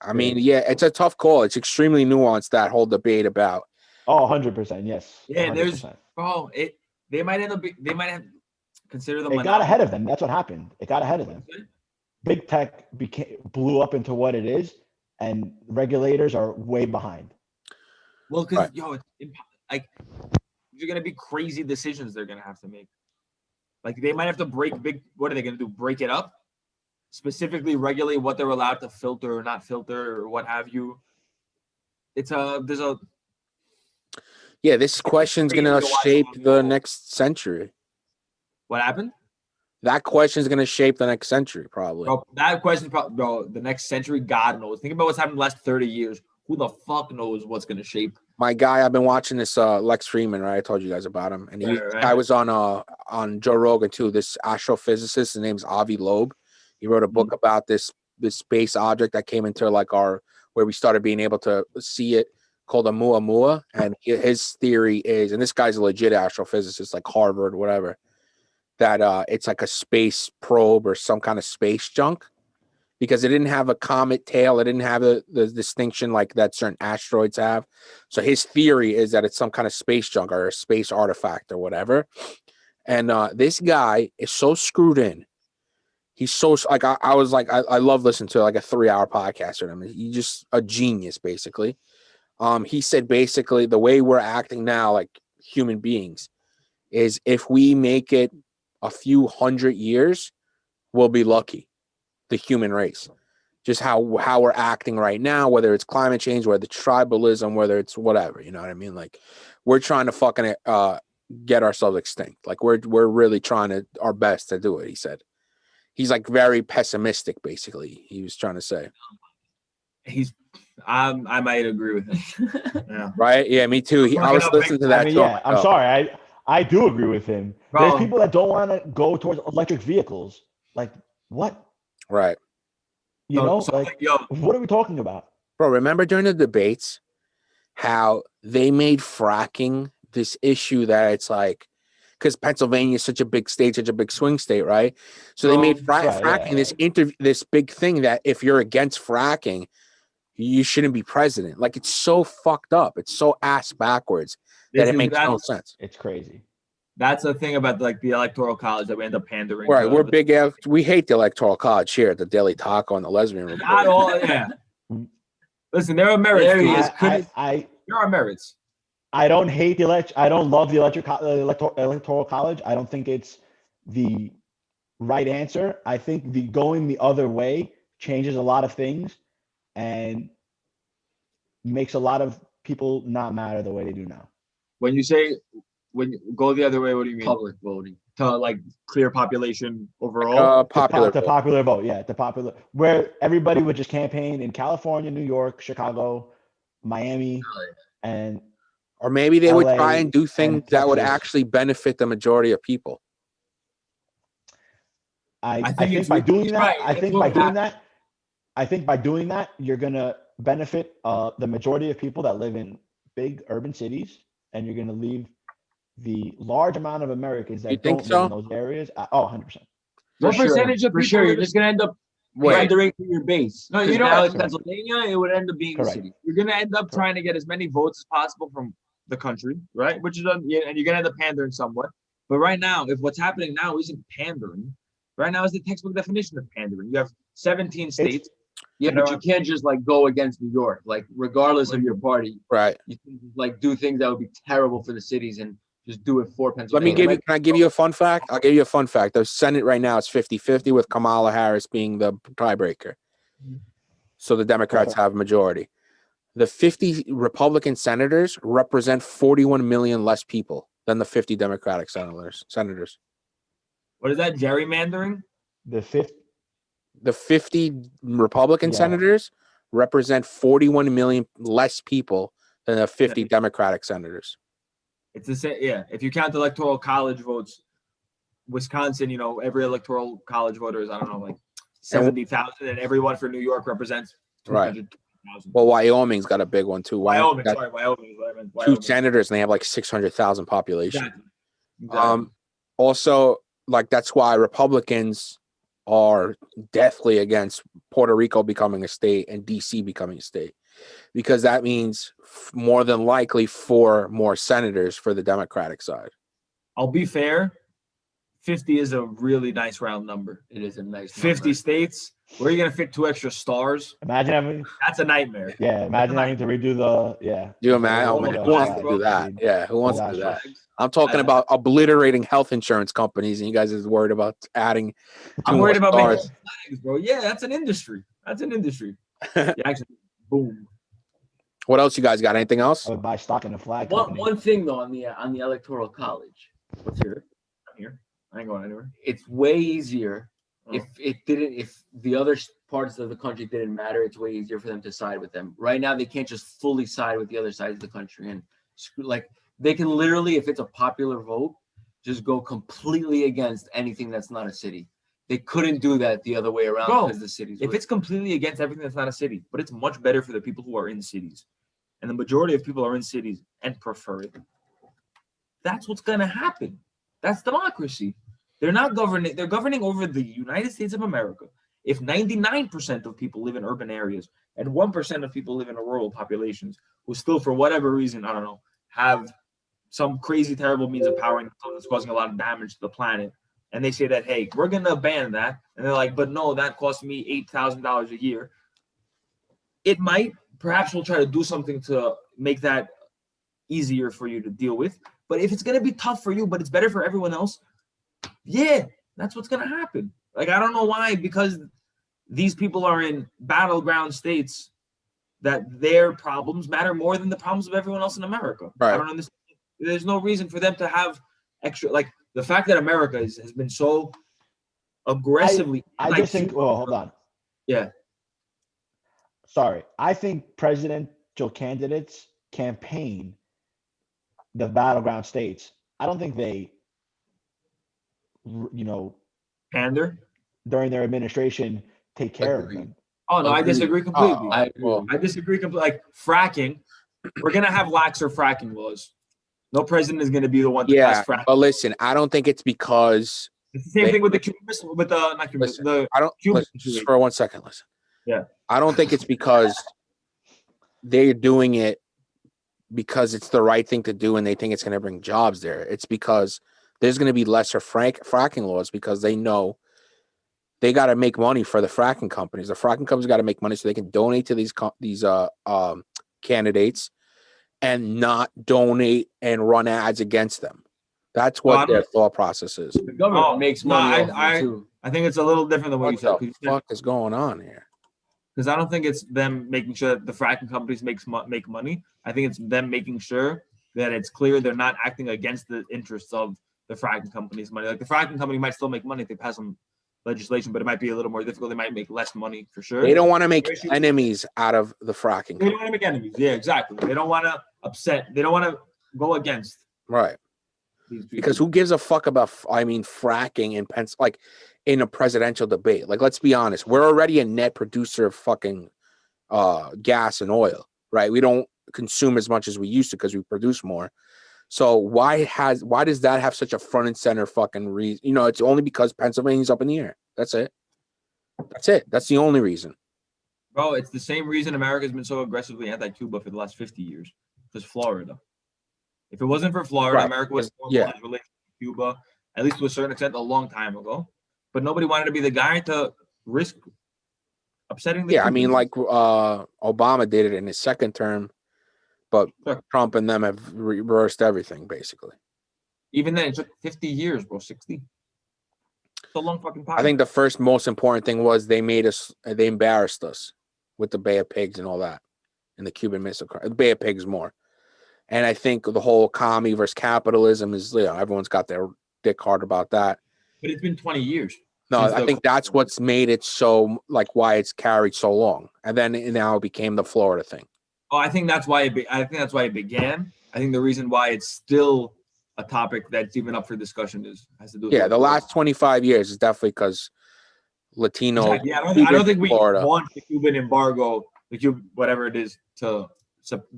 I mean, yeah, it's a tough call. It's extremely nuanced, that whole debate about. Oh, 100%. Yes. Yeah, 100%. they might have consider them. It got ahead of them. That's what happened. It got ahead of them. Big tech blew up into what it is, and regulators are way behind. Well, because Right. like you're gonna be crazy decisions they're gonna have to make. Like they might have to break big. What are they gonna do? Break it up? Specifically regulate what they're allowed to filter or not filter or what have you. There's a Yeah, this question's crazy gonna to watch shape them the go. next century. what happened? That question's gonna shape the next century, probably. Bro, that question, bro, the next century, God knows. Think about what's happened in the last 30 years. Who the fuck knows what's gonna shape? My guy, I've been watching this Lex Freeman, right? I told you guys about him, and Right. I was on Joe Rogan too. This astrophysicist, his name's Avi Loeb. He wrote a book about this space object that came into like where we started being able to see it, called a Oumuamua. And his theory is, and this guy's a legit astrophysicist, like Harvard, whatever, that it's like a space probe or some kind of space junk, because it didn't have a comet tail. It didn't have the distinction like that certain asteroids have. So his theory is that it's some kind of space junk or a space artifact or whatever. And this guy is so screwed in. He's so like, I was like, I love listening to like a 3-hour podcast with him. He's just a genius, basically. He said basically the way we're acting now, like human beings, is if we make it a few hundred years, we'll be lucky. The human race, just how we're acting right now, whether it's climate change, whether it's tribalism, whether it's whatever, you know what I mean? Like we're trying to fucking get ourselves extinct. Like we're really trying our best to do it. He said. He's like very pessimistic, basically. He was trying to say. I might agree with him. Yeah. Right? Yeah, me too. I was listening to that. I mean, too. yeah, I'm sorry. I do agree with him. Bro. There's people that don't want to go towards electric vehicles. Like, what? Right. You know, So, like, yo, what are we talking about? Bro, remember during the debates how they made fracking this issue that it's like, because Pennsylvania is such a big state, such a big swing state, right? So they made fracking this big thing that if you're against fracking, you shouldn't be president. Like, it's so fucked up. It's so ass backwards that it makes no sense. It's crazy. That's the thing about like the electoral college that we end up pandering. Right, we're big. We hate the electoral college here at the Daily Talk on the Lesbian Report. Not all, yeah. Listen, there are merits. There he is. There are merits. I don't hate I don't love the electoral college. I don't think it's the right answer. I think the going the other way changes a lot of things and makes a lot of people not matter the way they do now. When you go the other way, what do you mean? Public voting. To like clear population overall? Popular vote. Yeah, the popular, where everybody would just campaign in California, New York, Chicago, Miami, and or maybe they LA, would try and do things that would Texas. actually benefit the majority of people. I think by doing that, I think by doing that, you're gonna benefit the majority of people that live in big urban cities, and you're gonna leave the large amount of Americans that don't live in those areas. 100%. What percentage of people? For sure, you're just gonna end up rendering to your base. No, you know, now in Pennsylvania, it would end up being Correct. the city. You're gonna end up trying to get as many votes as possible from the country, right? Which is, and you're gonna end up pandering somewhat. But right now, if what's happening now isn't pandering, right now is the textbook definition of pandering. You have 17 states. Yeah, but you can't just like go against New York, like regardless of your party. Right. You can like do things that would be terrible for the cities and just do it for Pennsylvania. Can I give you a fun fact? I'll give you a fun fact. The Senate right now is 50-50 with Kamala Harris being the tiebreaker. So the Democrats have a majority. The 50 Republican senators represent 41 million less people than the 50 Democratic senators. What is that, gerrymandering? The 50 Republican senators represent 41 million less people than the 50 Democratic senators. It's the same. Yeah. If you count the electoral college votes, Wisconsin, you know, every electoral college voter is, I don't know, like 70,000, and everyone for New York represents 200,000. Well, Wyoming's got a big one too. Wyoming. 2 senators, and they have like 600,000 population. Exactly. Also, like, that's why Republicans are deathly against Puerto Rico becoming a state and DC becoming a state, because that means more than likely 4 more senators for the Democratic side. I'll be fair. 50 is a really nice round number. It is a nice 50 states. Where are you going to fit 2 extra stars? Imagine having. That's a nightmare. Yeah, imagine having to redo the. Yeah. Do you imagine? Oh, man, who wants to do that? Yeah, who wants to do that? I'm talking about obliterating health insurance companies, and you guys are worried about adding. I'm worried about making flags, bro. Yeah, that's an industry. Yeah, actually, boom. What else you guys got? Anything else? I would buy stock in a flag. One thing though on the electoral college. Let's hear it. I'm here. I ain't going anywhere. It's way easier if the other parts of the country didn't matter. It's way easier for them to side with them. Right now, they can't just fully side with the other sides of the country, and like they can literally, if it's a popular vote, just go completely against anything that's not a city. They couldn't do that the other way around because the cities. If it's completely against everything that's not a city, but it's much better for the people who are in cities, and the majority of people are in cities and prefer it, that's what's gonna happen. That's democracy. They're not governing. They're governing over the United States of America. If 99% of people live in urban areas and 1% of people live in rural populations who still, for whatever reason, I don't know, have some crazy, terrible means of powering themselves that's causing a lot of damage to the planet, and they say that, hey, we're going to ban that. And they're like, but no, that costs me $8,000 a year. It might. Perhaps we'll try to do something to make that easier for you to deal with. But if it's going to be tough for you, but it's better for everyone else, yeah, that's what's going to happen. Like, I don't know why, because these people are in battleground states, that their problems matter more than the problems of everyone else in America. Right. I don't understand. There's no reason for them to have extra, like the fact that America has been so aggressively. I just think, well, hold on. Yeah. sorry, I think presidential candidates campaign the battleground states. I don't think they, you know, Pander. during their administration take care of Agreed. them. Oh no, I Agreed. disagree completely. I agree. well, I disagree completely. Like fracking, we're gonna have laxer fracking laws. No president is gonna be the one to yeah, pass fracking. but listen, I don't think it's because It's the same they- thing with the Cuban Missile, with the not Cuban, listen, the I don't Cuban listen, just situation. for 1 second. Listen, Yeah. I don't think it's because they're doing it because it's the right thing to do and they think it's going to bring jobs there. It's because there's going to be lesser fracking laws because they know they got to make money for the fracking companies. The fracking companies got to make money so they can donate to these candidates and not donate and run ads against them. That's Well, I what their don't- thought process is. The government Oh, makes no, money off of it too. I think it's a little different than what you What said. the fuck is going on here? Because I don't think it's them making sure that the fracking companies make money. I think it's them making sure that it's clear they're not acting against the interests of the fracking companies' money. Like the fracking company might still make money if they pass some legislation, but it might be a little more difficult. They might make less money for sure. They don't want to make Their issue- enemies out of the fracking. They don't want to make enemies. Yeah, exactly. They don't want to upset. They don't want to go against Right. these people. Because who gives a fuck about, fracking in like in a presidential debate? Like, let's be honest, we're already a net producer of fucking gas and oil, right? We don't consume as much as we used to because we produce more. So why does that have such a front and center fucking reason? It's only because Pennsylvania's up in the air. That's it. That's the only reason. Bro, it's the same reason America's been so aggressively anti-Cuba for the last 50 years. Because Florida. If it wasn't for Florida, Right. America would have Yeah. normalized relations with Cuba, at least to a certain extent, a long time ago. But nobody wanted to be the guy to risk upsetting the Yeah, I mean, Cubans. like Obama did it in his second term, but Sure. Trump and them have reversed everything basically. Even then, it took 50 years, bro. 60. It's a long fucking time. I think the first most important thing was they embarrassed us with the Bay of Pigs and all that, and the Cuban Missile Crisis. The Bay of Pigs more. And I think the whole commie versus capitalism is, everyone's got their dick hard about that. But it's been 20 years. No, since I think that's what's made it so, like, why it's carried so long. And then now it became the Florida thing. Oh, I think that's why it began. I think the reason why it's still a topic that's even up for discussion has to do with The last 25 years is definitely because Latino. Exactly. Yeah, I Cubans don't think we Florida. want the Cuban embargo, whatever it is, to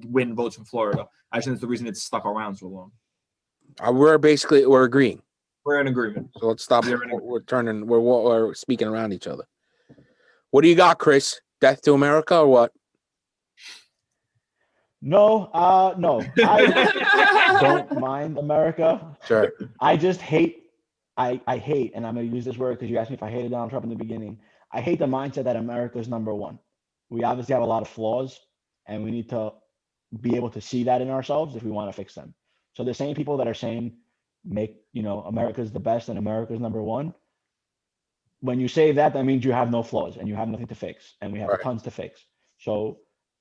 win votes in Florida. I think it's the reason it's stuck around so long. We're agreeing. We're in agreement. So let's stop. We're in We're speaking around each other. What do you got, Chris? Death to America or what? No, no. I don't mind America. Sure. I just hate. I hate, and I'm going to use this word because you asked me if I hated Donald Trump in the beginning. I hate the mindset that America is number one. We obviously have a lot of flaws, and we need to be able to see that in ourselves if we want to fix them. So the same people that are saying America's the best and America's number one. When you say that, that means you have no flaws and you have nothing to fix, and we have Right. tons to fix. So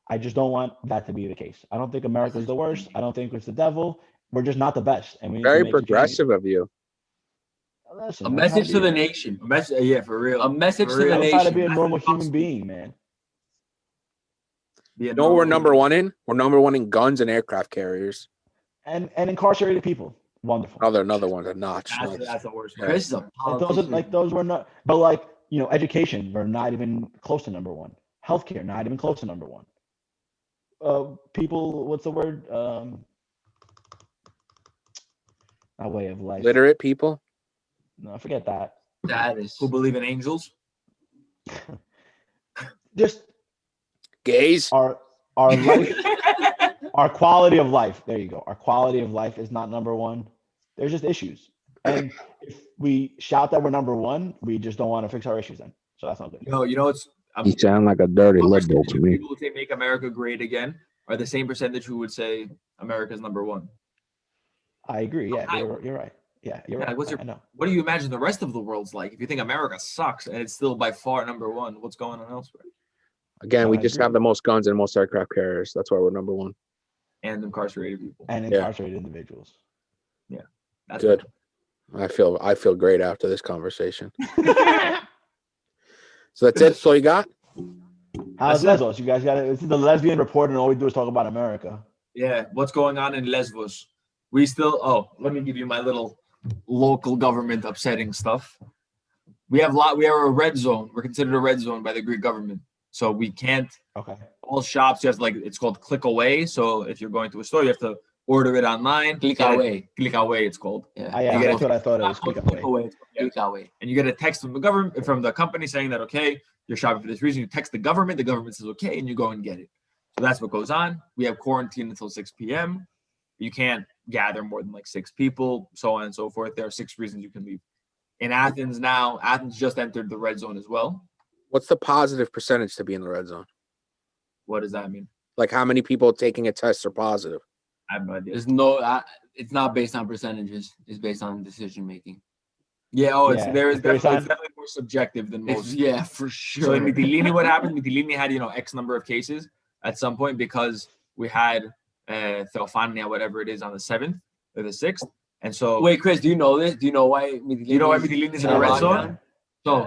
I just don't want that to be the case. I don't think America's the worst. I don't think it's the devil. We're just not the best, and we need to Very make some changes. progressive of you. Listen, A I'm message trying to the be- nation. Yeah, for real. A message For to the real. I'm trying to be a nation. normal human being, man. Be a You know what we're normal- number one in? We're number one in guns and aircraft carriers. And incarcerated people. Wonderful. Another one, a notch. That's the worst. Yeah. Part. Chris is a Those were not, but education, we're not even close to number one. Healthcare, not even close to number one. People, what's the word? A way of life. Literate people. No, forget that. status. Who believe in angels? Just Gays. our life, our quality of life. There you go. Our quality of life is not number one. There's just issues. And if we shout that we're number one, we just don't want to fix our issues then. So that's not good. You know it's. You sound like a dirty What liberal percentage to of me. people who say "Make America Great Again" are the same percentage who would say America's number one. I agree. Yeah, you're right. Yeah, you're Yeah, right. what's your- I know. What do you imagine the rest of the world's like? If you think America sucks and it's still by far number one, what's going on elsewhere? Again, we I just agree. have the most guns and most aircraft carriers. That's why we're number one. And incarcerated people. And Yeah. incarcerated individuals. That's Good. I feel great after this conversation. So that's it. That's all you got? How's That's it. Lesbos? You guys got it. This is the lesbian report, and all we do is talk about America. Yeah, what's going on in Lesbos? Let me give you my little local government upsetting stuff. We are a red zone. We're considered a red zone by the Greek government. So we can't, Okay. all shops, you have to, like, it's called click away. So if you're going to a store, you have to order it online. Click away. Click away, it's called. Yeah. Yeah, You get that's what I thought it was. Not called Click click away. away. It's called click away. And you get a text from the government, from the company saying that, okay, you're shopping for this reason. You text the government says, okay, and you go and get it. So that's what goes on. We have quarantine until 6 p.m. You can't gather more than like 6 people, so on and so forth. There are 6 reasons you can leave. In Athens now, Athens just entered the red zone as well. What's the positive percentage to be in the red zone? What does that mean? Like how many people taking a test are positive? I have no idea. There's no. It's not based on percentages. It's based on decision making. Yeah, it's definitely more subjective than most. Yeah, for So sure. in Mytilene, what happened? Mytilene had, X number of cases at some point because we had Theophania, whatever it is, on the 7th or the 6th. And so Wait, Chris, do you know this? Do you know why Mytilene? you know why Mytilene is in a red zone? So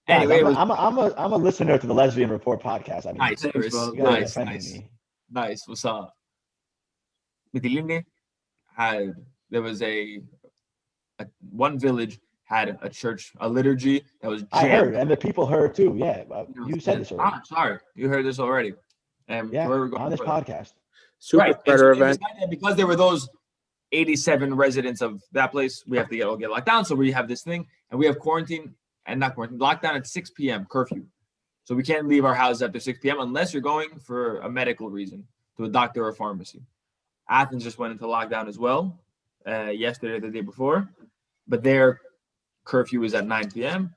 Guys, anyway, it was I'm a listener to the Lesbian Report podcast. I mean, nice, Thanks, Chris. bro. you guys are Nice, offending nice. me. Nice. What's up? Mytilene there was one village had a church, a liturgy that was jammed. I heard, and the people heard too. Yeah, you said this already. Sorry, you heard this already. Yeah, where we're going on this with it. podcast. Super Right. And spreader so event. because there were those 87 residents of that place, we have to get locked down. So we have this thing, and we have lockdown at 6 p.m. curfew. So we can't leave our houses after 6 p.m. unless you're going for a medical reason to a doctor or a pharmacy. Athens just went into lockdown as well yesterday, the day before, but their curfew is at 9 p.m.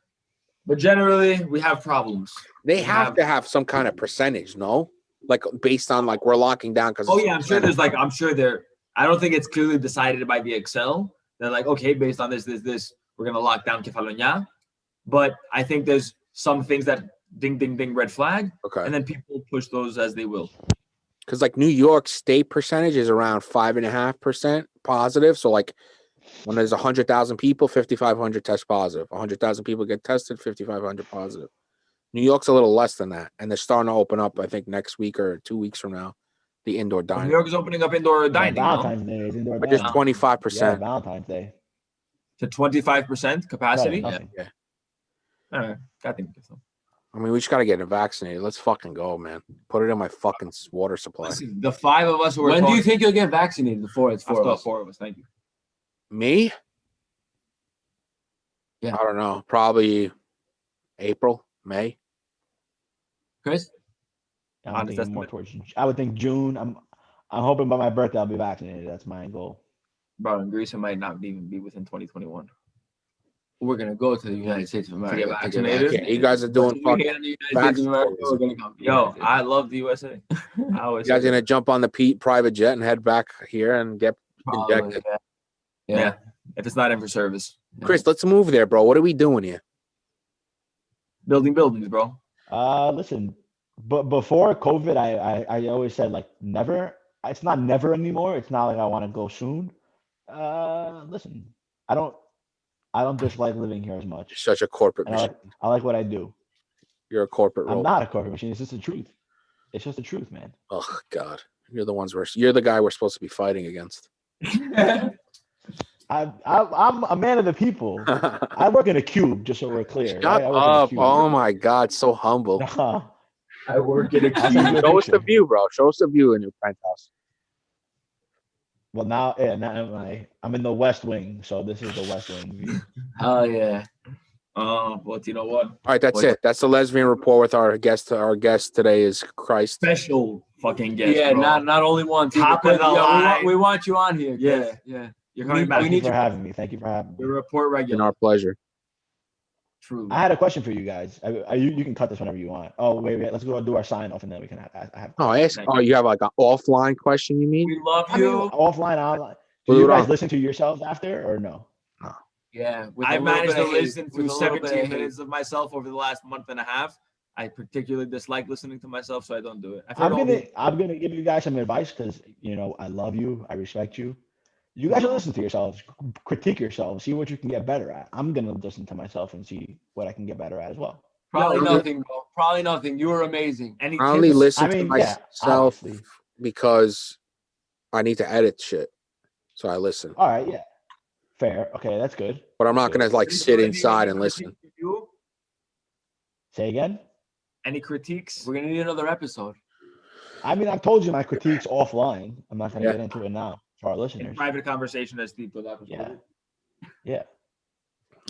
But generally, we have problems. They have to have some kind of percentage, no? Like based on like we're locking down because. Oh yeah, I'm sure there. I don't think it's clearly decided by the Excel. They're like, okay, based on this, we're gonna lock down Kefalonia. But I think there's some things that ding, ding, ding, red flag, Okay. and then people push those as they will. Because like New York state percentage is around 5.5% positive. So like when there's 100,000 people, 5,500 test positive. 100,000 people get tested, 5,500 positive. New York's a little less than that, and they're starting to open up. I think next week or 2 weeks from now, the indoor dining. New York is opening up indoor dining, Valentine's Day is indoor but just dining. 25%. Yeah, Valentine's Day. to 25% capacity. Better than nothing. All right, I think so. I mean, we just gotta get vaccinated. Let's fucking go, man. Put it in my fucking water supply. Listen, the 5 of us who are When do you think you'll get vaccinated? Before it's 4 of us. 4 of us. Thank you. Me? Yeah. I don't know. Probably April, May. Chris? I'm Honest thinking more estimate. towards. I would think June. I'm hoping by my birthday I'll be vaccinated. That's my goal. Bro, in Greece, it might not even be within 2021. We're gonna go to the United States of America get to vaccinated? Yeah, you guys are doing We're fucking. here in the United States of America, vaccinated. we're gonna come. to the Yo, United States. I love the USA. I always You guys say gonna that. jump on the private jet and head back here and get Probably, injected? Yeah. If it's not in for service. Chris, let's move there, bro. What are we doing here? Building buildings, bro. Listen, but before COVID, I always said like never. It's not never anymore. It's not like I want to go soon. Listen, I don't dislike living here as You're much. such a corporate And machine. I like what I do. You're a corporate I'm role. not a corporate machine. It's just the truth. It's just the truth, man. Oh God, you're the guy we're supposed to be fighting against. I'm a man of the people. I work in a cube, just so we're clear. Shut right? I work in a up! cube. Oh my God, so humble. Nah. I work in a I'll send you a Show us the picture. view, bro. Show us the view in your penthouse. Well, now I'm in the West Wing, so this is the West Wing view. Oh yeah. But you know what? All right, that's Wait. it. That's the lesbian report with our guest. Our guest today is Christ. Special fucking guest. Yeah, bro. not only one. Top of the line. We want you on here. Chris. Yeah. Yeah. You're coming We back. Thank you need for you- having me. Thank you for having Your me. report Been regular. our pleasure. Truly. I had a question for you guys. You can cut this whenever you want. Oh, wait. Let's go do our sign off and then we can have. Oh, you have like an offline question? You mean? We love I mean, you. offline, online. Do Put you it guys on. listen to yourselves after or no? Yeah. I managed to listen with through a little bit 17 of hate. minutes of myself over the last month and a half. I particularly dislike listening to myself, so I don't do it. I've heard I'm gonna give you guys some advice because I love you, I respect you. You guys should listen to yourselves, critique yourselves, see what you can get better at. I'm gonna listen to myself and see what I can get better at as well. Probably Yo, nothing, bro. Probably nothing. You were amazing. Any I only tips? listen I mean, to yeah, myself obviously. because I need to edit shit. So I listen. All right, yeah. Fair. Okay, that's good. But I'm not Good. gonna like sit inside and listen. Say again? Any critiques? We're gonna need another episode. I mean, I've told you my critiques offline. I'm not going to Yeah. get into it now for our In listeners. private conversation, that's deep with episode. Yeah. Yeah.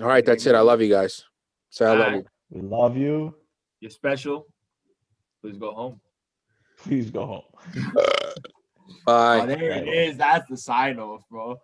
All right, that's it. I love you guys. Say I love Alright. you. We love you. You're special. Please go home. Please go home. Bye. Oh, there Right. it is. That's the sign off, bro.